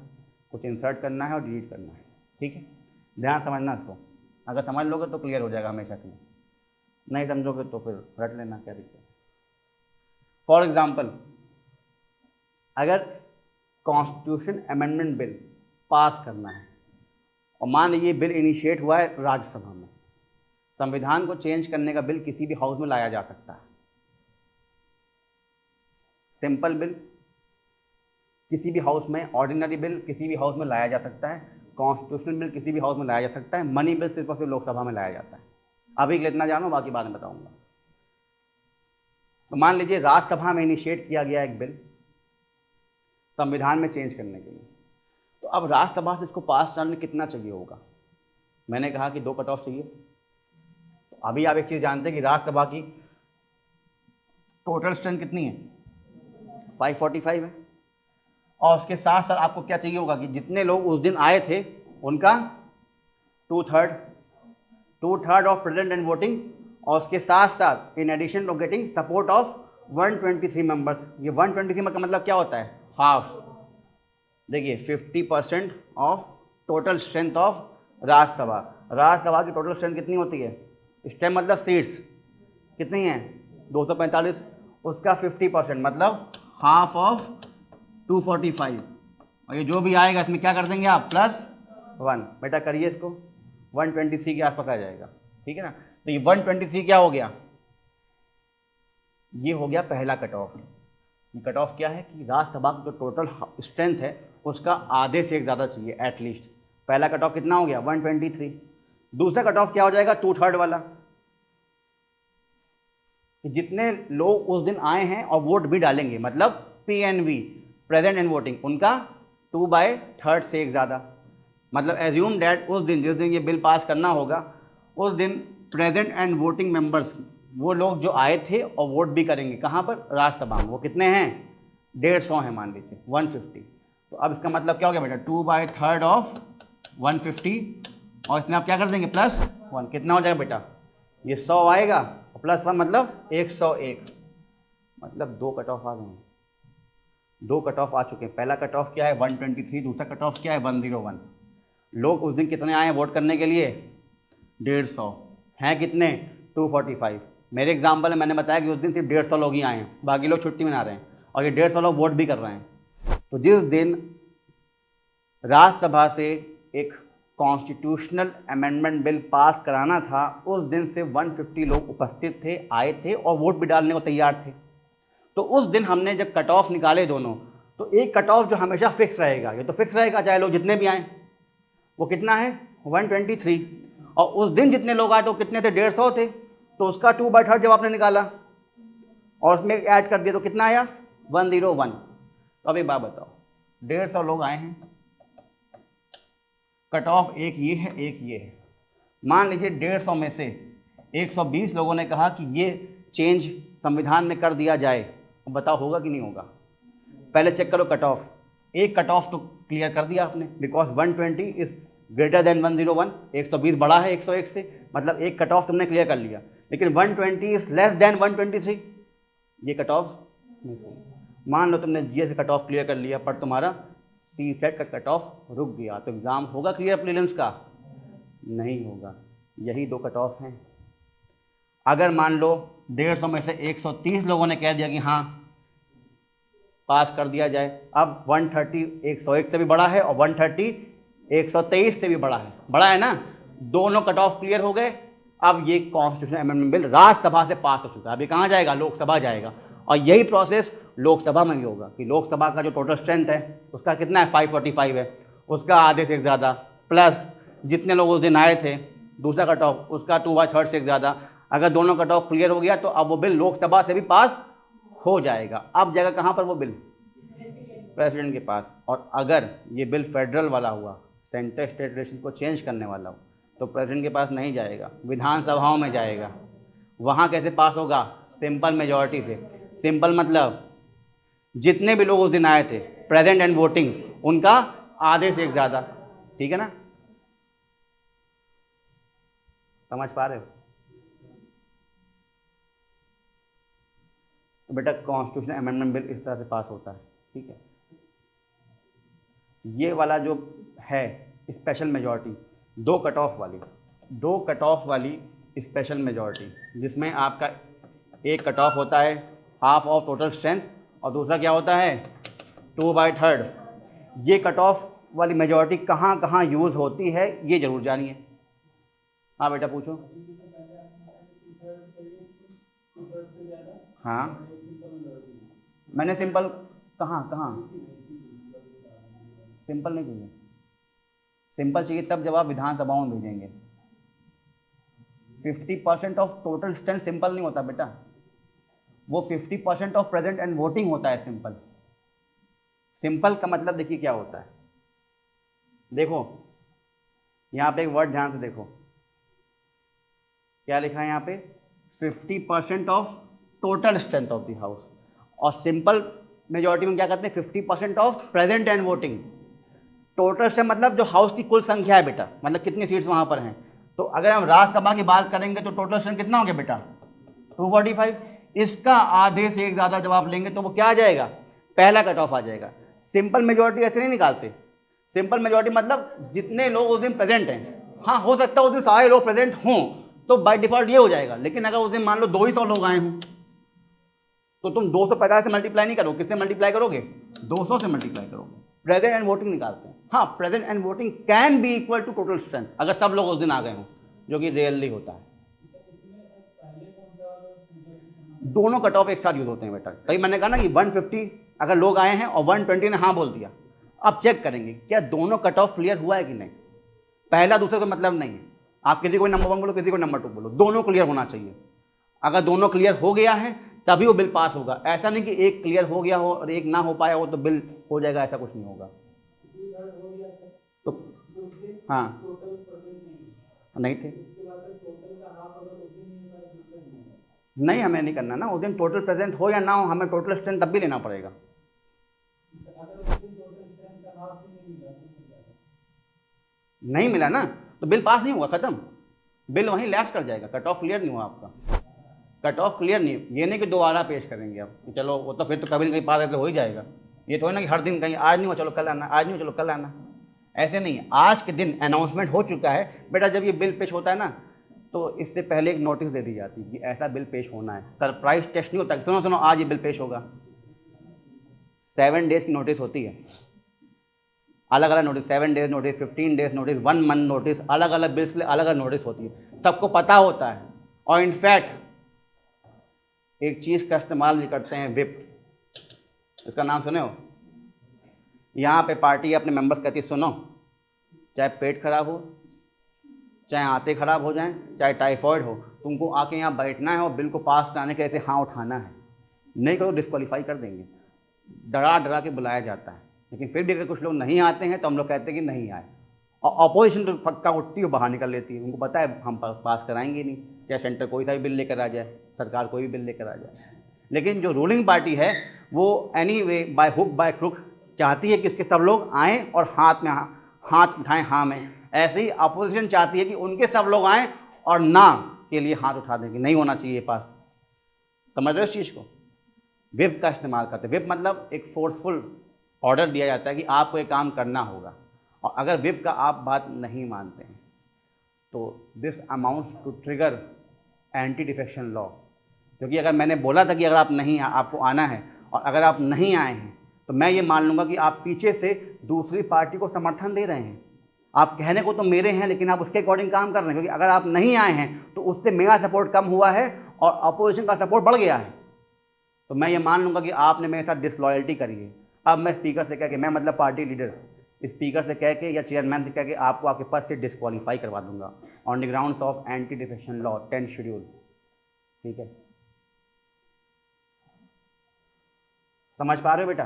कुछ इंसर्ट करना है और डिलीट करना है। ठीक है, ध्यान समझना इसको, अगर समझ लोगे तो क्लियर हो जाएगा हमेशा के लिए, नहीं समझोगे तो फिर रट लेना, क्या दिक्कत है। फॉर एग्जाम्पल, अगर कॉन्स्टिट्यूशन अमेंडमेंट बिल पास करना है और मान लीजिए बिल इनिशिएट हुआ है राज्यसभा में, संविधान को चेंज करने का बिल किसी भी हाउस में लाया जा सकता है। सिंपल बिल किसी भी हाउस में, ऑर्डिनरी बिल किसी भी हाउस में लाया जा सकता है, कॉन्स्टिट्यूशनल बिल किसी भी हाउस में लाया जा सकता है, मनी बिल सिर्फ और सिर्फ लोकसभा में लाया जाता है। अभी इतना जानो, बाकी बाद में बताऊंगा। तो मान लीजिए राज्यसभा में इनिशिएट किया गया एक बिल संविधान में चेंज करने के लिए, तो अब राज्यसभा से इसको पास करने में कितना चाहिए होगा। मैंने कहा कि 2 कट ऑफ चाहिए। तो अभी आप एक चीज़ जानते हैं कि राज्यसभा की टोटल स्ट्रेंथ कितनी है, 545 है, और उसके साथ साथ आपको क्या चाहिए होगा कि जितने लोग उस दिन आए थे उनका 2/3 ऑफ प्रेजेंट एंड वोटिंग, और उसके साथ साथ in addition to getting support of 123 members. ये 123 का मतलब क्या होता है, हाफ। देखिए 50% of total strength of Rajya Sabha. Rajya Sabha की टोटल स्ट्रेंथ कितनी होती है, स्ट्रेंथ मतलब सीट्स कितनी है, 245, उसका 50% मतलब हाफ ऑफ 245, और ये जो भी आएगा इसमें क्या कर देंगे आप, +1। बेटा करिए इसको, 123 के आसपास आ जाएगा। ठीक है ना, तो ये 123 क्या हो गया, ये हो गया पहला कट ऑफ। ये कट ऑफ क्या है कि राज्यसभा की जो टोटल स्ट्रेंथ है उसका आधे से एक ज़्यादा चाहिए एटलीस्ट। पहला कट ऑफ कितना हो गया, 123। दूसरा कट ऑफ क्या हो जाएगा, 2/3 वाला। कि जितने लोग उस दिन आए हैं और वोट भी डालेंगे, मतलब PNV, प्रेजेंट एंड वोटिंग, उनका 2/3 से एक ज़्यादा। मतलब एज्यूम डैट उस दिन जिस दिन ये बिल पास करना होगा, उस दिन प्रेजेंट एंड वोटिंग मेंबर्स, वो लोग जो आए थे और वोट भी करेंगे, कहाँ पर? राज्यसभा में। वो कितने हैं? 150 हैं, मान लीजिए 150। तो अब इसका मतलब क्या हो गया बेटा? 2/3 ऑफ 150, और इसमें आप क्या कर देंगे? +1। कितना हो जाएगा बेटा? ये 100 आएगा, और +1 मतलब 101। मतलब 2 कट ऑफ आ गए हैं, 2 कट ऑफ आ चुके हैं। पहला कट ऑफ क्या है? 123। दूसरा कट ऑफ क्या है? 101। लोग उस दिन कितने आए वोट करने के लिए? 150। हैं कितने? 245। मेरे एग्जाम्पल में मैंने बताया कि उस दिन सिर्फ 150 लोग ही आए हैं, बाकी लोग छुट्टी मना रहे हैं, और ये 150 लोग वोट भी कर रहे हैं। तो जिस दिन राज्यसभा से एक कॉन्स्टिट्यूशनल अमेंडमेंट बिल पास कराना था, उस दिन से 150 लोग उपस्थित थे, आए थे और वोट भी डालने को तैयार थे। तो उस दिन हमने जब कट ऑफ निकाले दोनों, तो एक कट ऑफ जो हमेशा फिक्स रहेगा, ये तो फिक्स रहेगा चाहे लोग जितने भी आए, वो कितना है? 123। और उस दिन जितने लोग आए तो कितने थे? 150 थे। तो उसका 2/3 जब आपने निकाला और उसमें ऐड कर दिया तो कितना आया? 101। तो अब एक बात बताओ, 150 लोग आए हैं, कट ऑफ एक ये है, एक ये है। मान लीजिए 150 में से 120 लोगों ने कहा कि ये चेंज संविधान में कर दिया जाए, अब बताओ होगा कि नहीं होगा? पहले चेक करो कट ऑफ। एक कट ऑफ तो क्लियर कर दिया आपने, बिकॉज 120 इज ग्रेटर देन 101। 120 बड़ा है 101 से, मतलब एक कट ऑफ तुमने क्लियर कर लिया। लेकिन 120 इज लेस देन 123, ये कट ऑफ मिस हो। मान लो तुमने GS से कट ऑफ क्लियर कर लिया, पर तुम्हारा CSET का कट ऑफ रुक गया, तो एग्ज़ाम होगा क्लियर प्रीलिम्स का? नहीं होगा। यही 2 कट ऑफ हैं। अगर मान लो 150 में से 130 लोगों ने कह दिया कि हाँ पास कर दिया जाए, अब 130 101 से भी बड़ा है और 130 123 से भी बड़ा है ना, दोनों कट ऑफ क्लियर हो गए। अब ये कॉन्स्टिट्यूशन अमेंडमेंट बिल राज्यसभा से पास हो चुका है, अभी कहाँ जाएगा? लोकसभा जाएगा। और यही प्रोसेस लोकसभा में भी होगा कि लोकसभा का जो टोटल स्ट्रेंथ है उसका कितना है? 545 है, उसका आधे से एक ज़्यादा, प्लस जितने लोग उस दिन आए थे, दूसरा कट ऑफ उसका 2/3 से एक ज़्यादा। अगर दोनों कट ऑफ क्लियर हो गया तो अब वो बिल लोकसभा से भी पास हो जाएगा। अब जाएगा कहाँ पर वो बिल? प्रेसिडेंट के पास। और अगर ये बिल फेडरल वाला हुआ, सेंटर स्टेट रिलेशन को चेंज करने वाला हो, तो प्रेसिडेंट के पास नहीं जाएगा, विधानसभाओं में जाएगा। वहाँ कैसे पास होगा? सिंपल मेजॉरिटी से। सिंपल मतलब जितने भी लोग उस दिन आए थे प्रेजेंट एंड वोटिंग, उनका आधे से एक ज़्यादा। ठीक है ना? समझ पा रहे हो? तो बेटा कॉन्स्टिट्यूशन अमेंडमेंट बिल इस तरह से पास होता है। ठीक है, ये वाला जो है स्पेशल मेजॉरिटी, 2 कट ऑफ वाली स्पेशल मेजॉरिटी, जिसमें आपका एक कट ऑफ होता है हाफ ऑफ टोटल स्ट्रेंथ और दूसरा क्या होता है? 2/3। ये कट ऑफ वाली मेजॉरिटी कहाँ कहाँ यूज़ होती है ये जरूर जानिए। हाँ बेटा पूछो। हाँ मैंने सिंपल कहाँ सिंपल नहीं चाहिए। सिंपल चाहिए तब जब आप विधानसभाओं में भेजेंगे। 50% ऑफ टोटल स्ट्रेंथ सिंपल नहीं होता बेटा, वो 50% ऑफ प्रेजेंट एंड वोटिंग होता है सिंपल। सिंपल का मतलब देखिए क्या होता है। देखो यहाँ पे एक वर्ड ध्यान से देखो, क्या लिखा है यहाँ पे? 50% of total strength of the house. और सिंपल मेजॉरिटी में क्या करते हैं? 50% of present and voting. Total से मतलब जो हाउस की कुल संख्या है बेटा, मतलब कितनी सीट्स वहाँ पर हैं। तो अगर हम राज्यसभा की बात करेंगे तो टोटल स्ट्रेंथ कितना हो गया बेटा? 245। इसका आधे से एक ज़्यादा जब आप लेंगे तो वो क्या आ जाएगा? पहला कट ऑफ आ जाएगा। सिंपल मेजॉरिटी ऐसे नहीं निकालते। सिंपल मेजॉरिटी मतलब जितने लोग उस दिन प्रेजेंट हैं, हाँ हो सकता है उस दिन सारे लोग प्रेजेंट हों तो बाय डिफॉल्ट ये हो जाएगा। लेकिन अगर उस दिन मान लो 200 लोग आए हों तो तुम 250 से मल्टीप्लाई नहीं करोगे, किससे मल्टीप्लाई करोगे? 200 से मल्टीप्लाई करोगे। प्रेजेंट एंड वोटिंग निकालते हैं। हाँ present and voting can be equal to total strength अगर सब लोग उस दिन आ गए हों, जो कि रियरली होता है। दोनों कट ऑफ एक साथ यूज होते हैं बेटा। कहीं मैंने कहा ना कि 150 अगर लोग आए हैं और 120 ने हाँ बोल दिया, अब चेक करेंगे क्या दोनों कट ऑफ क्लियर हुआ है कि नहीं। पहला दूसरे का मतलब नहीं है, आप किसी को नंबर 1 बोलो किसी को नंबर 2 बोलो, दोनों क्लियर होना चाहिए। अगर दोनों क्लियर हो गया है तभी वो बिल पास होगा। ऐसा नहीं कि एक क्लियर हो गया हो और एक ना हो पाया हो तो बिल हो जाएगा, ऐसा कुछ नहीं होगा। तो हाँ, नहीं थे, नहीं हमें नहीं करना ना, उस दिन टोटल प्रेजेंट हो या ना हो, हमें टोटल स्ट्रेंथ तब भी लेना पड़ेगा। नहीं मिला ना तो बिल पास नहीं हुआ, खत्म, बिल वहीं लैप्स कर जाएगा, कट ऑफ क्लियर नहीं हुआ आपका, कट ऑफ क्लियर नहीं। ये नहीं कि दोबारा पेश करेंगे आप कि चलो वो तो फिर तो कभी ना कहीं पास है तो हो ही जाएगा। ये तो है ना कि हर दिन कहीं आज नहीं हुआ चलो कल आना, आज नहीं हुआ चलो कल आना, ऐसे नहीं है। आज के दिन अनाउंसमेंट हो चुका है बेटा, जब ये बिल पेश होता है ना तो इससे पहले एक नोटिस दे दी जाती है कि ऐसा बिल पेश होना है। सरप्राइज टेस्ट नहीं होता कि सुनो सुनो आज ये बिल पेश होगा। 7 डेज की नोटिस होती है, अलग अलग notice, 7 days notice, 15 days notice, 1 month notice, अलग अलग बिल्स के लिए अलग अलग नोटिस होती है, सबको पता होता है। और इनफैक्ट एक चीज़ का इस्तेमाल भी करते हैं, विप, इसका नाम सुने हो? यहाँ पे पार्टी अपने मेंबर्स कहती है सुनो, चाहे पेट खराब हो, चाहे आंतें खराब हो जाएं, चाहे टाइफॉइड हो, तुमको आके यहाँ बैठना है और बिल को पास कराने के ऐसे हाँ उठाना है, नहीं करो डिस्क्वालीफाई कर देंगे। डरा डरा के बुलाया जाता है, लेकिन फिर भी अगर कुछ लोग नहीं आते हैं तो हम लोग कहते हैं कि नहीं आए, और अपोजिशन तो पक्का उठती है, बाहर निकल लेती है, उनको पता है हम पास कराएंगे नहीं, चाहे सेंटर कोई सा भी बिल लेकर आ जाए, सरकार कोई भी बिल लेकर आ जाए। लेकिन जो रूलिंग पार्टी है वो anyway by hook by crook चाहती है कि उसके सब लोग आएँ और हाथ उठाएं हाँ में। ऐसे ही अपोजिशन चाहती है कि उनके सब लोग आएँ और ना के लिए हाथ उठा दें कि नहीं होना चाहिए पास। समझ रहे हो इस चीज़ को? विप का इस्तेमाल करते हैं। विप मतलब एक फोर्सफुल ऑर्डर दिया जाता है कि आपको एक काम करना होगा, और अगर विप का आप बात नहीं मानते हैं तो this amounts to trigger anti defection law. क्योंकि अगर मैंने बोला था कि अगर आप नहीं आपको आना है और अगर आप नहीं आए हैं तो मैं ये मान लूँगा कि आप पीछे से दूसरी पार्टी को समर्थन दे रहे हैं। आप कहने को तो मेरे हैं लेकिन आप उसके अकॉर्डिंग काम कर रहे हैं, क्योंकि अगर आप नहीं आए हैं तो उससे मेरा सपोर्ट कम हुआ है और अपोजिशन का सपोर्ट बढ़ गया है, तो मैं ये मान लूँगा कि आपने मेरे साथ डिसलॉयल्टी करी है। अब मैं स्पीकर से कह के, मैं मतलब पार्टी लीडर, स्पीकर से कह के या चेयरमैन से कह के आपको आपके पद से डिस्क्वालीफाई करवा दूंगा on the grounds of anti defection law 10 schedule. ठीक है, समझ पा रहे हो बेटा?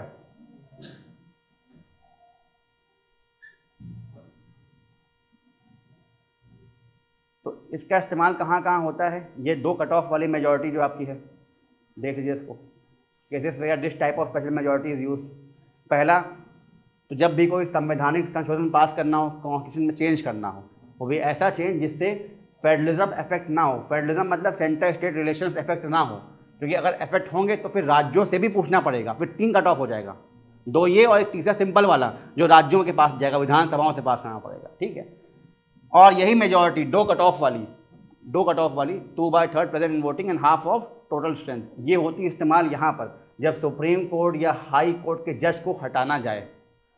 तो इसका इस्तेमाल कहाँ कहाँ होता है? ये 2 कट ऑफ वाली मेजॉरिटी जो आपकी है, देख लीजिए इसको, cases where this type of special majority is use. पहला, तो जब भी कोई संवैधानिक संशोधन पास करना हो, कॉन्स्टिट्यूशन में चेंज करना हो, वो भी ऐसा चेंज जिससे फेडरलिज्म इफेक्ट ना हो। फेडरलिज्म मतलब सेंटर स्टेट रिलेशंस इफेक्ट ना हो, क्योंकि अगर इफेक्ट होंगे तो फिर राज्यों से भी पूछना पड़ेगा, फिर 3 कट ऑफ हो जाएगा, 2 ये और एक तीसरा सिंपल वाला जो राज्यों के पास जाएगा, विधानसभाओं से पास करना पड़ेगा। ठीक है, और यही मेजॉरिटी 2 कट ऑफ वाली 2/3 present in voting and half of total strength, ये होती है इस्तेमाल यहाँ पर जब सुप्रीम कोर्ट या हाई कोर्ट के जज को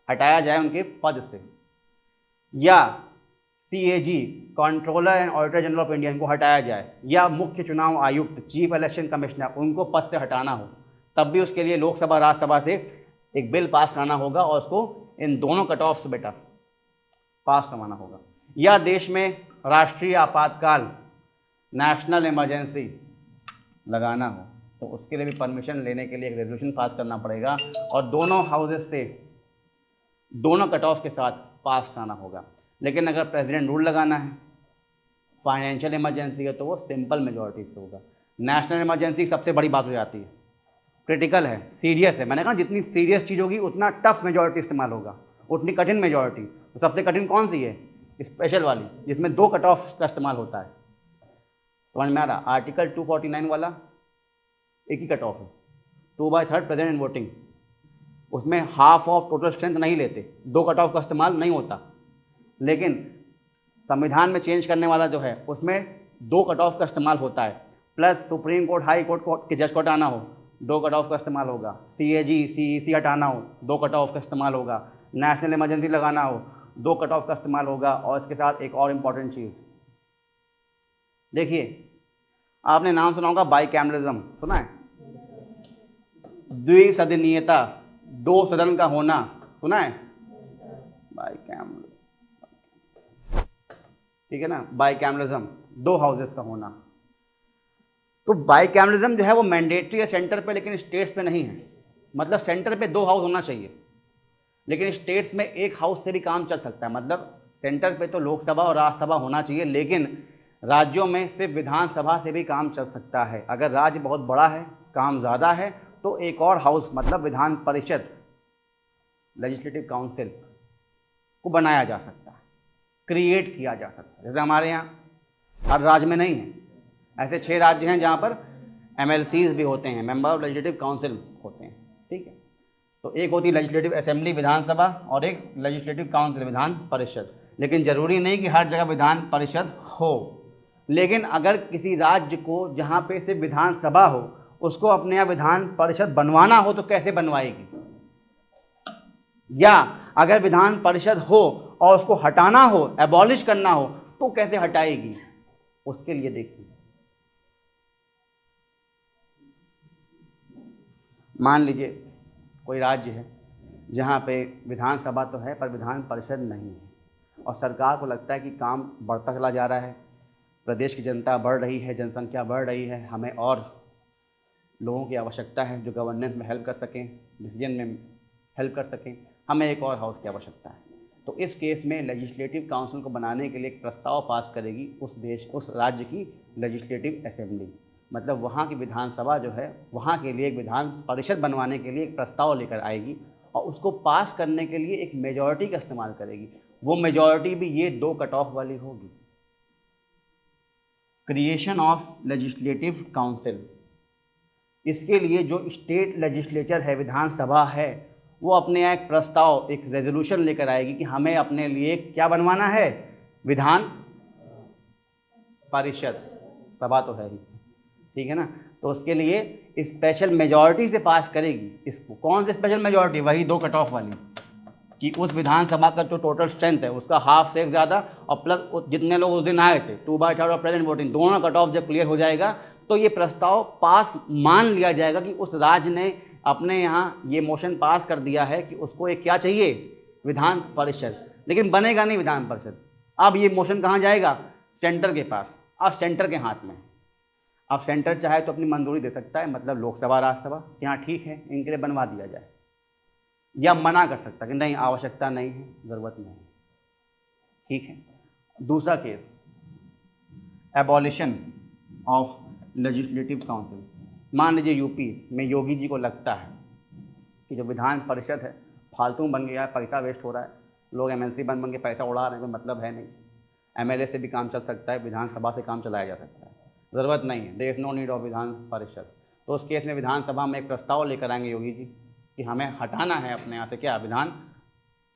हटाया जाए उनके पद से, या CAG controller and auditor general of India इनको हटाया जाए, या मुख्य चुनाव आयुक्त चीफ इलेक्शन कमिश्नर उनको पद से हटाना हो, तब भी उसके लिए लोकसभा राज्यसभा से एक बिल पास कराना होगा और उसको इन दोनों कट ऑफ से बेटा पास करवाना होगा। या देश में राष्ट्रीय आपातकाल नेशनल इमरजेंसी लगाना हो तो उसके लिए भी परमिशन लेने के लिए एक रेजोल्यूशन पास करना पड़ेगा और दोनों हाउसेस से दोनों कट ऑफ के साथ पास कराना होगा। लेकिन अगर प्रेसिडेंट रूल लगाना है, फाइनेंशियल इमरजेंसी है, तो वो सिंपल मेजॉरिटी से होगा। नेशनल इमरजेंसी सबसे बड़ी बात हो जाती है, क्रिटिकल है, सीरियस है। मैंने कहा जितनी सीरियस चीज़ होगी उतना टफ मेजॉरिटी इस्तेमाल होगा, उतनी कठिन मेजॉरिटी। तो सबसे कठिन कौन सी है? स्पेशल वाली, जिसमें 2 कट ऑफ का इस्तेमाल होता है। समझ में आ रहा? आर्टिकल 249 वाला एक ही कट ऑफ है, 2/3 प्रेजेंट इन वोटिंग, उसमें हाफ ऑफ टोटल स्ट्रेंथ नहीं लेते, 2 कट ऑफ का इस्तेमाल नहीं होता। लेकिन संविधान में चेंज करने वाला जो है उसमें 2 कट ऑफ का इस्तेमाल होता है, plus supreme court high court के जज को हटाना हो 2 कट ऑफ का इस्तेमाल होगा, CAG CEC हटाना हो 2 कट ऑफ का इस्तेमाल होगा, नेशनल इमरजेंसी लगाना हो 2 कट ऑफ का इस्तेमाल होगा। और इसके साथ एक और इम्पॉर्टेंट चीज़ देखिए, आपने नाम सुना होगा बाईकैमरलिज्म, सुना है? द्विसदनीयता, 2 सदन का होना, सुना है? बाईकैमरलिज्म, ठीक है ना, बाईकैमरलिज्म, 2 हाउसेस का होना। तो बाइकैमरलिज्म जो है वो मैंडेटरी है सेंटर पे, लेकिन स्टेट्स पे नहीं है। मतलब सेंटर पे 2 हाउस होना चाहिए, लेकिन स्टेट्स में 1 हाउस से भी काम चल सकता है। मतलब सेंटर पे तो लोकसभा और राज्यसभा होना चाहिए, लेकिन राज्यों में सिर्फ विधानसभा से भी काम चल सकता है। अगर राज्य बहुत बड़ा है, काम ज़्यादा है, तो एक और हाउस मतलब विधान परिषद, लेजिस्लेटिव काउंसिल को बनाया जा सकता है, क्रिएट किया जा सकता है। जैसे हमारे यहाँ हर राज्य में नहीं है, ऐसे 6 राज्य हैं जहाँ पर MLCs भी होते हैं, मेंबर ऑफ लेजिस्लेटिव काउंसिल होते हैं, ठीक है। तो एक होती है लेजिस्लेटिव असेंबली विधानसभा और एक लेजिस्लेटिव काउंसिल विधान परिषद। लेकिन ज़रूरी नहीं कि हर जगह विधान परिषद हो, लेकिन अगर किसी राज्य को जहाँ पे सिर्फ विधानसभा हो उसको अपने यहाँ विधान परिषद बनवाना हो तो कैसे बनवाएगी, या अगर विधान परिषद हो और उसको हटाना हो, एबॉलिश करना हो, तो कैसे हटाएगी, उसके लिए देखिए। मान लीजिए कोई राज्य है जहाँ पे विधानसभा तो है पर विधान परिषद नहीं है, और सरकार को लगता है कि काम बढ़ता चला जा रहा है, प्रदेश की जनता बढ़ रही है, जनसंख्या बढ़ रही है, हमें और लोगों की आवश्यकता है जो गवर्नेंस में हेल्प कर सकें, डिसीजन में हेल्प कर सकें, हमें एक और हाउस की आवश्यकता है। तो इस केस में लेजिस्लेटिव काउंसिल को बनाने के लिए एक प्रस्ताव पास करेगी उस राज्य की लेजिस्लेटिव असेंबली। मतलब वहाँ की विधानसभा जो है वहाँ के लिए एक विधान परिषद बनवाने के लिए एक प्रस्ताव लेकर आएगी और उसको पास करने के लिए एक मेजॉरिटी का इस्तेमाल करेगी। वो मेजॉरिटी भी ये 2 कट ऑफ वाली होगी। क्रिएशन ऑफ लेजिस्लेटिव काउंसिल, इसके लिए जो स्टेट लेजिस्लेचर है, विधानसभा है, वो अपने यहाँ एक प्रस्ताव, एक रेजोल्यूशन लेकर आएगी कि हमें अपने लिए क्या बनवाना है, विधान परिषद, सभा तो है ही, ठीक है ना। तो उसके लिए स्पेशल मेजॉरिटी से पास करेगी इसको। कौन सी स्पेशल मेजॉरिटी? वही 2 कट ऑफ वाली, कि उस विधानसभा का जो टोटल स्ट्रेंथ है उसका हाफ से ज़्यादा और प्लस जितने लोग उस दिन आए थे 2/3 और प्रेजेंट वोटिंग, दोनों कट ऑफ जब क्लियर हो जाएगा तो ये प्रस्ताव पास मान लिया जाएगा कि उस राज्य ने अपने यहाँ ये मोशन पास कर दिया है कि उसको एक क्या चाहिए, विधान परिषद। लेकिन बनेगा नहीं विधान परिषद। अब ये मोशन कहाँ जाएगा? सेंटर के पास। अब सेंटर के हाथ में। अब सेंटर चाहे तो अपनी मंजूरी दे सकता है, मतलब लोकसभा राज्यसभा यहाँ ठीक है इनके लिए बनवा दिया जाए, या मना कर सकता कि नहीं आवश्यकता नहीं है, ज़रूरत नहीं, ठीक है। दूसरा case, abolition of legislative council. मान लीजिए यूपी में योगी जी को लगता है कि जो विधान परिषद है फालतू बन गया है, पैसा वेस्ट हो रहा है, लोग MLC बन के पैसा उड़ा रहे हैं, कोई मतलब है नहीं, MLA से भी काम चल सकता है, विधानसभा से काम चलाया जा सकता है, ज़रूरत नहीं है, there is no need of Vidhan Parishad. तो उस केस में विधानसभा में एक प्रस्ताव लेकर आएंगे योगी जी कि हमें हटाना है अपने यहाँ से क्या, Vidhan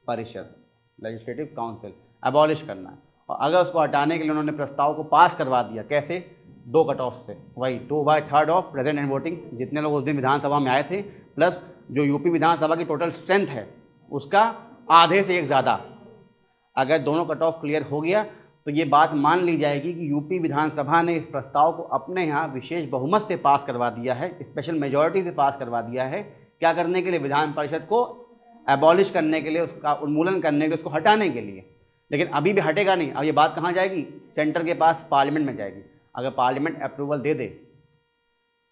Parishad, legislative council, abolish करना है। और अगर उसको हटाने के लिए उन्होंने प्रस्ताव को पास करवा दिया, कैसे? 2 कट ऑफ से, वही 2/3 ऑफ प्रेजेंट एंड वोटिंग, जितने लोग उस दिन विधानसभा में आए थे, प्लस जो यूपी विधानसभा की टोटल स्ट्रेंथ है उसका आधे से 1 ज़्यादा। अगर दोनों कट ऑफ क्लियर हो गया तो ये बात मान ली जाएगी कि यूपी विधानसभा ने इस प्रस्ताव को अपने यहाँ विशेष बहुमत से पास करवा दिया है, स्पेशल मेजॉरिटी से पास करवा दिया है। क्या करने के लिए? विधान परिषद को एबॉलिश करने के लिए, उसका उन्मूलन करने के लिए, उसको हटाने के लिए। लेकिन अभी भी हटेगा नहीं। अब ये बात कहाँ जाएगी? सेंटर के पास, पार्लियामेंट में जाएगी। अगर पार्लियामेंट अप्रूवल दे दे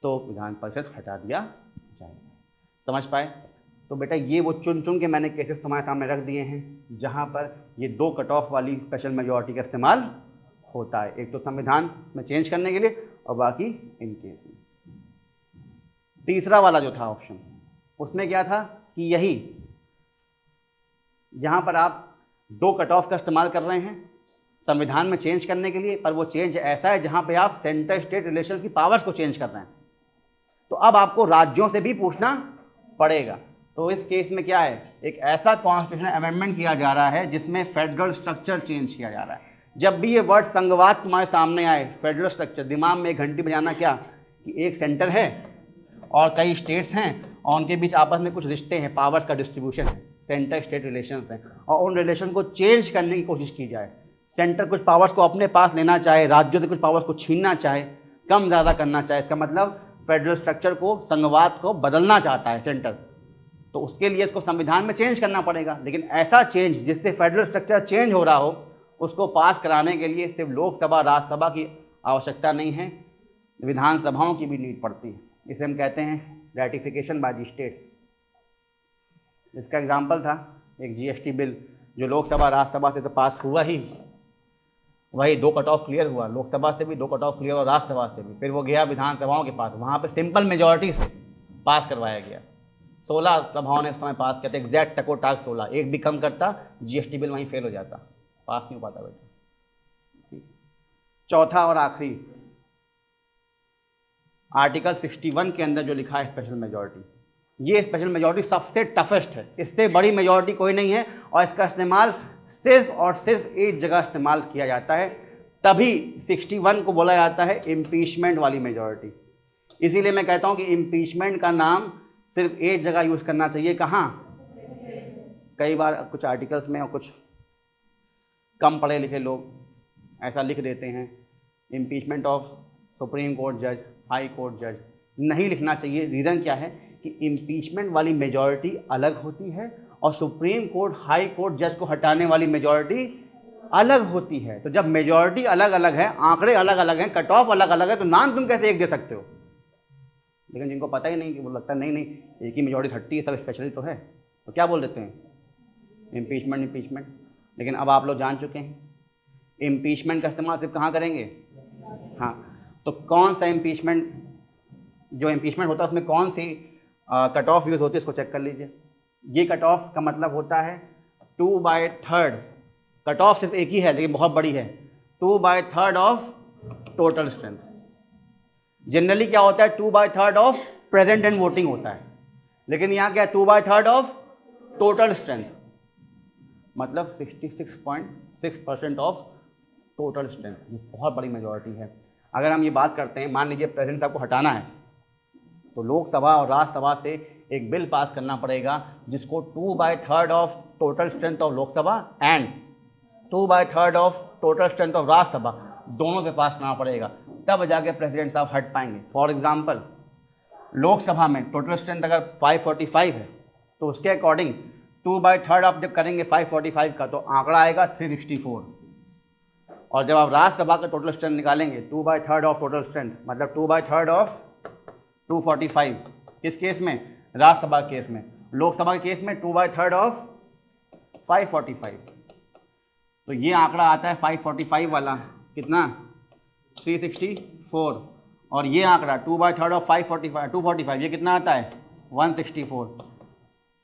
तो विधान परिषद हटा दिया जाएगा। समझ पाए? तो बेटा ये वो चुन चुन के मैंने केसेस तुम्हारे सामने रख दिए हैं जहाँ पर ये 2 कट ऑफ वाली स्पेशल मेजॉरिटी का इस्तेमाल होता है, एक तो संविधान में चेंज करने के लिए और बाकी इन केस में। तीसरा वाला जो था ऑप्शन, उसमें क्या था कि यही यहाँ पर आप 2 कट ऑफ का इस्तेमाल कर रहे हैं संविधान में चेंज करने के लिए, पर वो चेंज ऐसा है जहाँ पे आप सेंटर स्टेट रिलेशंस की पावर्स को चेंज कर रहे हैं। तो अब आपको राज्यों से भी पूछना पड़ेगा। तो इस केस में क्या है, एक ऐसा कॉन्स्टिट्यूशनल अमेंडमेंट किया जा रहा है जिसमें फेडरल स्ट्रक्चर चेंज किया जा रहा है। जब भी ये वर्ड संघवाद तुम्हारे सामने आए, फेडरल स्ट्रक्चर, दिमाग में एक घंटी बजाना क्या कि एक सेंटर है और कई स्टेट्स हैं और उनके बीच आपस में कुछ रिश्ते हैं, पावर्स का डिस्ट्रीब्यूशन है, सेंटर स्टेट रिलेशंस हैं, और उन रिलेशन को चेंज करने की कोशिश की जाए। सेंटर कुछ पावर्स को अपने पास लेना चाहे, राज्यों से कुछ पावर्स को छीनना चाहे, कम ज़्यादा करना चाहे, इसका मतलब फेडरल स्ट्रक्चर को, संघवाद को बदलना चाहता है सेंटर। तो उसके लिए इसको संविधान में चेंज करना पड़ेगा। लेकिन ऐसा चेंज जिससे फेडरल स्ट्रक्चर चेंज हो रहा हो, उसको पास कराने के लिए सिर्फ लोकसभा राज्यसभा की आवश्यकता नहीं है, विधानसभाओं की भी नीड पड़ती है। इसे हम कहते हैं रैटिफिकेशन बाय द स्टेट्स। इसका एग्जाम्पल था एक जीएसटी बिल जो लोकसभा राज्यसभा से तो पास हुआ ही, वही 2 कट ऑफ क्लियर हुआ, लोकसभा से भी 2 कट ऑफ क्लियर और राज्यसभा से भी, फिर वो गया विधानसभाओं के पास, वहाँ पे सिंपल मेजॉरिटी से पास करवाया गया। 16 सभाओं ने उस समय पास किया था, एग्जैक्ट टको टाक 16, एक भी कम करता जीएसटी बिल वहीं फेल हो जाता, पास नहीं हो पाता बेटा। ठीक। चौथा और आखिरी आर्टिकल 61 के अंदर जो लिखा है स्पेशल मेजॉरिटी, ये स्पेशल मेजॉरिटी सबसे टफेस्ट है, इससे बड़ी मेजॉरिटी कोई नहीं है और इसका इस्तेमाल सिर्फ और सिर्फ एक जगह इस्तेमाल किया जाता है, तभी 61 को बोला जाता है इम्पीचमेंट वाली मेजॉरिटी। इसीलिए मैं कहता हूँ कि इम्पीचमेंट का नाम सिर्फ एक जगह यूज़ करना चाहिए, कहाँ? कई बार कुछ आर्टिकल्स में और कुछ कम पढ़े लिखे लोग ऐसा लिख देते हैं इम्पीचमेंट ऑफ सुप्रीम कोर्ट जज, हाई कोर्ट जज। नहीं लिखना चाहिए। रीज़न क्या है कि इम्पीचमेंट वाली मेजॉरिटी अलग होती है और सुप्रीम कोर्ट हाई कोर्ट जज को हटाने वाली मेजॉरिटी अलग होती है। तो जब मेजॉरिटी अलग अलग है, आंकड़े अलग अलग हैं, कट ऑफ अलग अलग है, तो नाम तुम कैसे एक दे सकते हो? लेकिन जिनको पता ही नहीं कि वो लगता है नहीं एक ही मेजॉरिटी हटती है, सब स्पेशली तो है, तो क्या बोल देते हैं इम्पीचमेंट इम्पीचमेंट। लेकिन अब आप लोग जान चुके हैं इम्पीचमेंट का इस्तेमाल सिर्फ कहाँ करेंगे? हाँ, तो कौन सा इम्पीचमेंट, जो इम्पीचमेंट होता है उसमें कौन सी कट ऑफ यूज़ होती है, इसको चेक कर लीजिए। ये कट ऑफ का मतलब होता है 2/3। कट ऑफ सिर्फ एक ही है लेकिन बहुत बड़ी है, 2/3 ऑफ टोटल स्ट्रेंथ। जनरली क्या होता है 2/3 ऑफ प्रेजेंट एंड वोटिंग होता है, लेकिन यहाँ क्या है 2/3 ऑफ टोटल स्ट्रेंथ, मतलब 66.6% ऑफ टोटल स्ट्रेंथ। ये बहुत बड़ी मेजॉरिटी है। अगर हम ये बात करते हैं, मान लीजिए प्रेसिडेंट साहब को हटाना है, तो लोकसभा और राज्यसभा से एक बिल पास करना पड़ेगा जिसको 2/3 of total strength of Lok Sabha and 2/3 of total strength of Rajya Sabha दोनों से पास करना पड़ेगा, तब जाके प्रेसिडेंट साहब हट पाएंगे। फॉर एग्जांपल, लोकसभा में टोटल स्ट्रेंथ अगर 545 है तो उसके अकॉर्डिंग 2/3 आप जब करेंगे 545 का तो आंकड़ा आएगा 364। और जब आप राज्यसभा का टोटल स्ट्रेंथ निकालेंगे 2/3 ऑफ टोटल स्ट्रेंथ मतलब 2/3 ऑफ 245। किस केस में? राज्यसभा केस में। लोकसभा के केस में 2/3 ऑफ 545। तो ये आंकड़ा आता है 545 वाला कितना? 364। और ये आंकड़ा 2/3 ऑफ 245 ये कितना आता है? 164।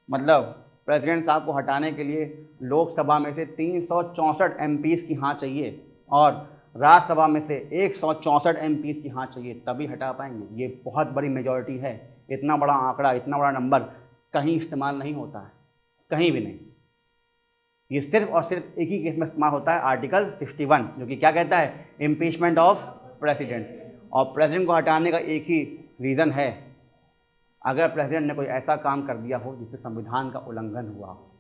मतलब प्रेसिडेंट साहब को हटाने के लिए लोकसभा में से 364 एमपीज़ की हाँ चाहिए और राज्यसभा में से 164 एमपीज़ की हाँ चाहिए, तभी हटा पाएंगे। ये बहुत बड़ी मेजॉरिटी है। इतना बड़ा आंकड़ा, इतना बड़ा नंबर कहीं इस्तेमाल नहीं होता है, कहीं भी नहीं। ये सिर्फ और सिर्फ एक ही केस में इस्तेमाल होता है, आर्टिकल 61, जो कि क्या कहता है? Impeachment of president. और प्रेसिडेंट को हटाने का एक ही रीज़न है, अगर प्रेसिडेंट ने कोई ऐसा काम कर दिया हो जिससे संविधान का उल्लंघन हुआ हो,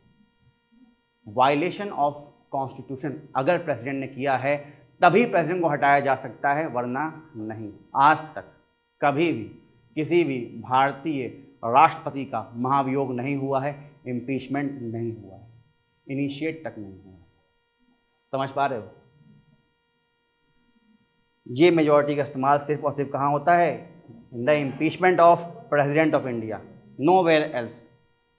वायलेशन ऑफ कॉन्स्टिट्यूशन अगर प्रेसिडेंट ने किया है तभी प्रेसिडेंट को हटाया जा सकता है, वरना नहीं। आज तक कभी भी किसी भी भारतीय राष्ट्रपति का महाभियोग नहीं हुआ है, इम्पीचमेंट नहीं हुआ है, इनिशिएट तक नहीं हुआ है। समझ पा रहे हो? ये मेजॉरिटी का इस्तेमाल सिर्फ और सिर्फ कहाँ होता है? In the impeachment of president of India, nowhere else.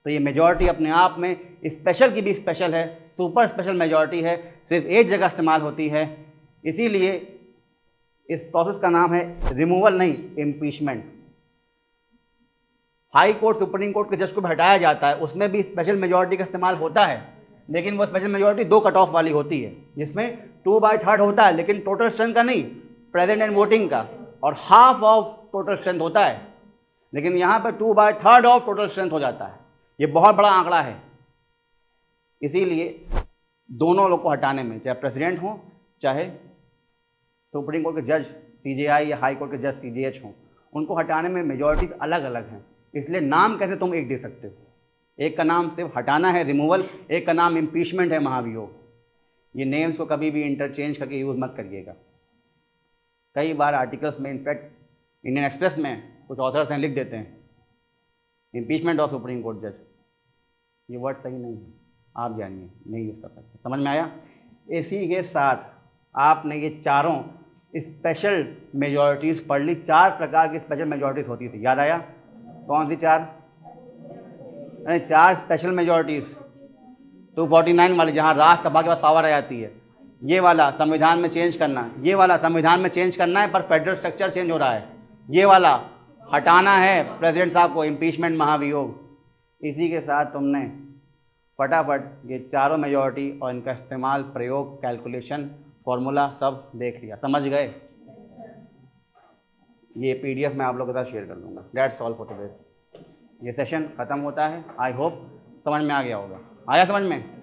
तो ये मेजॉरिटी अपने आप में स्पेशल की भी स्पेशल है, सुपर स्पेशल मेजॉरिटी है, सिर्फ एक जगह इस्तेमाल होती है। इसीलिए इस प्रोसेस का नाम है रिमूवल, नहीं impeachment. High court supreme court के जज को भी हटाया जाता है, उसमें भी स्पेशल मेजॉरिटी का इस्तेमाल होता है, लेकिन वो स्पेशल मेजॉरिटी 2 कट ऑफ वाली होती है, जिसमें 2/3 होता है, लेकिन टोटल स्ट्रेंथ का नहीं, प्रेजेंट एंड वोटिंग का, और हाफ ऑफ टोटल स्ट्रेंथ होता है। लेकिन यहाँ पर 2/3 ऑफ टोटल स्ट्रेंथ हो जाता है। ये बहुत बड़ा आंकड़ा है। इसीलिए दोनों लोग को हटाने में, चाहे प्रेसिडेंट हो चाहे सुप्रीम कोर्ट के जज सीजेआई या हाई कोर्ट के जज सीजेएच हों, उनको हटाने में मेजॉरिटी अलग अलग हैं। इसलिए नाम कैसे तुम एक दे सकते हो? एक का नाम सिर्फ हटाना है, रिमूवल, एक का नाम इम्पीचमेंट है, महाभियोग। ये नेम्स को कभी भी इंटरचेंज करके यूज़ मत करिएगा। कई बार आर्टिकल्स में, इनफैक्ट इंडियन एक्सप्रेस में कुछ ऑथर्स हैं लिख देते हैं इम्पीचमेंट ऑफ सुप्रीम कोर्ट जज। ये वर्ड सही नहीं है, आप जानिए, नहीं यूज़ कर सकते। समझ में आया? इसी के साथ आपने ये चारों स्पेशल मेजॉरिटीज़ पढ़ ली। 4 प्रकार की स्पेशल मेजॉरिटीज़ होती थी, याद आया? कौन सी 4? अरे 4 स्पेशल मेजॉरिटीज़। 249 वाली, जहाँ राज्यसभा के पास पावर आ जाती है। ये वाला संविधान में चेंज करना, ये वाला संविधान में चेंज करना है पर फेडरल स्ट्रक्चर चेंज हो रहा है। ये वाला हटाना है प्रेसिडेंट साहब को, इम्पीचमेंट महाभियोग। इसी के साथ तुमने फटाफट ये चारों मेजॉरिटी और इनका इस्तेमाल, प्रयोग, कैलकुलेशन, फॉर्मूला सब देख लिया, समझ गए? ये PDF मैं आप लोगों के साथ शेयर कर दूंगा। That's all for today. ये सेशन ख़त्म होता है। आई होप समझ में आ गया होगा। आया समझ में?